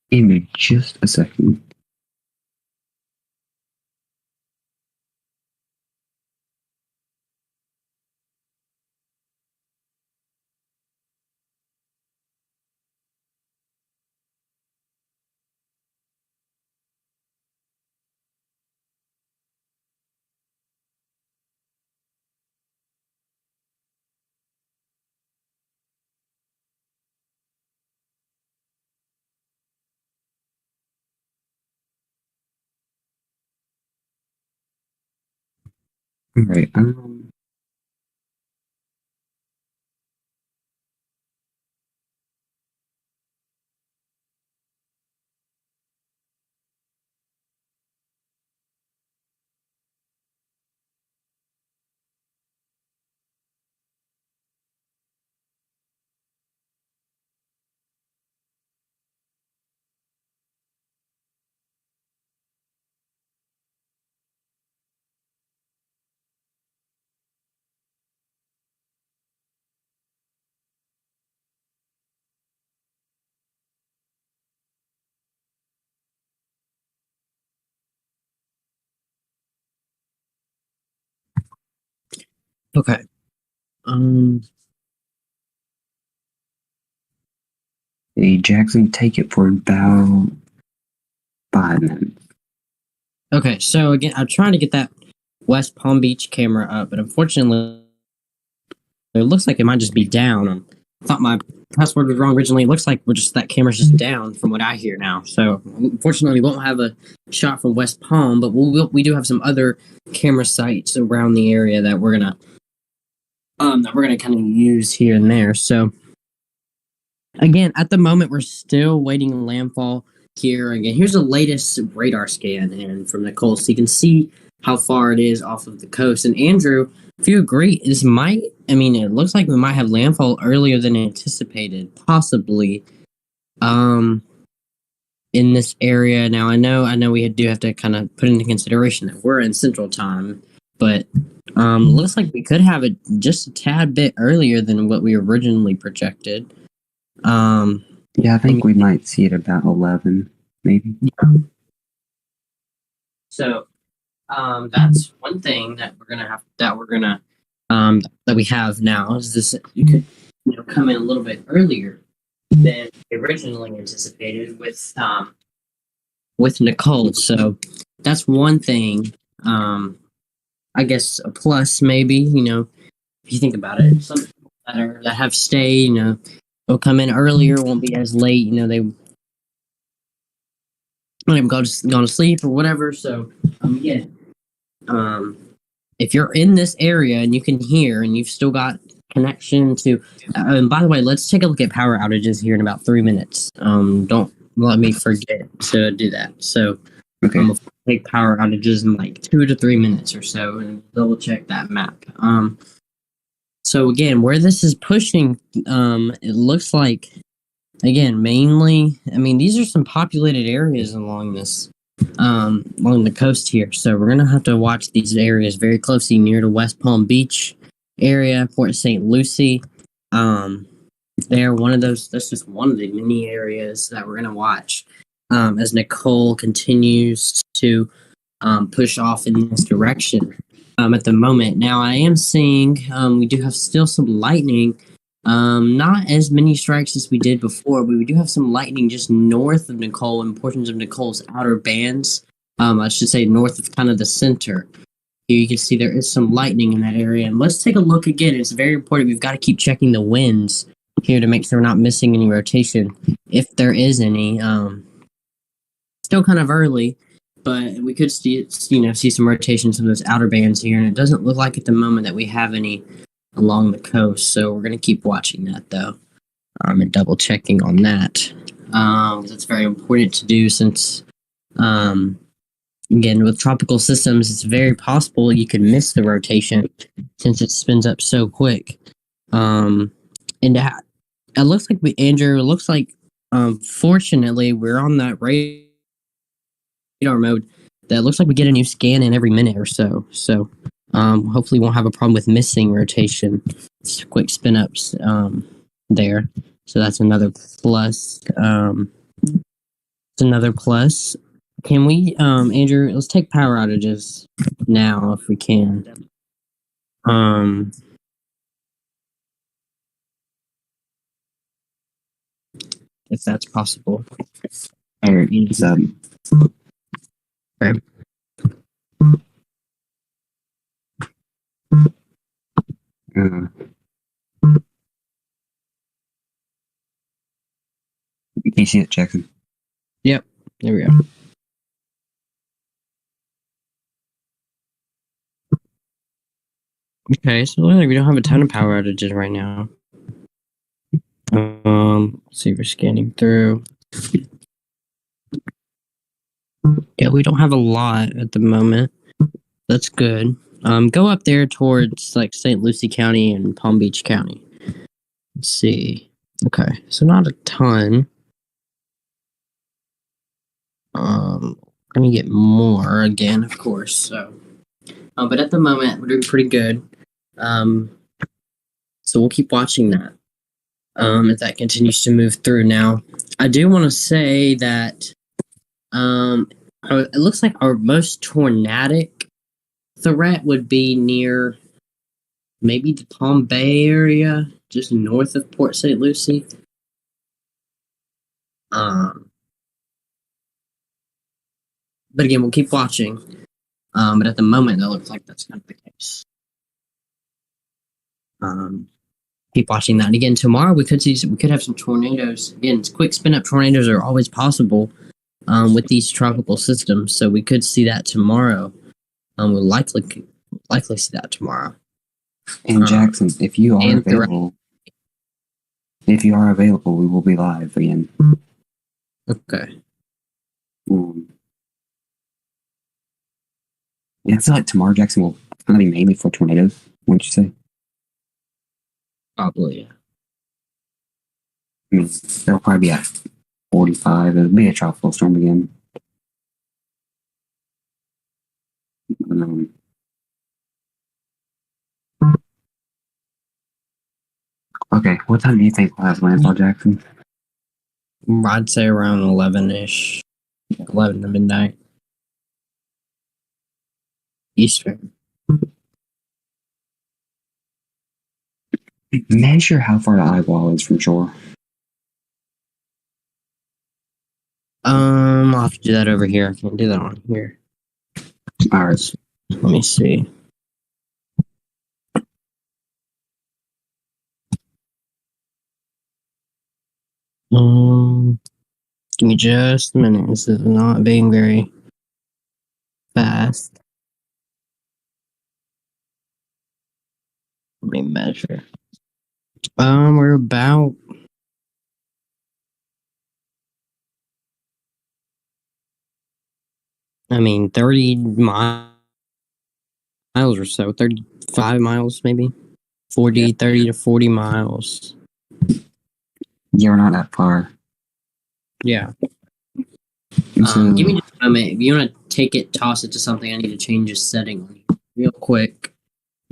Give me just a second. All right. Okay. Hey, Jackson, take it for about 5 minutes.
Okay, so again, I'm trying to get that West Palm Beach camera up, but unfortunately, it looks like it might just be down. I thought my password was wrong originally. It looks like that camera's just down from what I hear now. So unfortunately, we won't have a shot from West Palm, but we do have some other camera sites around the area that we're gonna kind of use here and there. So again, at the moment, we're still waiting on landfall here. Again, here's the latest radar scan and from Nicole, so you can see how far it is off of the coast. And Andrew, if you agree, it looks like we might have landfall earlier than anticipated, possibly, in this area. Now, I know we do have to kind of put into consideration that we're in Central Time, but looks like we could have it just a tad bit earlier than what we originally projected.
Yeah, I think we might see it about 11, maybe.
Yeah. So, that's one thing that we have now is this. You could come in a little bit earlier than originally anticipated with Nicole. So that's one thing. I guess a plus, maybe. If you think about it, some people that have stayed, they'll come in earlier, won't be as late. They might have gone to sleep or whatever. So, if you're in this area and you can hear and you've still got connection to, and by the way, let's take a look at power outages here in about 3 minutes. Don't let me forget to do that. So,
Okay.
Before we take power outages in like 2 to 3 minutes or so, and double check that map. So again, where this is pushing, it looks like, again, mainly, I mean, these are some populated areas along this, along the coast here. So we're gonna have to watch these areas very closely near the West Palm Beach area, Port St. Lucie. They're one of those. That's just one of the many areas that we're gonna watch as Nicole continues to push off in this direction. At the moment, now I am seeing we do have still some lightning. Not as many strikes as we did before, but we do have some lightning just north of Nicole and portions of Nicole's outer bands. I should say north of kind of the center. Here you can see there is some lightning in that area. And let's take a look again. It's very important. We've got to keep checking the winds here to make sure we're not missing any rotation, if there is any. Still kind of early, but we could see some rotation in some of those outer bands here, and it doesn't look like at the moment that we have any along the coast. So we're going to keep watching that though, and double checking on that. That's very important to do since, again, with tropical systems, it's very possible you could miss the rotation since it spins up so quick. And it looks like Andrew, it looks like, fortunately, we're on that radar mode that looks like we get a new scan in every minute or so. So, hopefully, we won't have a problem with missing rotation. It's quick spin ups there. So that's another plus. It's another plus. Can we, Andrew? Let's take power outages now if we can. If that's possible.
All right.
Okay.
Can you see it, Jackson?
Yep. There we go. Okay, so we don't have a ton of power outages right now. Let's see, we're scanning through. Yeah, we don't have a lot at the moment. That's good. Go up there towards like St. Lucie County and Palm Beach County. Let's see. Okay, so not a ton. Gonna get more again, of course. So, but at the moment we're doing pretty good. So we'll keep watching that. If that continues to move through. Now, I do want to say that it looks like our most tornadic threat would be near maybe the Palm Bay area, just north of Port St. Lucie. But again, we'll keep watching. But at the moment, it looks like that's not the case. Keep watching that. And again, tomorrow we could have some tornadoes. Again, quick spin up tornadoes are always possible with these tropical systems, so we could see that tomorrow. We'll likely see that tomorrow.
And Jackson, if you are available, we will be live again.
Okay.
Yeah, I feel like tomorrow, Jackson, will kind of be mainly for tornadoes, wouldn't you say?
Probably, yeah.
I mean, they'll probably be at 45. It'll be a tropical storm again. Okay, what time do you think we'll have landfall, Jackson?
I'd say around 11-ish. 11 to midnight. Eastern.
Measure how far the eyeball is from shore.
I'll have to do that over here. I can't do that on here.
Alright.
Let me see. Give me just a minute. This is not being very fast. Let me measure. We're about I mean, 30 miles or so, 35 miles maybe, 40, 30 to 40 miles.
Yeah, we're not that far.
Yeah.
So,
Give me just a moment. If you want to take it, toss it to something, I need to change a setting real quick.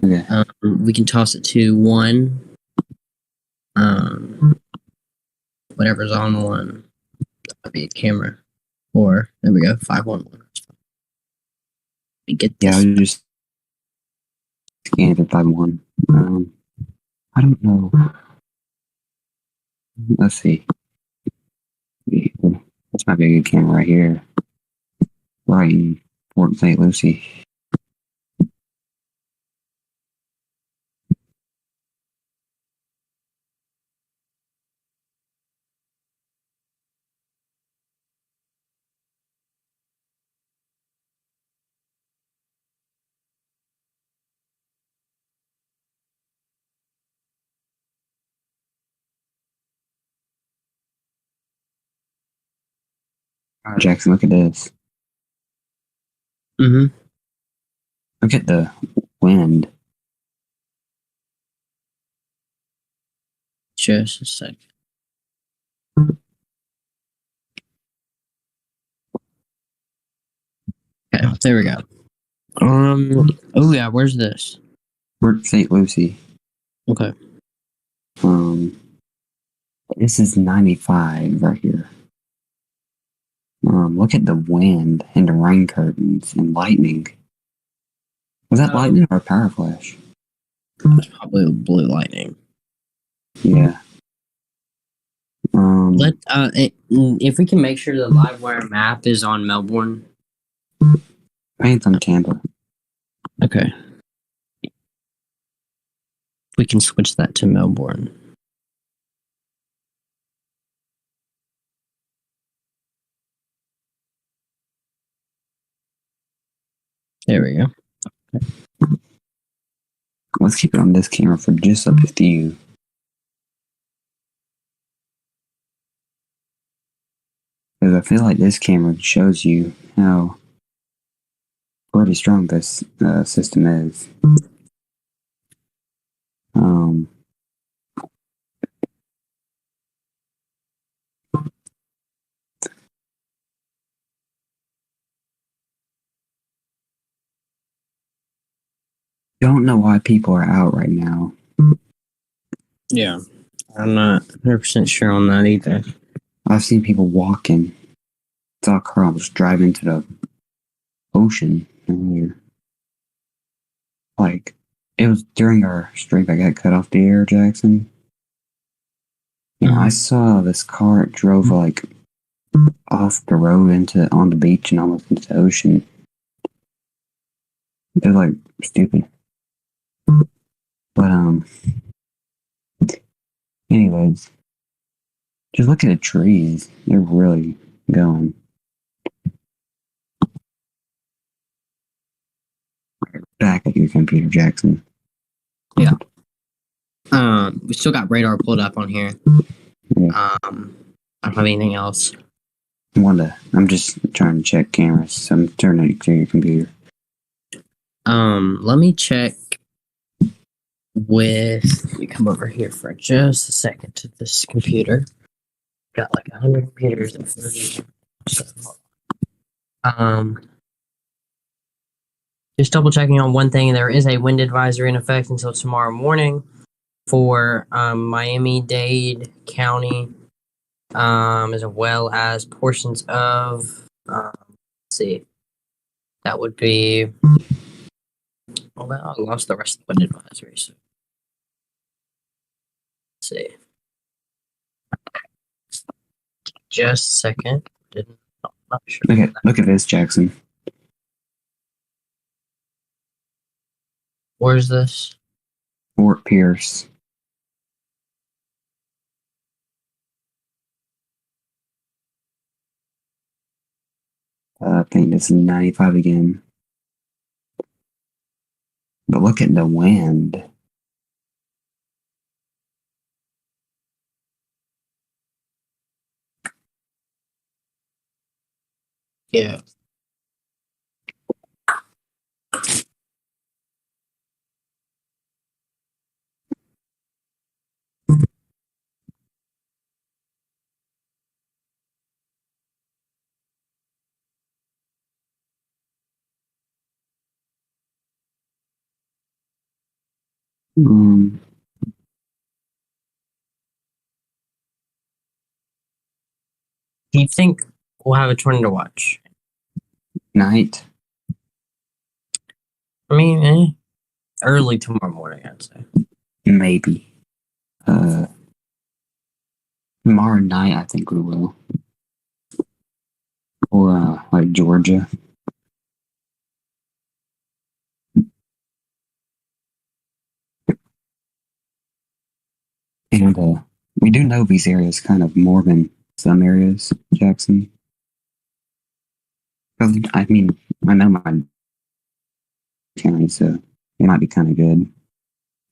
okay.
We can toss it to 1. Whatever's on 1. That might be a camera. Or, there we go, 511. Let me get
Yeah, I
this.
was just scanning if I'm one. I don't know. Let's see. This might be a good camera right here. Right in Fort St. Lucie. Alright, Jackson, look at this.
Mm-hmm.
Look at the wind.
Just a second. Okay, there we go. Oh yeah, where's this?
Fort St. Lucie.
Okay.
This is 95 right here. Look at the wind and the rain curtains and lightning. Was that lightning or a power flash?
That's probably blue lightning.
Yeah.
If we can make sure the live wire map is on Melbourne.
Paint's on Tampa.
Okay. We can switch that to Melbourne. There we go.
Let's keep it on this camera for just a few. Because I feel like this camera shows you how pretty strong this system is. Don't know why people are out right now.
Yeah. I'm not 100% sure on that either.
I've seen people walking. Saw a car almost drive into the ocean earlier. Like, it was during our streak I got cut off the air, Jackson. You know, I saw this car, it drove like off the road on the beach and almost into the ocean. It was like stupid. But anyways, just look at the trees. They're really going. Back at your computer, Jackson.
Yeah. We still got radar pulled up on here.
Yeah.
I don't have anything else.
I'm just trying to check cameras, so I'm turning it to your computer.
Let me check let me come over here for just a second to this computer. Got like 100 computers in front of me. So, just double checking on one thing. There is a wind advisory in effect until tomorrow morning for Miami-Dade County, as well as portions of, let's see, that would be, well, I lost the rest of the wind advisory. So. Let's see. Just a second. Not sure.
Look at this, Jackson.
Where's this?
Fort Pierce. I think this is 95 again. But look at the wind.
Yeah.
Um,
Do you think we'll have a tornado watch?
night.
I mean, early tomorrow morning, I'd say.
Maybe. Tomorrow night, I think we will. Or, like Georgia. And, we do know these areas kind of more than some areas, Jackson. I mean, I know my county, so it might be kind of good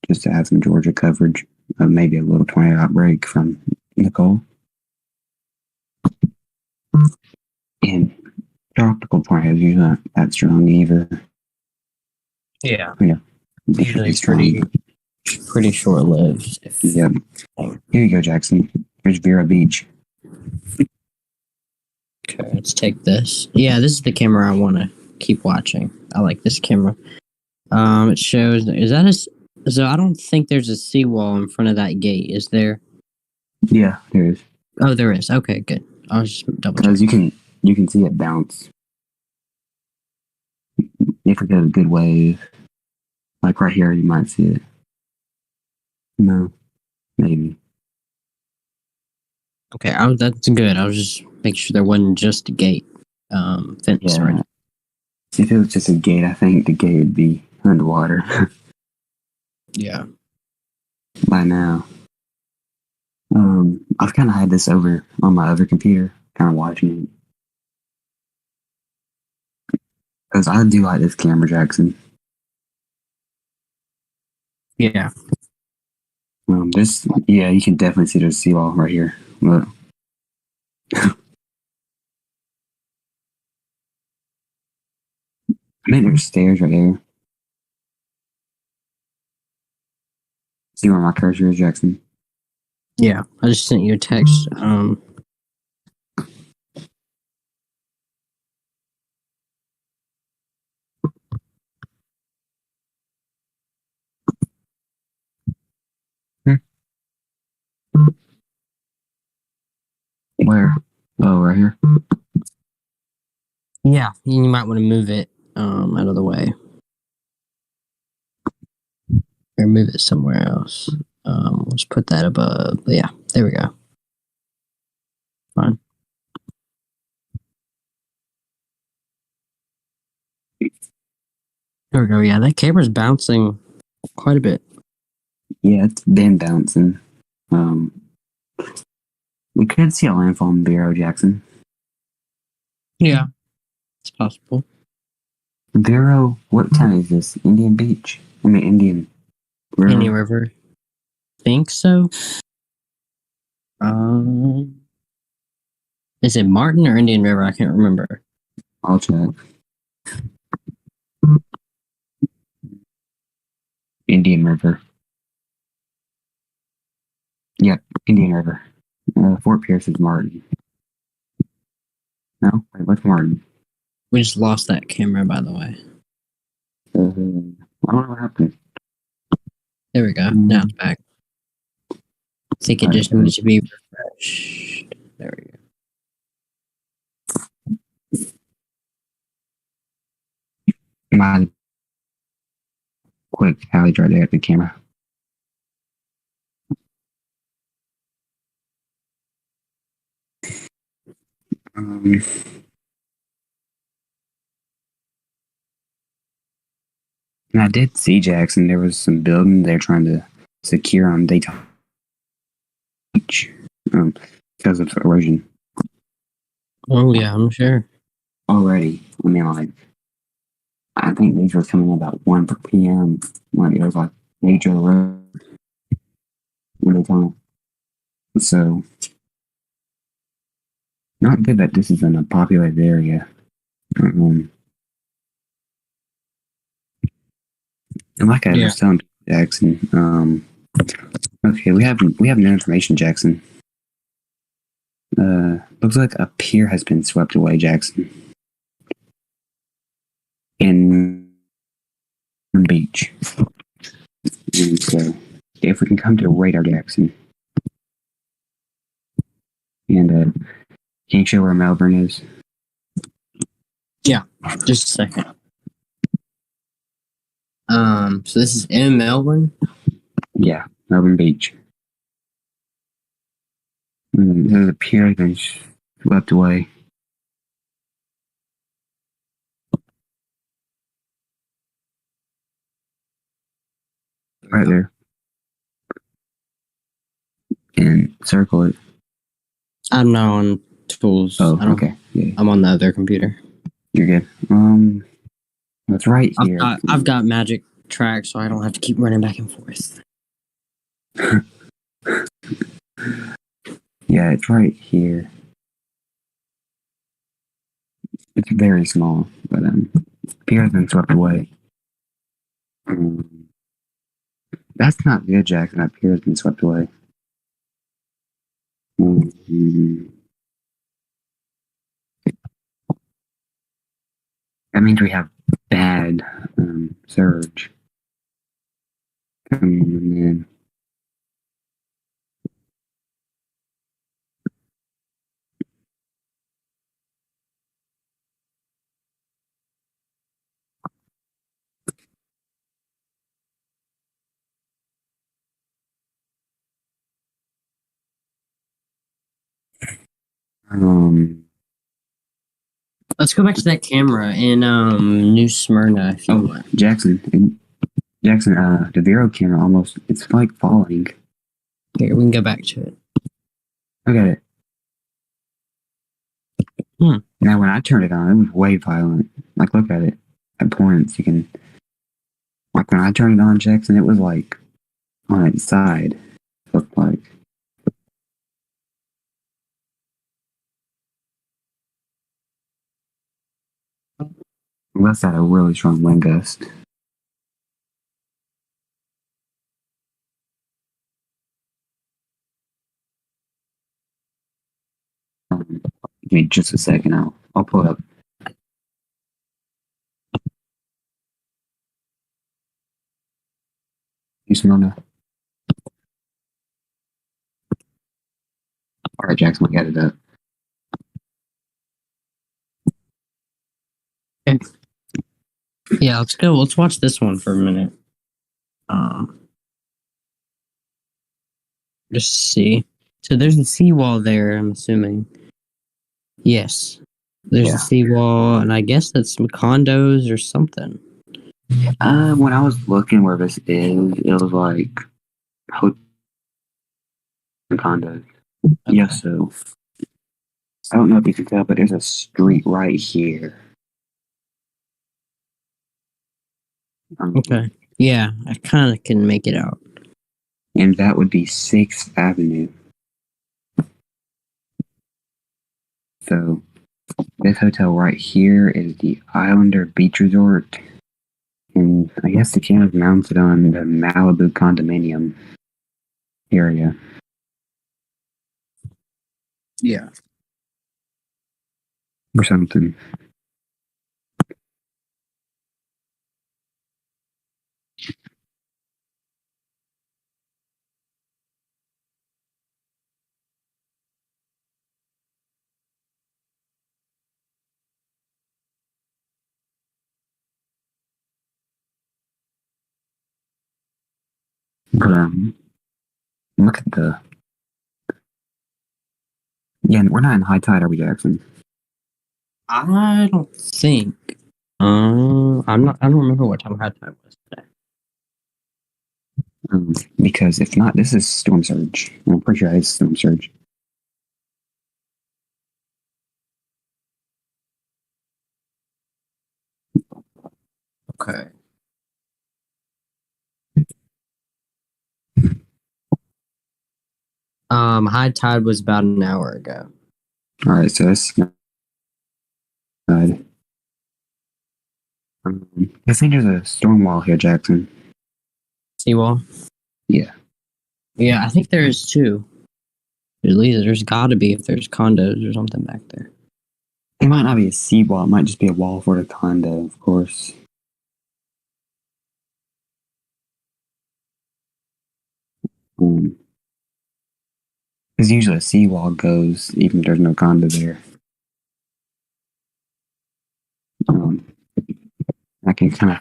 just to have some Georgia coverage of maybe a little tornado outbreak from Nicole. And tropical tornadoes usually not that strong either.
Yeah.
Yeah.
Usually pretty short lived.
Yep. Here you go, Jackson. Here's Vera Beach.
Okay, let's take this. Yeah, this is the camera I want to keep watching. I like this camera. It shows. Is that a? So I don't think there's a seawall in front of that gate. Is there?
Yeah, there is.
Oh, there is. Okay, good. I was just double
Because
checking.
you can see it bounce. If we get a good wave, like right here, you might see it. No, maybe.
Okay, that's good. I was just making sure there wasn't just a gate fence.
Yeah.
Right?
If it was just a gate, I think the gate would be underwater.
Yeah.
By now. I've kind of had this over on my other computer, kind of watching it. Because I do like this camera, Jackson.
Yeah.
Yeah, you can definitely see there's a seawall right here. Look. I mean, there's stairs right there. See where my cursor is, Jackson?
Yeah, I just sent you a text.
Where? Oh, right here.
Yeah, you might want to move it out of the way. Or move it somewhere else. Let's put that above. Yeah, there we go. Fine. There we go. Yeah, that camera's bouncing quite a bit.
Yeah, it's been bouncing. We could see a landfall in Vero, Jackson.
Yeah, it's possible.
Vero, what town is this? Indian Beach? I mean, Indian River.
Indian River. Think so. Is it Martin or Indian River? I can't remember.
I'll check. Indian River. Yep, Indian River. Fort Pierce is Martin. No? Wait, what's Martin?
We just lost that camera, by the way.
I don't know what happened.
There we go. Now it's back. I think it just needs to be refreshed. There we go.
My quick Hallie's right there at the camera. And I did see, Jackson, there was some building they're trying to secure on Daytona Beach because of erosion.
Oh, yeah, I'm sure.
Already. I mean, like, I think these were coming in about 1 p.m. Like, it was like major road when they come. So, not good that this is in a populated area. And like I was telling Jackson, okay, we have new information, Jackson. Looks like a pier has been swept away, Jackson. In beach. And so, if we can come to radar, Jackson. And, can you show where Melbourne is?
Yeah, just a second. So this is in Melbourne?
Yeah, Melbourne Beach. There's a pier that's swept away. Right there. And circle it.
I'm not on tools.
Oh, okay. Yeah.
I'm on the other computer.
You're good. It's right here.
I've got magic track, so I don't have to keep running back and forth.
Yeah, it's right here. It's very small, but pier's been swept away. That's not good, Jackson. That pier's been swept away. That means we have bad surge coming in.
Let's go back to that camera in New Smyrna. If you want.
Jackson, the Vero camera it's like falling.
Here, we can go back to it.
Look at it. Now, when I turned it on, it was way violent. Like, look at it. At points, you can... Like, when I turned it on, Jackson, it was, like, on its side. It looked like... Unless that had a really strong wind gust. Give me just a second. I'll pull it up. You smell that? All right, Jackson, we got it up.
Okay. Yeah, let's go. Let's watch this one for a minute. Just see. So there's a seawall there, I'm assuming. Yes. There's a seawall, and I guess that's some condos or something.
When I was looking where this is, it was like hotel condos. Okay. Yeah, so I don't know if you can tell, but there's a street right here.
Okay. Yeah, I kind of can make it out.
And that would be 6th Avenue. So, this hotel right here is the Islander Beach Resort. And I guess the camera's mounted on the Malibu condominium area.
Yeah.
Or something. But, look at the... Yeah, we're not in high tide, are we, Jackson?
I don't think. I don't remember what time high tide was today.
Because if not, this is storm surge. I'm pretty sure it's storm surge.
Okay. High tide was about an hour ago.
All right, so that's I think there's a storm wall here, Jackson.
Seawall?
Yeah.
Yeah, I think there is too. At least there's got to be if there's condos or something back there.
It might not be a seawall. It might just be a wall for the condo, of course. Because usually a seawall goes, even if there's no condo there. I can kind of,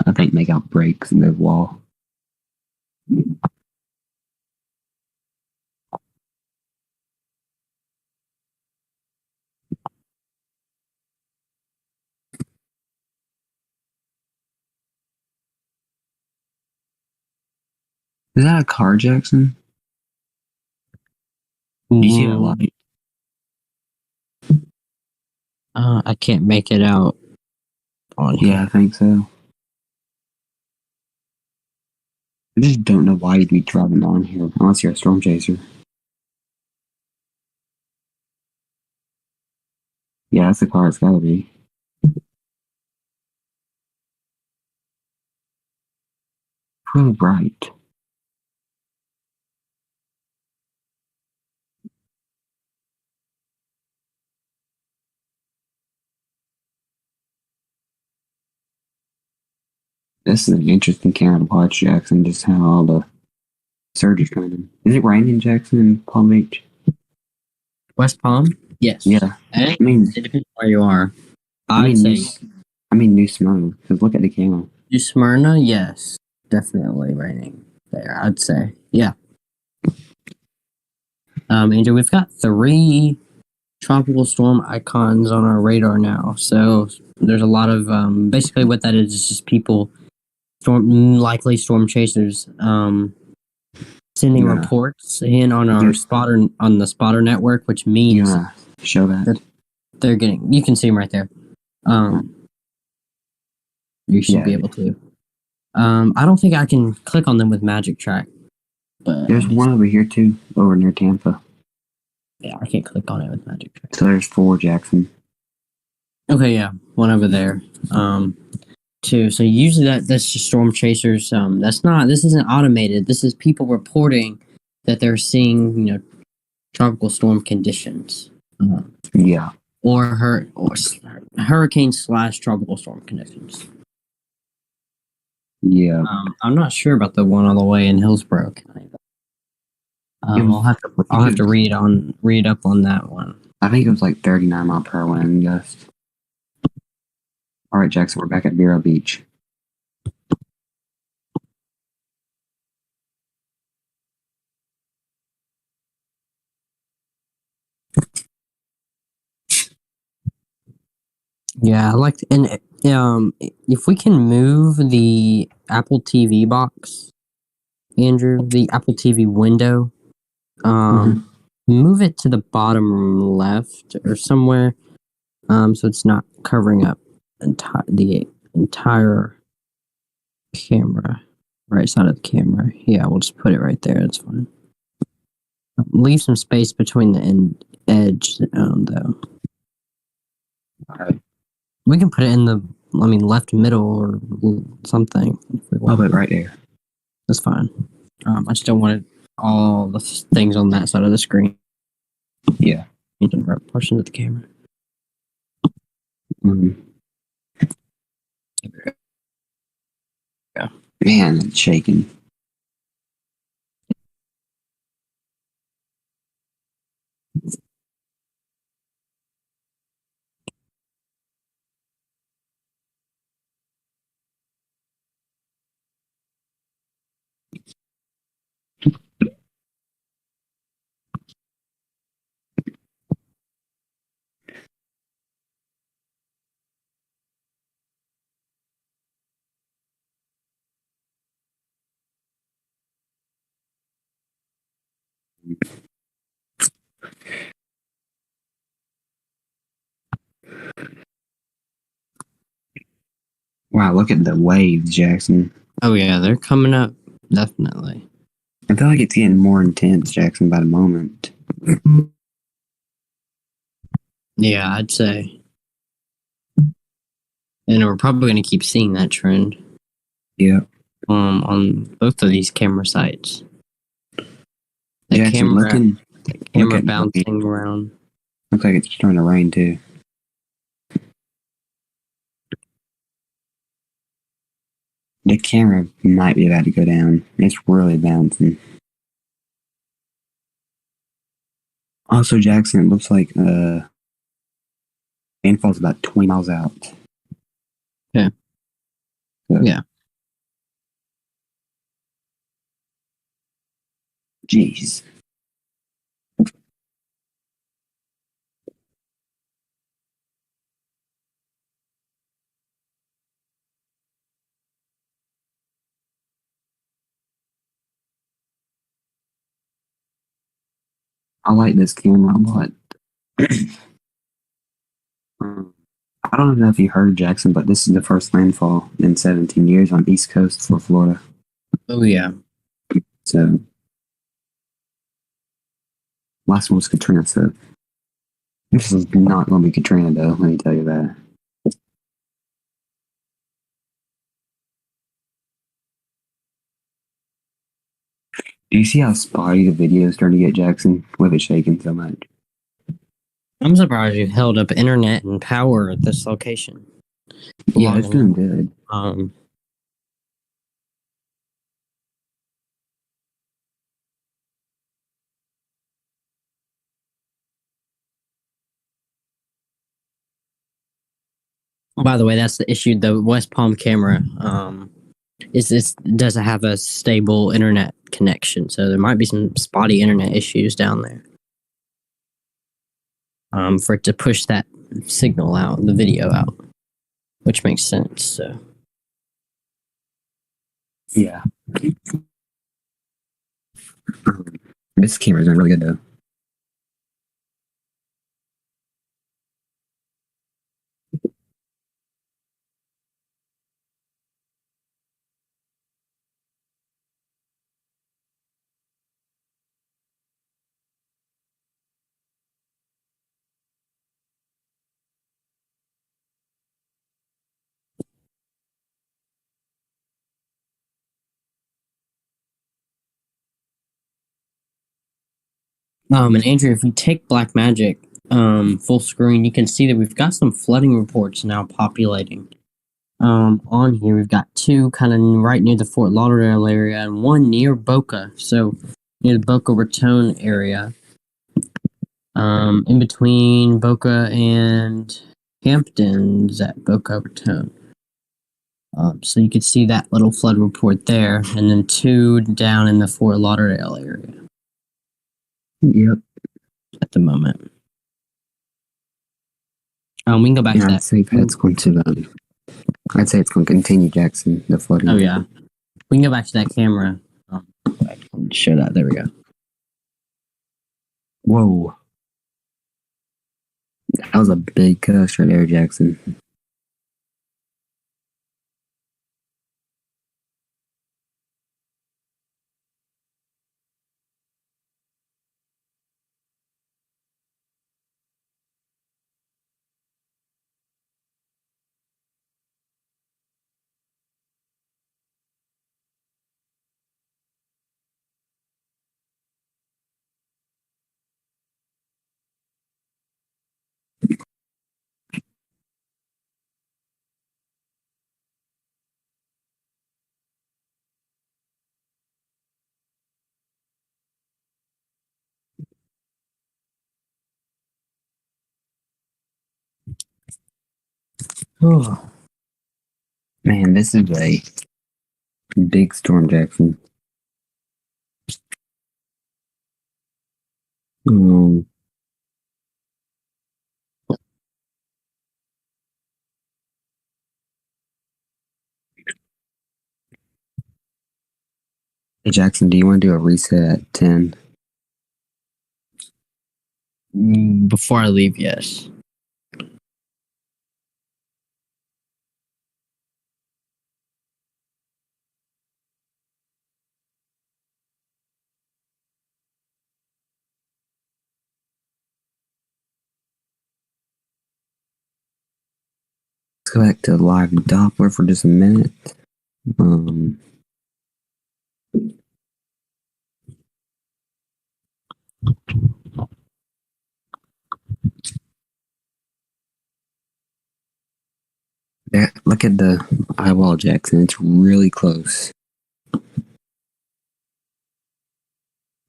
I think, make out breaks in the wall. Is that a car, Jackson? Do you see that light?
I can't make it out on here.
Yeah, I think so. I just don't know why you'd be driving on here unless you're a storm chaser. Yeah, that's the car it's gotta be. Really bright. This is an interesting camera to watch, Jackson, just how all the surge is coming in. Is it raining, Jackson, in Palm Beach?
West Palm? Yes.
Yeah.
I mean, it depends where you are.
I mean New Smyrna, because look at the camera.
New Smyrna, yes. Definitely raining there, I'd say. Yeah. Andrew, we've got 3 tropical storm icons on our radar now. So there's a lot of, basically what that is just people, likely storm chasers, sending reports in on our spotter, on the spotter network, which means
show that
they're getting, you can see them right there. You should be able to. I don't think I can click on them with Magic Track. But
there's one over here too, over near Tampa.
Yeah, I can't click on it with Magic Track.
So there's 4, Jackson.
Okay, yeah, one over there. 2. So usually that's just storm chasers. This isn't automated. This is people reporting that they're seeing, tropical storm conditions.
Yeah.
Or hurricane / tropical storm conditions.
Yeah.
I'm not sure about the one all the way in Hillsborough County. I'll have to read up on that one.
I think it was like 39 mile per hour wind gust. All right, Jackson, we're back at Vero Beach.
Yeah, if we can move the Apple TV box, Andrew, the Apple TV window, move it to the bottom left or somewhere, so it's not covering up the entire camera, right side of the camera. Yeah, we'll just put it right there. That's fine. Leave some space between the edge, though.
All right.
We can put it in the, left middle or something. If we want.
I'll put it right there.
That's fine. I just don't want all the things on that side of the screen.
Yeah.
You can push into the camera.
Yeah. Man, it's shaking. Wow, look at the waves, Jackson.
Oh yeah, they're coming up. Definitely.
I feel like it's getting more intense, Jackson, by the moment.
Yeah, I'd say. And we're probably going to keep seeing that trend.
Yeah.
On both of these camera sites. The
Jackson,
camera bouncing around.
Looks like it's starting to rain too. The camera might be about to go down. It's really bouncing. Also, Jackson, it looks like landfall's about 20 miles out.
Yeah.
So,
Yeah.
Jeez. I like this camera a lot. I don't know if you heard, Jackson, but this is the first landfall in 17 years on East Coast for Florida.
Oh, yeah.
So, last one was Katrina, so this is not going to be Katrina, though, let me tell you that. Do you see how spotty the video is starting to get, Jackson, with it shaking so much?
I'm surprised you've held up internet and power at this location.
Yeah, it's doing good.
By the way, that's the issue. The West Palm camera doesn't have a stable internet connection, so there might be some spotty internet issues down there. For it to push that signal out, the video out, which makes sense. So,
yeah, this camera's doing really good though.
and Andrew, if we take Blackmagic full screen, you can see that we've got some flooding reports now populating. On here, we've got two kind of right near the Fort Lauderdale area and one near Boca, so near the Boca Raton area. In between Boca and Hamptons at Boca Raton. So you can see that little flood report there, and then two down in the Fort Lauderdale area.
Yep.
At the moment. We can go back to that.
I'd say it's going to. I'd say it's going to continue, Jackson. The flooding.
Oh yeah, we can go back to that camera. Show that. There we go.
Whoa. That was a big cuss right there, Jackson. Oh. Man, this is a big storm, Jackson. Hey, Jackson, do you want to do a reset at 10?
Before I leave, yes.
Let's go back to live Doppler for just a minute. Look at the eyeball, Jackson. It's really close.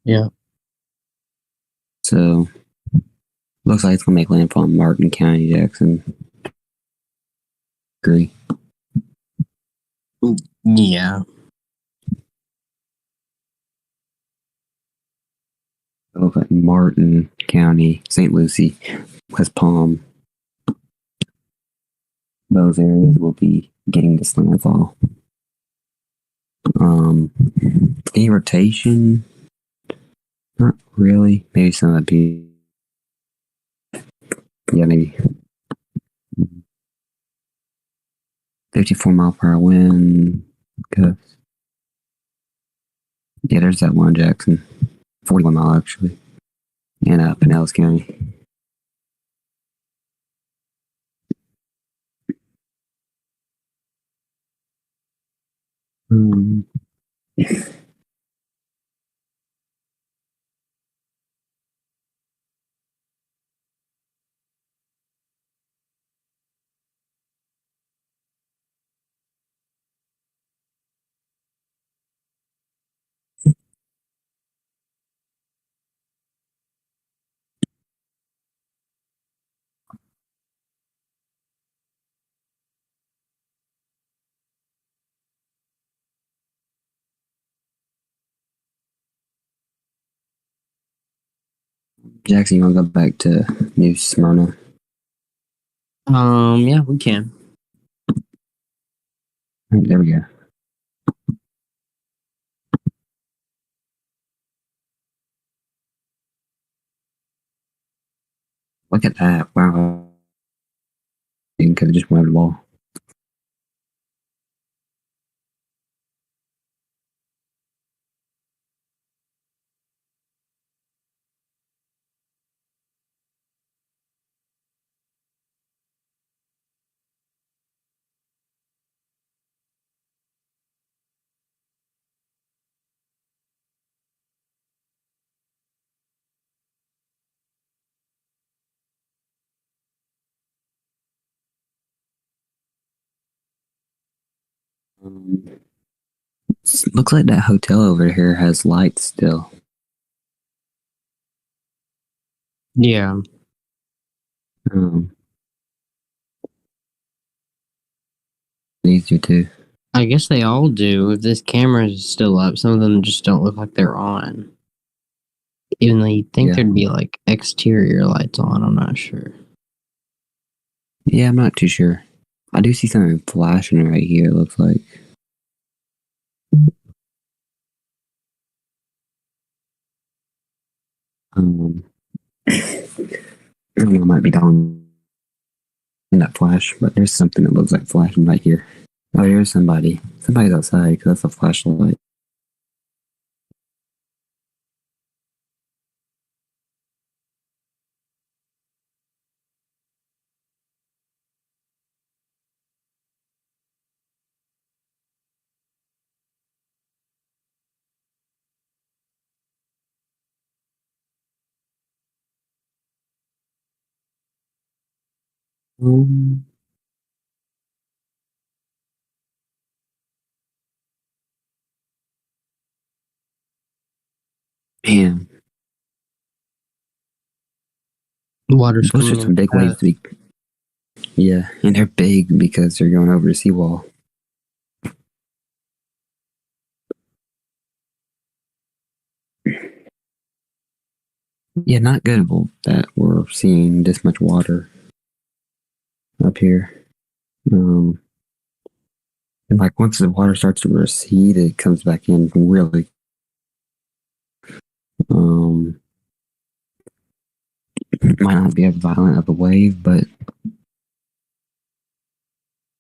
Yeah.
So Looks like it's gonna make landfall in Martin County, Jackson. Agree.
Yeah.
Looks like Martin County, St. Lucie, West Palm. Those areas will be getting this landfall. Any rotation? Not really. Maybe some of the maybe 54-mile-per-hour wind gusts. Yeah, there's that one, Jackson. 41 mile actually. And Pinellas County. Jackson, you want to go back to New Smyrna?
Yeah, we can.
There we go. Look at that. Wow. Because it just went over the wall. Looks like that hotel over here has lights still.
Yeah.
These do too.
I guess they all do. If this camera is still up, some of them just don't look like they're on. Even though you'd think there'd be like exterior lights on, I'm not sure.
Yeah, I'm not too sure. I do see something flashing right here, it looks like. I might be down in that flash, but there's something that looks like flashing right here. Oh, here's somebody. Somebody's outside because that's a flashlight. Man.
Water's
Those are
coming
some big waves to be.
Water's
Those are
coming
some big waves to be. Yeah, and they're big because they're going over the seawall. Yeah, not good that we're seeing this much water up here. And like once the water starts to recede, it comes back in really. Might not be as violent of a wave, but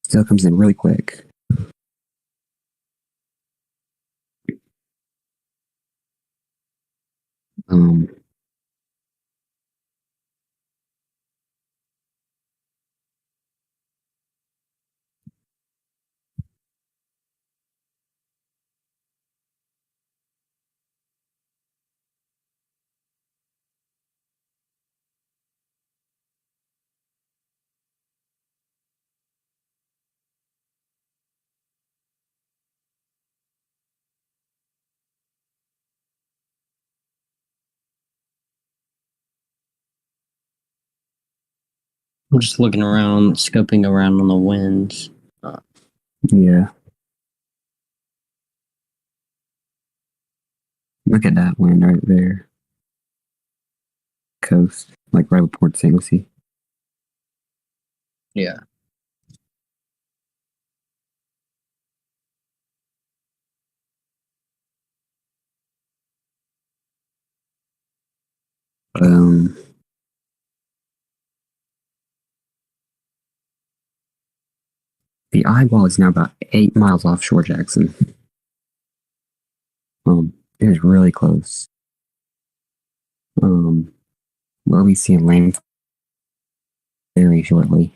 still comes in really quick.
I'm just looking around, scoping around on the winds.
Yeah. Look at that wind right there. Coast, like right with Port St. Lucie.
Yeah.
The eyeball is now about 8 miles offshore Jackson. It is really close. We'll be seeing land very shortly.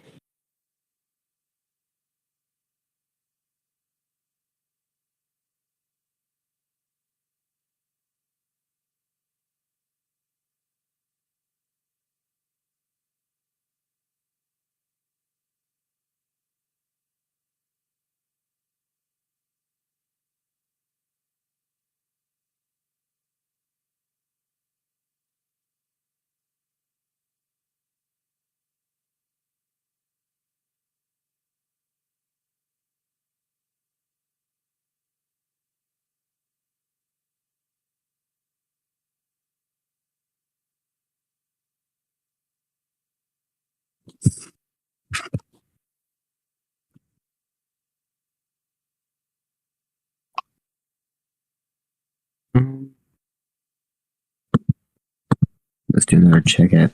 Let's do another check at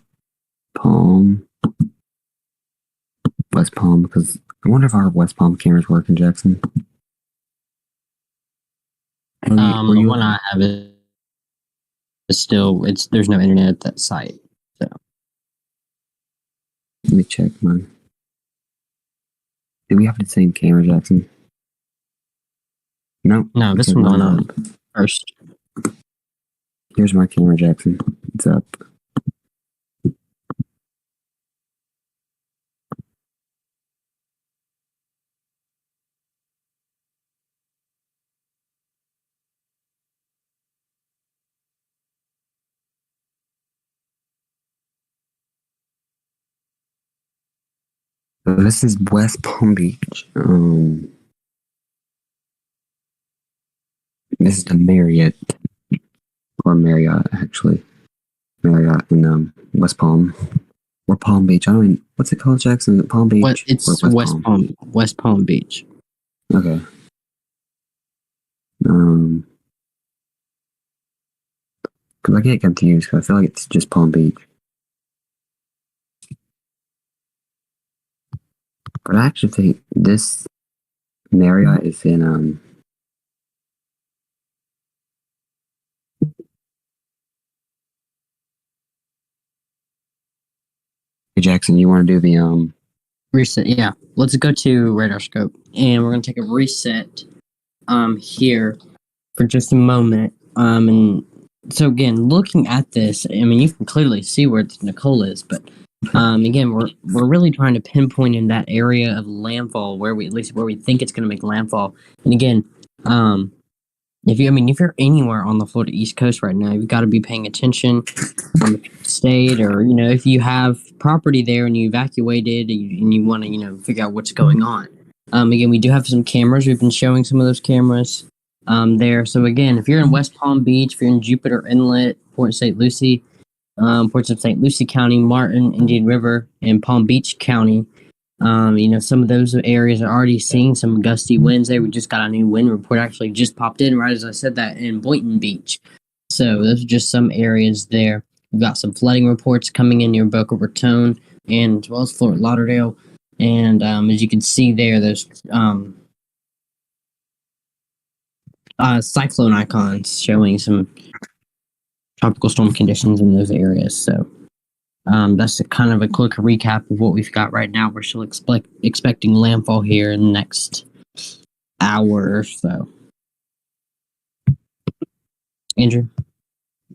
West Palm, because I wonder if our West Palm cameras work in Jackson.
The one I have is still, there's no internet at that site. So
let me check mine. Do we have the same camera, Jackson? Nope.
No, this one's going on first.
Here's my camera, Jackson. It's up. So this is West Palm Beach. This is the Marriott, actually. Marriott in West Palm. Or Palm Beach. I don't mean, what's it called, Jackson? Palm Beach?
It's West Palm Beach.
Okay. Because I get confused, because I feel like it's just Palm Beach. But I actually think this Marriott is in Hey Jackson, you want to do the
reset? Yeah, let's go to radar scope, and we're gonna take a reset here for just a moment. And so again, looking at this, I mean, you can clearly see where Nicole is, but again, we're really trying to pinpoint in that area of landfall where we think it's going to make landfall. And again, if you're anywhere on the Florida East Coast right now, you've got to be paying attention on the state, or if you have property there and you evacuated and you want to figure out what's going on. Again, we do have some cameras. We've been showing some of those cameras there. So again, if you're in West Palm Beach, if you're in Jupiter Inlet, Port St. Lucie, ports of St. Lucie County, Martin, Indian River, and Palm Beach County. Some of those areas are already seeing some gusty winds there. We just got a new wind report actually just popped in right as I said that in Boynton Beach. So those are just some areas there. We've got some flooding reports coming in near Boca Raton and as well as Fort Lauderdale. And as you can see there, there's cyclone icons showing some tropical storm conditions in those areas. So that's kind of a quick recap of what we've got right now. We're still expecting landfall here in the next hour or so. Andrew?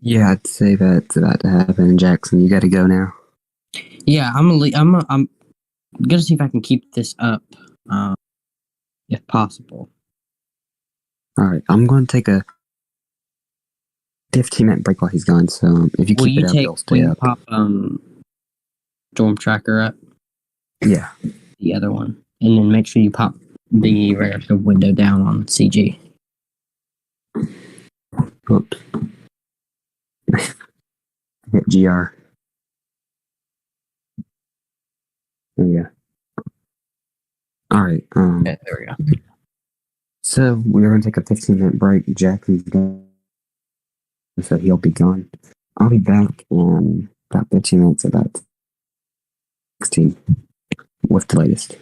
Yeah, I'd say that's about to happen. Jackson, you got to go now.
Yeah, I'm gonna see if I can keep this up, if possible.
All right, I'm going to take a 15-minute break while he's gone. So if you keep it up, it'll stay up.
Pop storm tracker up?
Yeah.
The other one. And then make sure you pop the relative window down on CG.
Oops. Hit GR. There we go. All right.
Okay, there we go.
So we're going to take a 15-minute break. Jack is going, so he'll be gone. I'll be back in about 15 minutes, about 16, with the latest.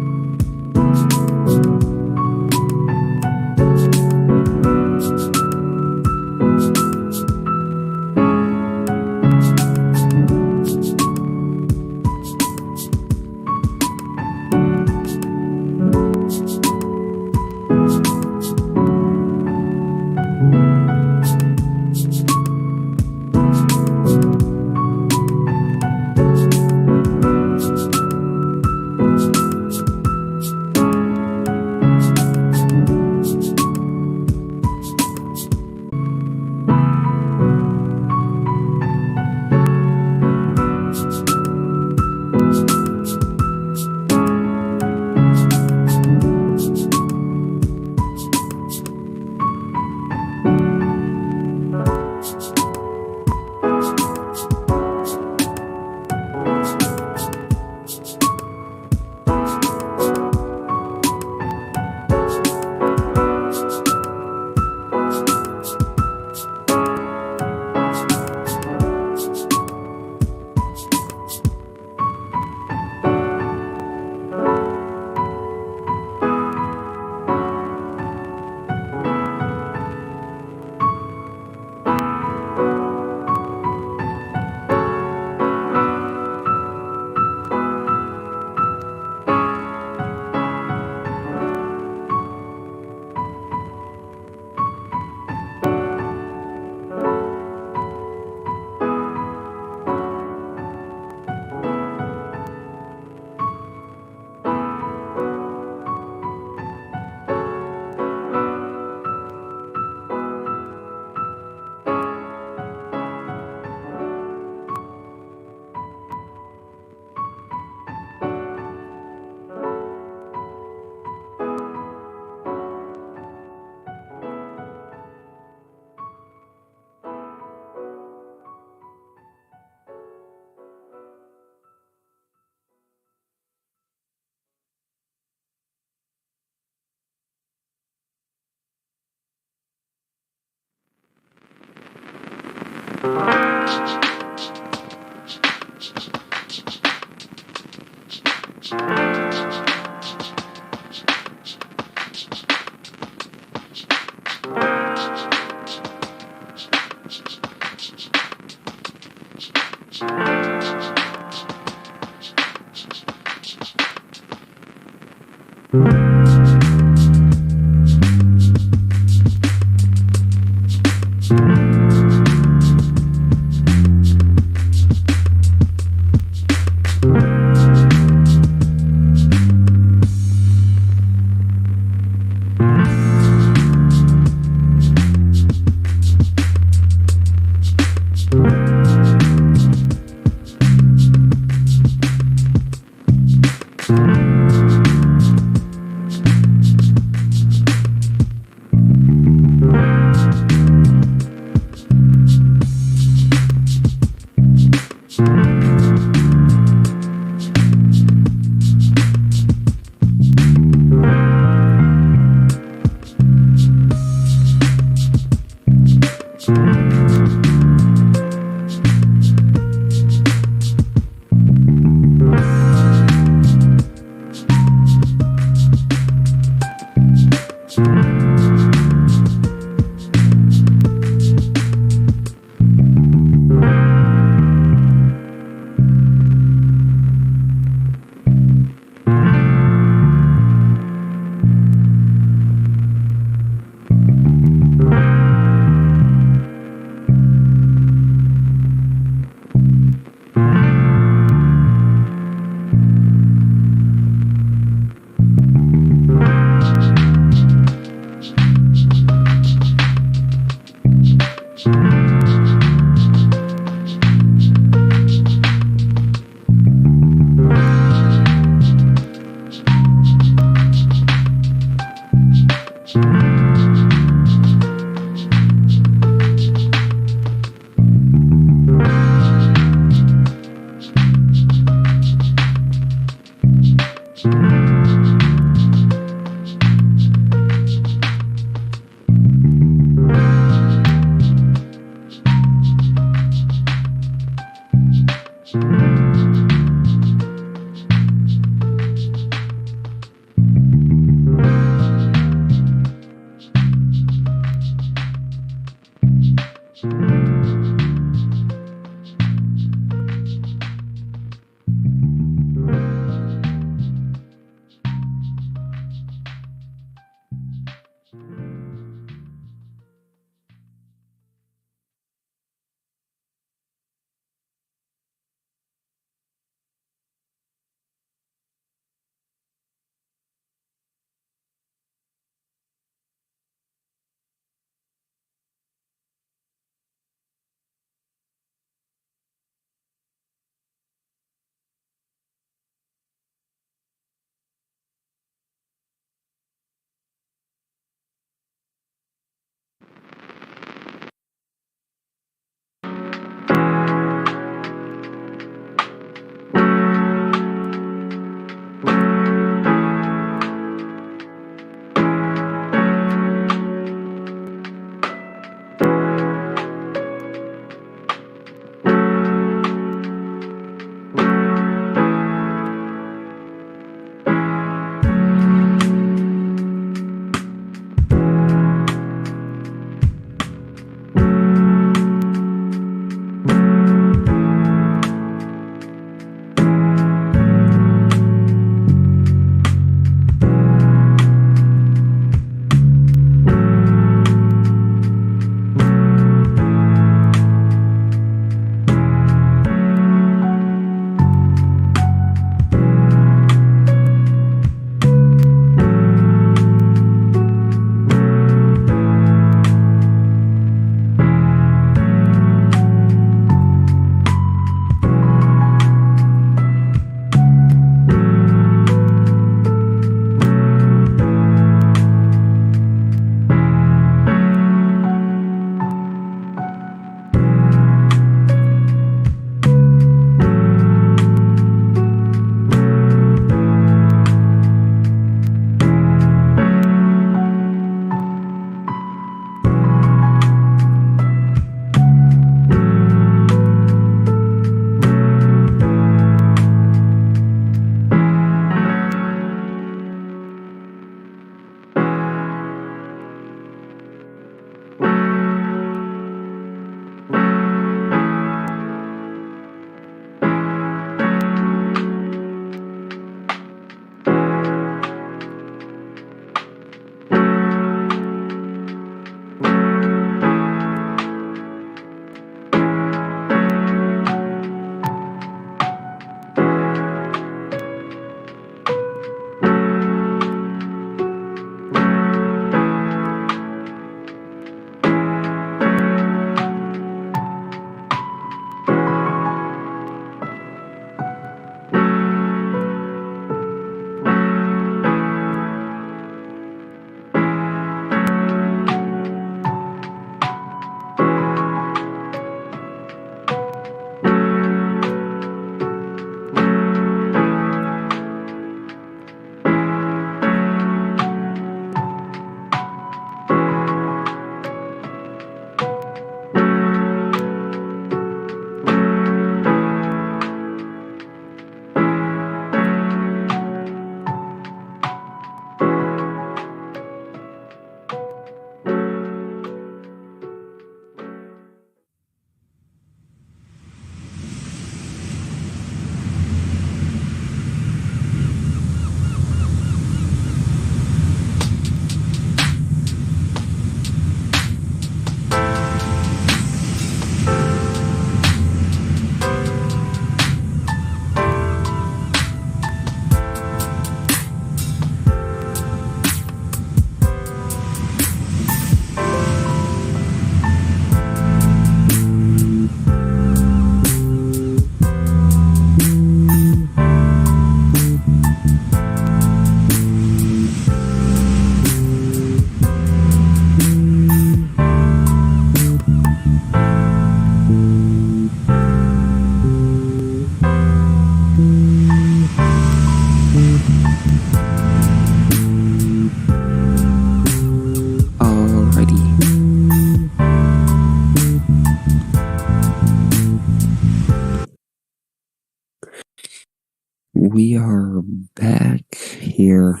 we are back here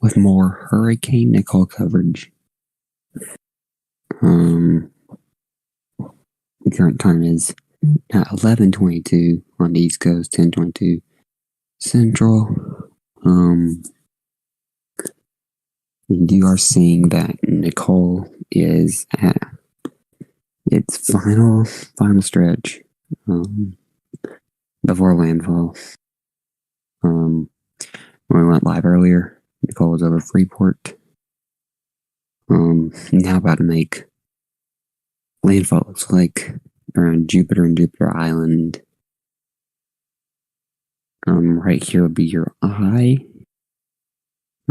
with more Hurricane Nicole coverage. The current time is now 11:22 on the East Coast, 10:22 Central. And you are seeing that Nicole is at its final stretch before landfall. When we went live earlier, Nicole was over Freeport. Now about to make landfall. Looks like around Jupiter and Jupiter Island. Right here would be your eye.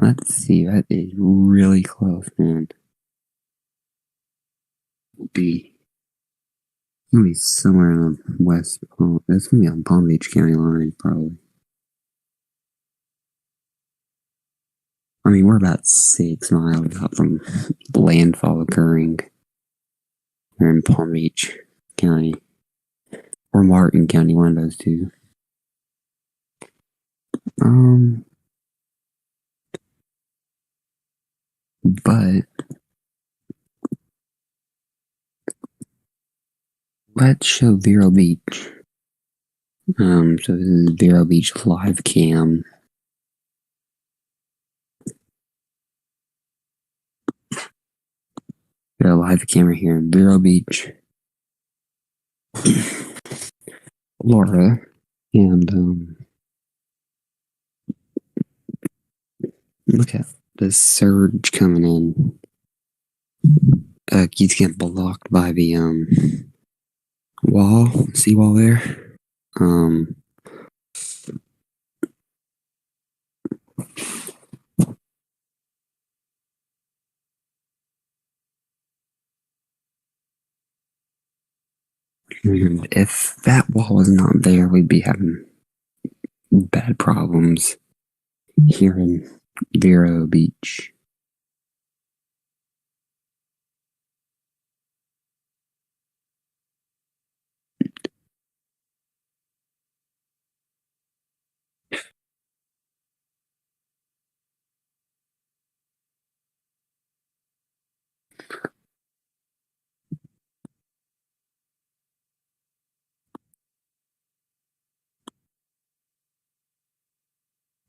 Let's see, that is really close, man. It'll be somewhere in the west. That's gonna be on Palm Beach County line, probably. I mean, we're about 6 miles out from landfall occurring. We're in Palm Beach County. Or Martin County, one of those two. But let's show Vero Beach. So this is Vero Beach live cam. Got a live camera here in Vero Beach, Florida, and look at the surge coming in. He's getting blocked by the seawall there. And if that wall was not there, we'd be having bad problems here in Vero Beach.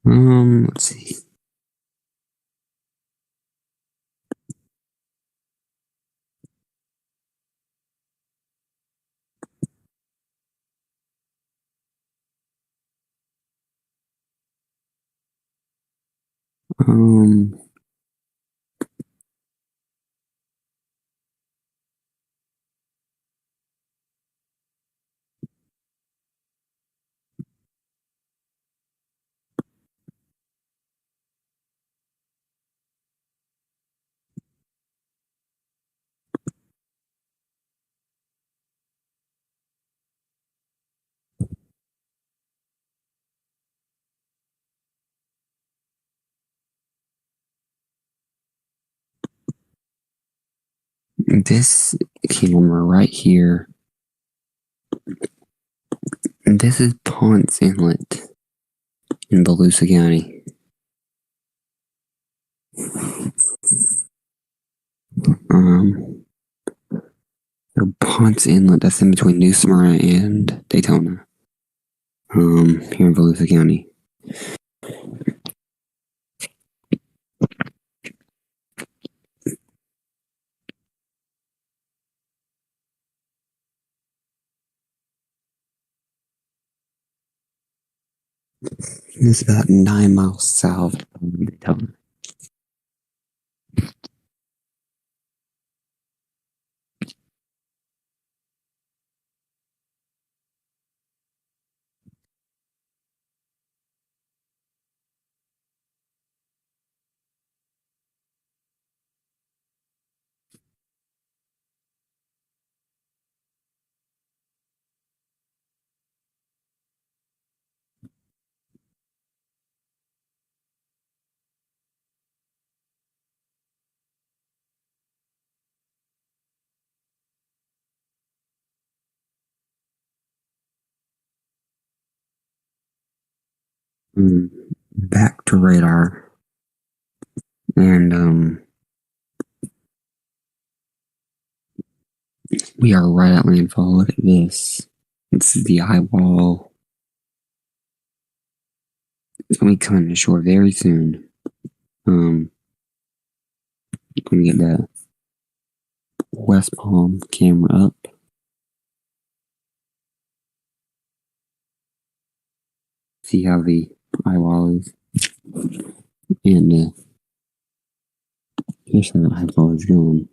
Let's see. This camera right here, this is Ponce Inlet in Volusia County. So Ponce Inlet, that's in between New Smyrna and Daytona. Here in Volusia County. It's about 9 miles south of Daytona. back to radar. And we are right at landfall. Look at this. This is the eyeball. It's going to be coming to shore very soon. I'm going to get the West Palm camera up. See how the eyeball is. And here's how the eyeball is going.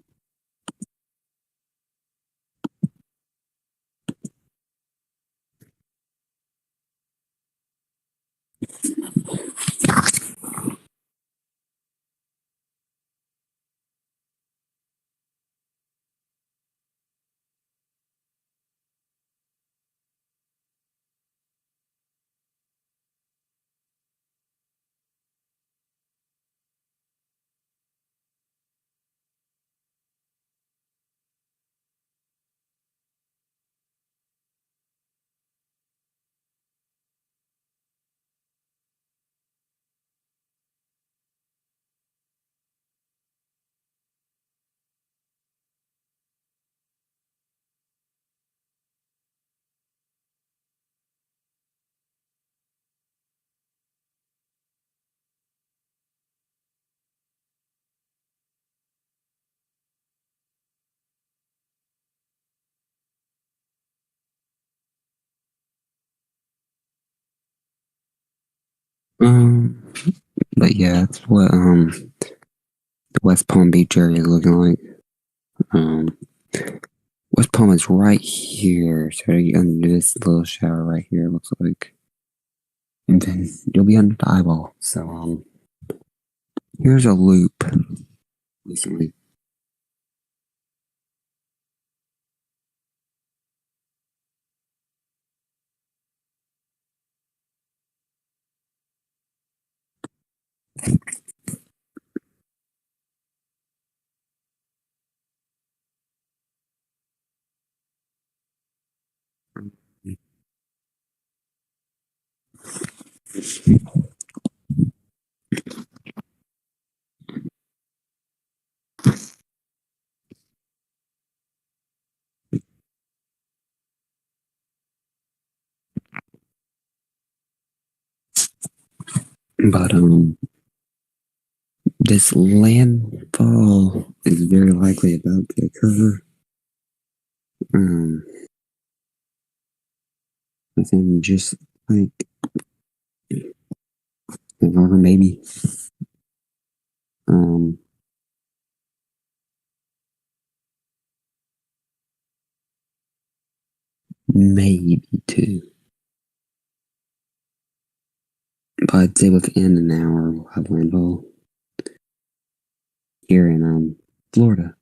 But yeah, that's what the West Palm Beach area is looking like. West Palm is right here, so under this little shower right here, it looks like. And then you'll be under the eyeball. So here's a loop recently. But this landfall is very likely about to occur. Within just like an hour, maybe. Maybe two. But I'd say within an hour we'll have landfall here in Florida.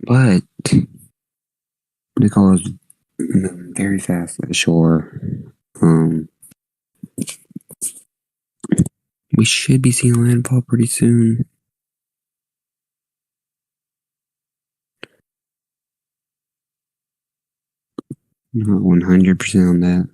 But Nicole is very fast at the shore. We should be seeing landfall pretty soon. Not 100% on that.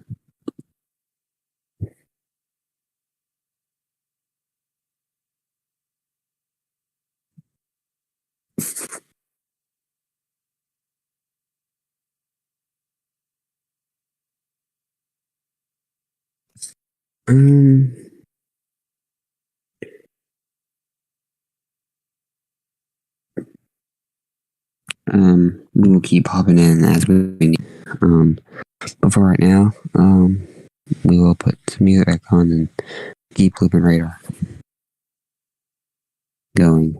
We will keep popping in as we need. But for right now, we will put some music back on and keep looping radar going.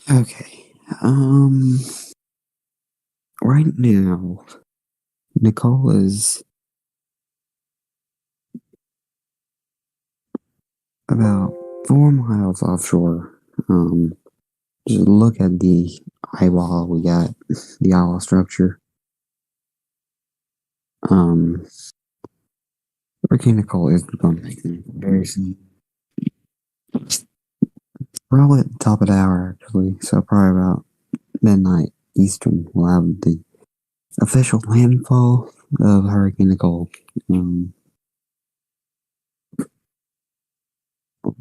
Okay. Right now, Nicole is about 4 miles offshore. Just look at the eyewall we got, the eyewall structure. Hurricane Nicole is going to make them very soon. Probably at the top of the hour, actually. So probably about midnight Eastern, we'll have the official landfall of Hurricane Nicole.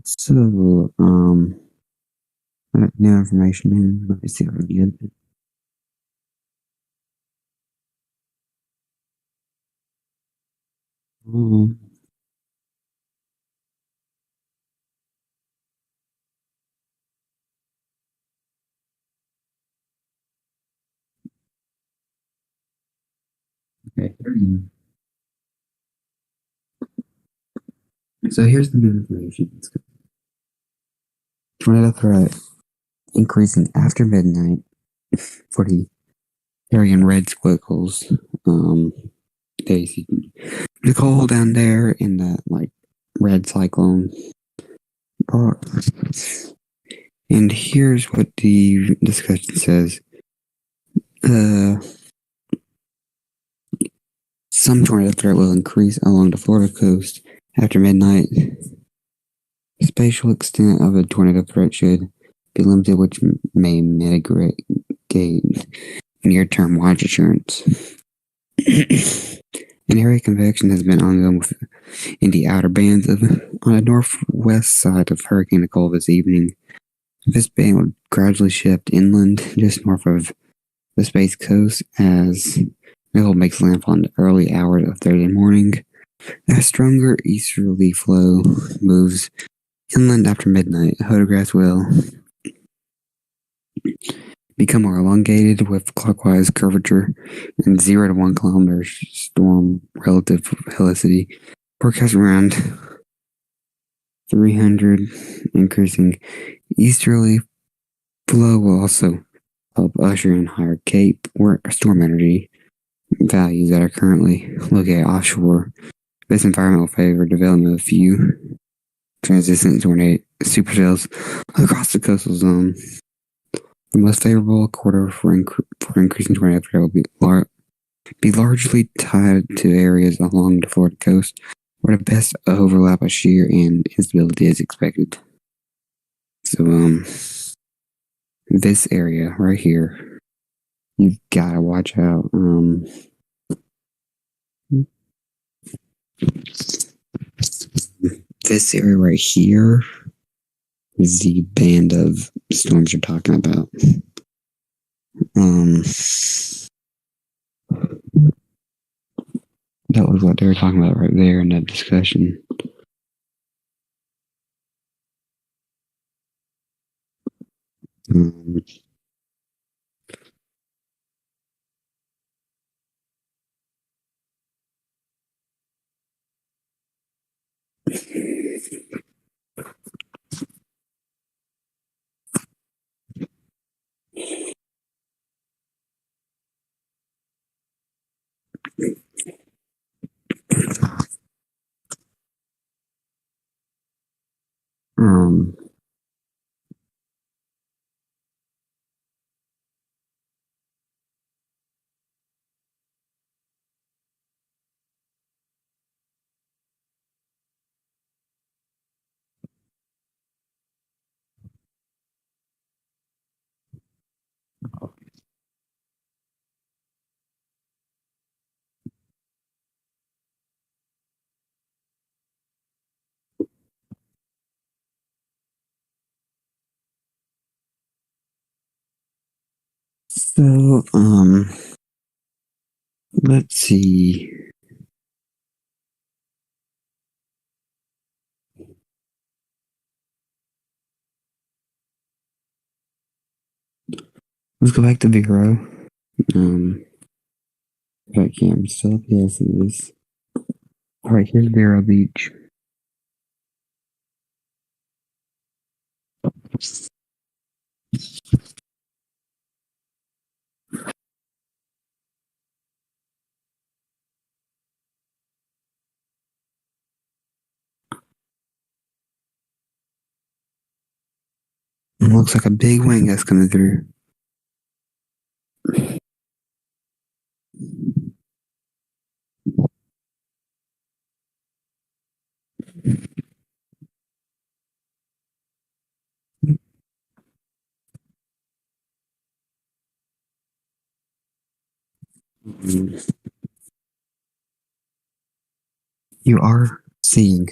So, I got new information in. Let me see if I can get it. Okay, here you go. So here's the new information. Tornado threat increasing after midnight for the area in red squiggles. They see Nicole down there in that like red cyclone part. And here's what the discussion says. Some tornado threat will increase along the Florida coast after midnight. Spatial extent of a tornado threat should be limited, which may mitigate near-term watch assurance. An area of convection has been ongoing in the outer bands on the northwest side of Hurricane Nicole this evening. This band will gradually shift inland just north of the Space Coast as Nicole makes landfall in the early hours of Thursday morning. A stronger easterly flow moves inland after midnight. Photographs will become more elongated with clockwise curvature and 0 to 1 kilometer storm relative helicity. Forecast around 300, increasing easterly flow will also help usher in higher Cape or storm energy values that are currently located offshore. This environment will favor development of few transient tornado supercells across the coastal zone. The most favorable quarter for increasing tornado threat will be largely tied to areas along the Florida coast where the best overlap of shear and instability is expected. So, this area right here, you've gotta watch out. This area right here is the band of storms you're talking about. That was what they were talking about right there in that discussion. So, let's see. Let's go back to Vero. Right, Cam, still up? Yes, it is. Alright, here's Vero Beach. It looks like a big wing that's coming through. You are seeing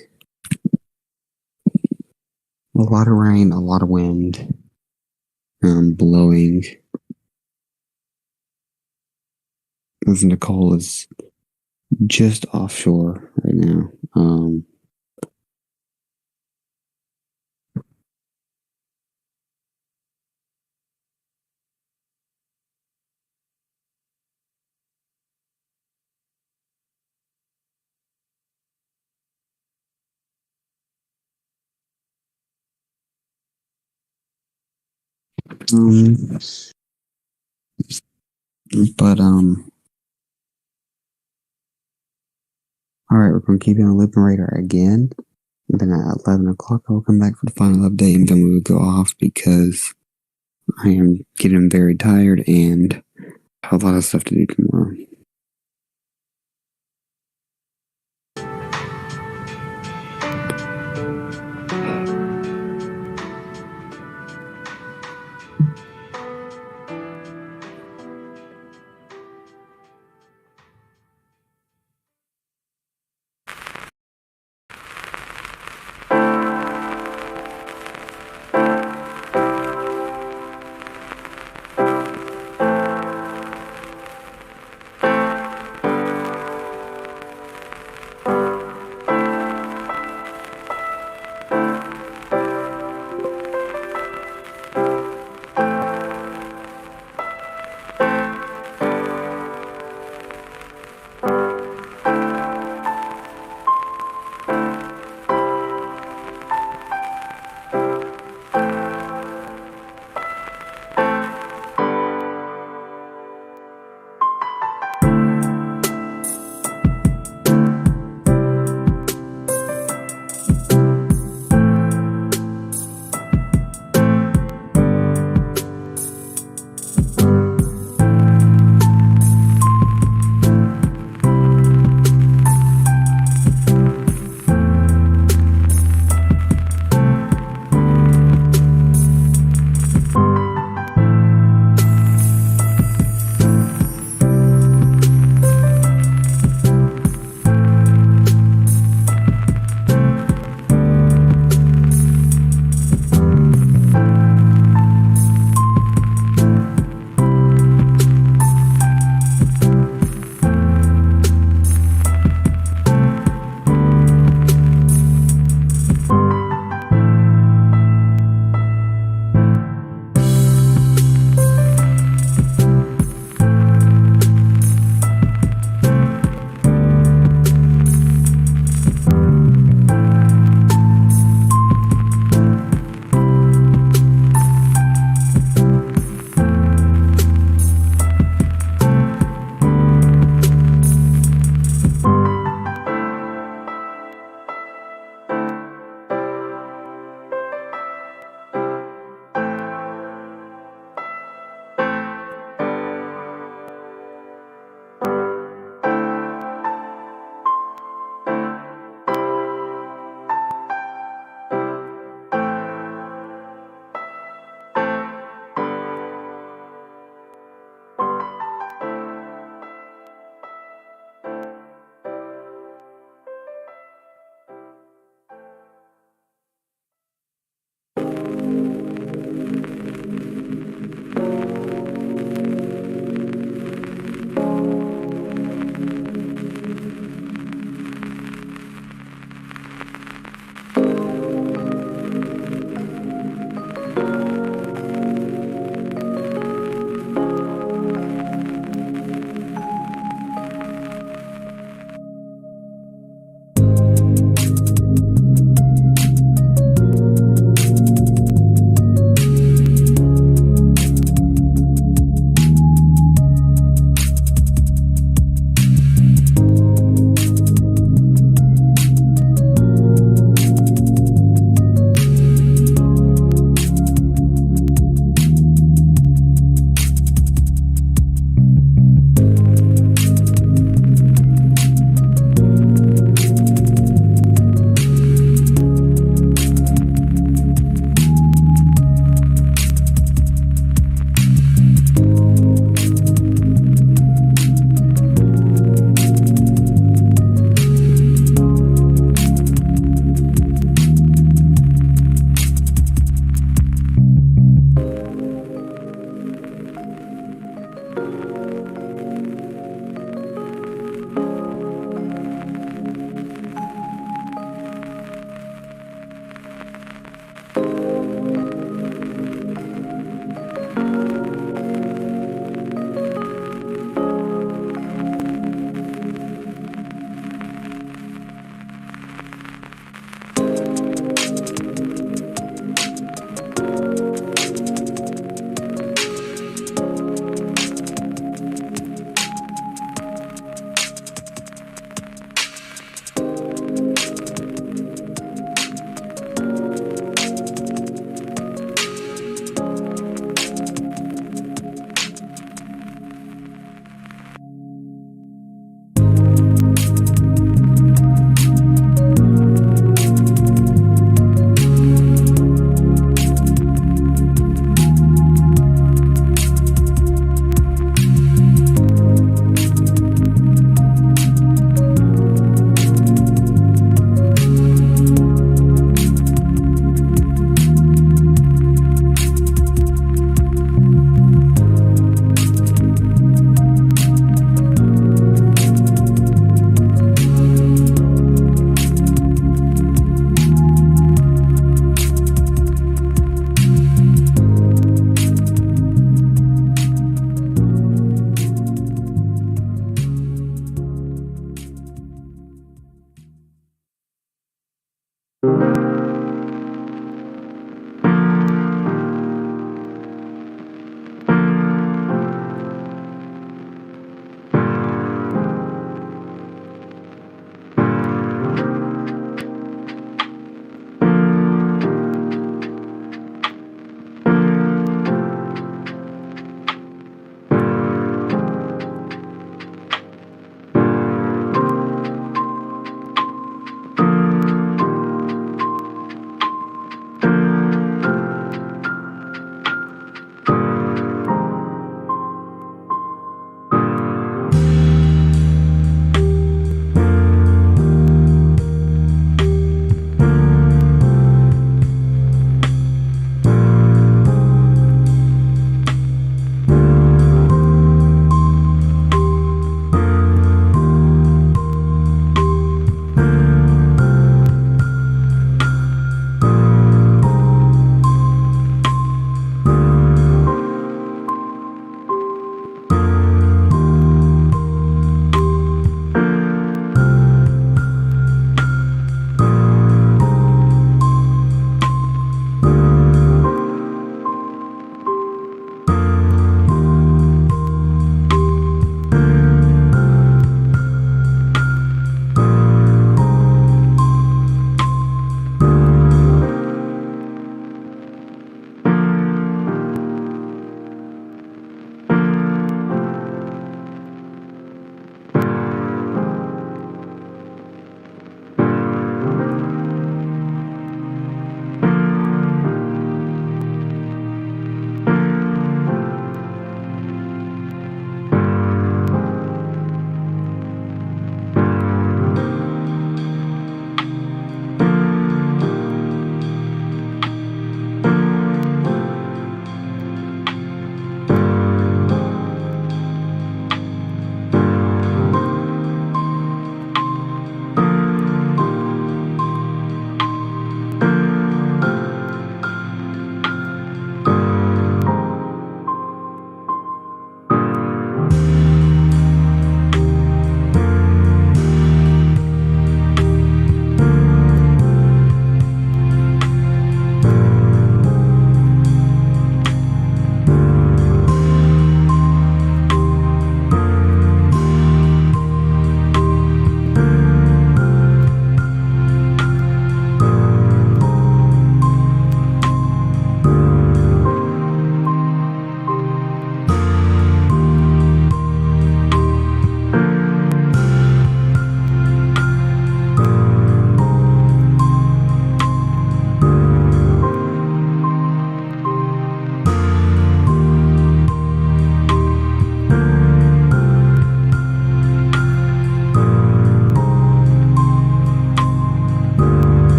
a lot of rain, a lot of wind, blowing. As Nicole is just offshore right now. But alright, we're gonna keep it on looping radar again. And then at 11 o'clock I'll come back for the final update, and then we will go off because I am getting very tired and have a lot of stuff to do tomorrow.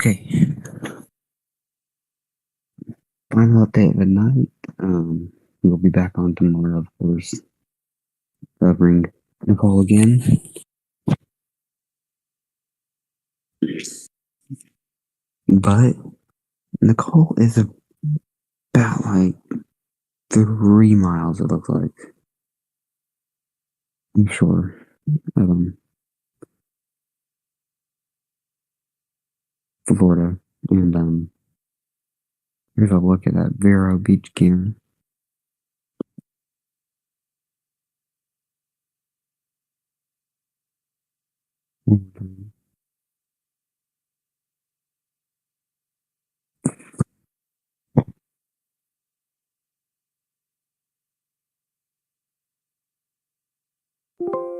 Okay. Final update of the night. We'll be back on tomorrow, of course. Covering Nicole again. But Nicole is about like 3 miles, it looks like. I'm sure. Florida. And here's a look at that Vero Beach camera.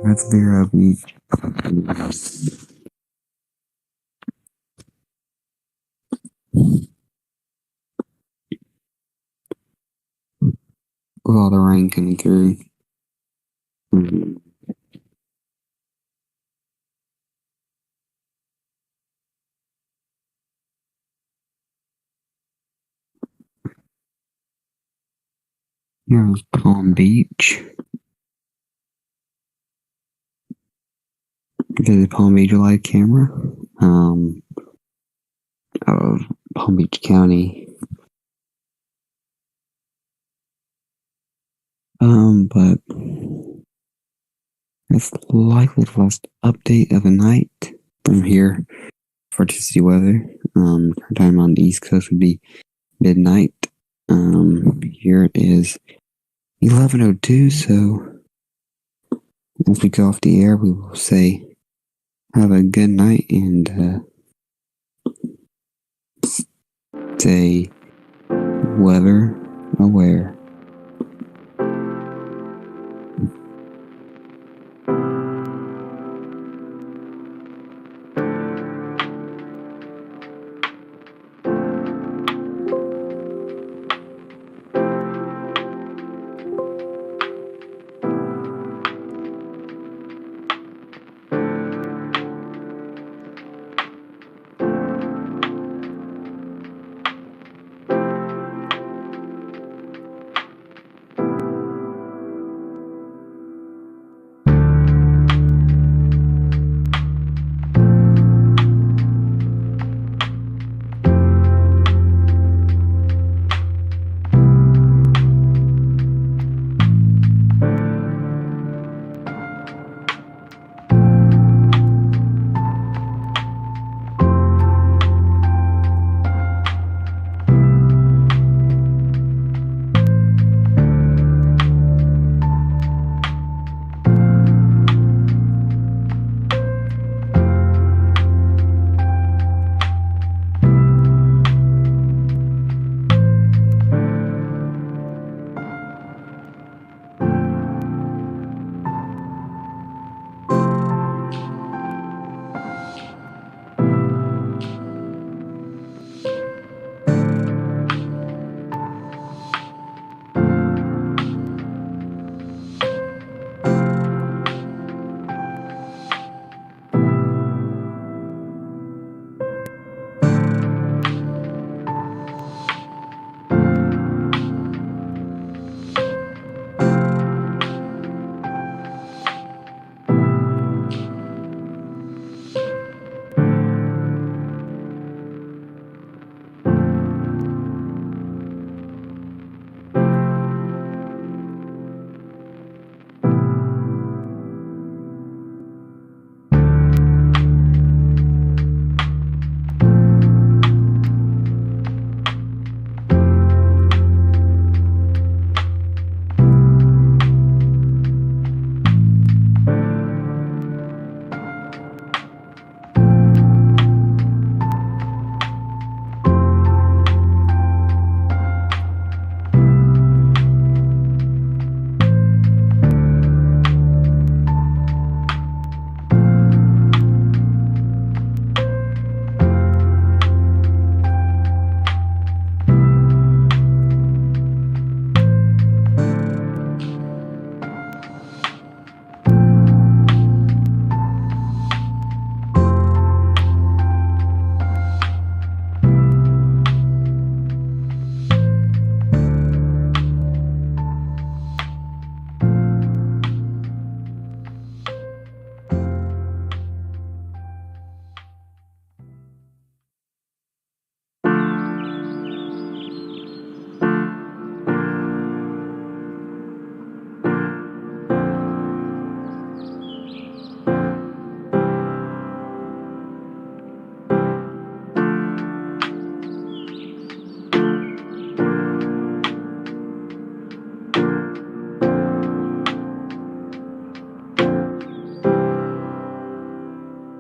That's Vero Beach. With all the rain coming through. Here's Palm Beach. This is Palm Beach live camera. Of Palm Beach County. But that's likely the last update of the night from here. Vorticity weather. Current time on the East Coast would be midnight. Here it is 11:02. So once we go off the air, we will say have a good night and stay weather aware.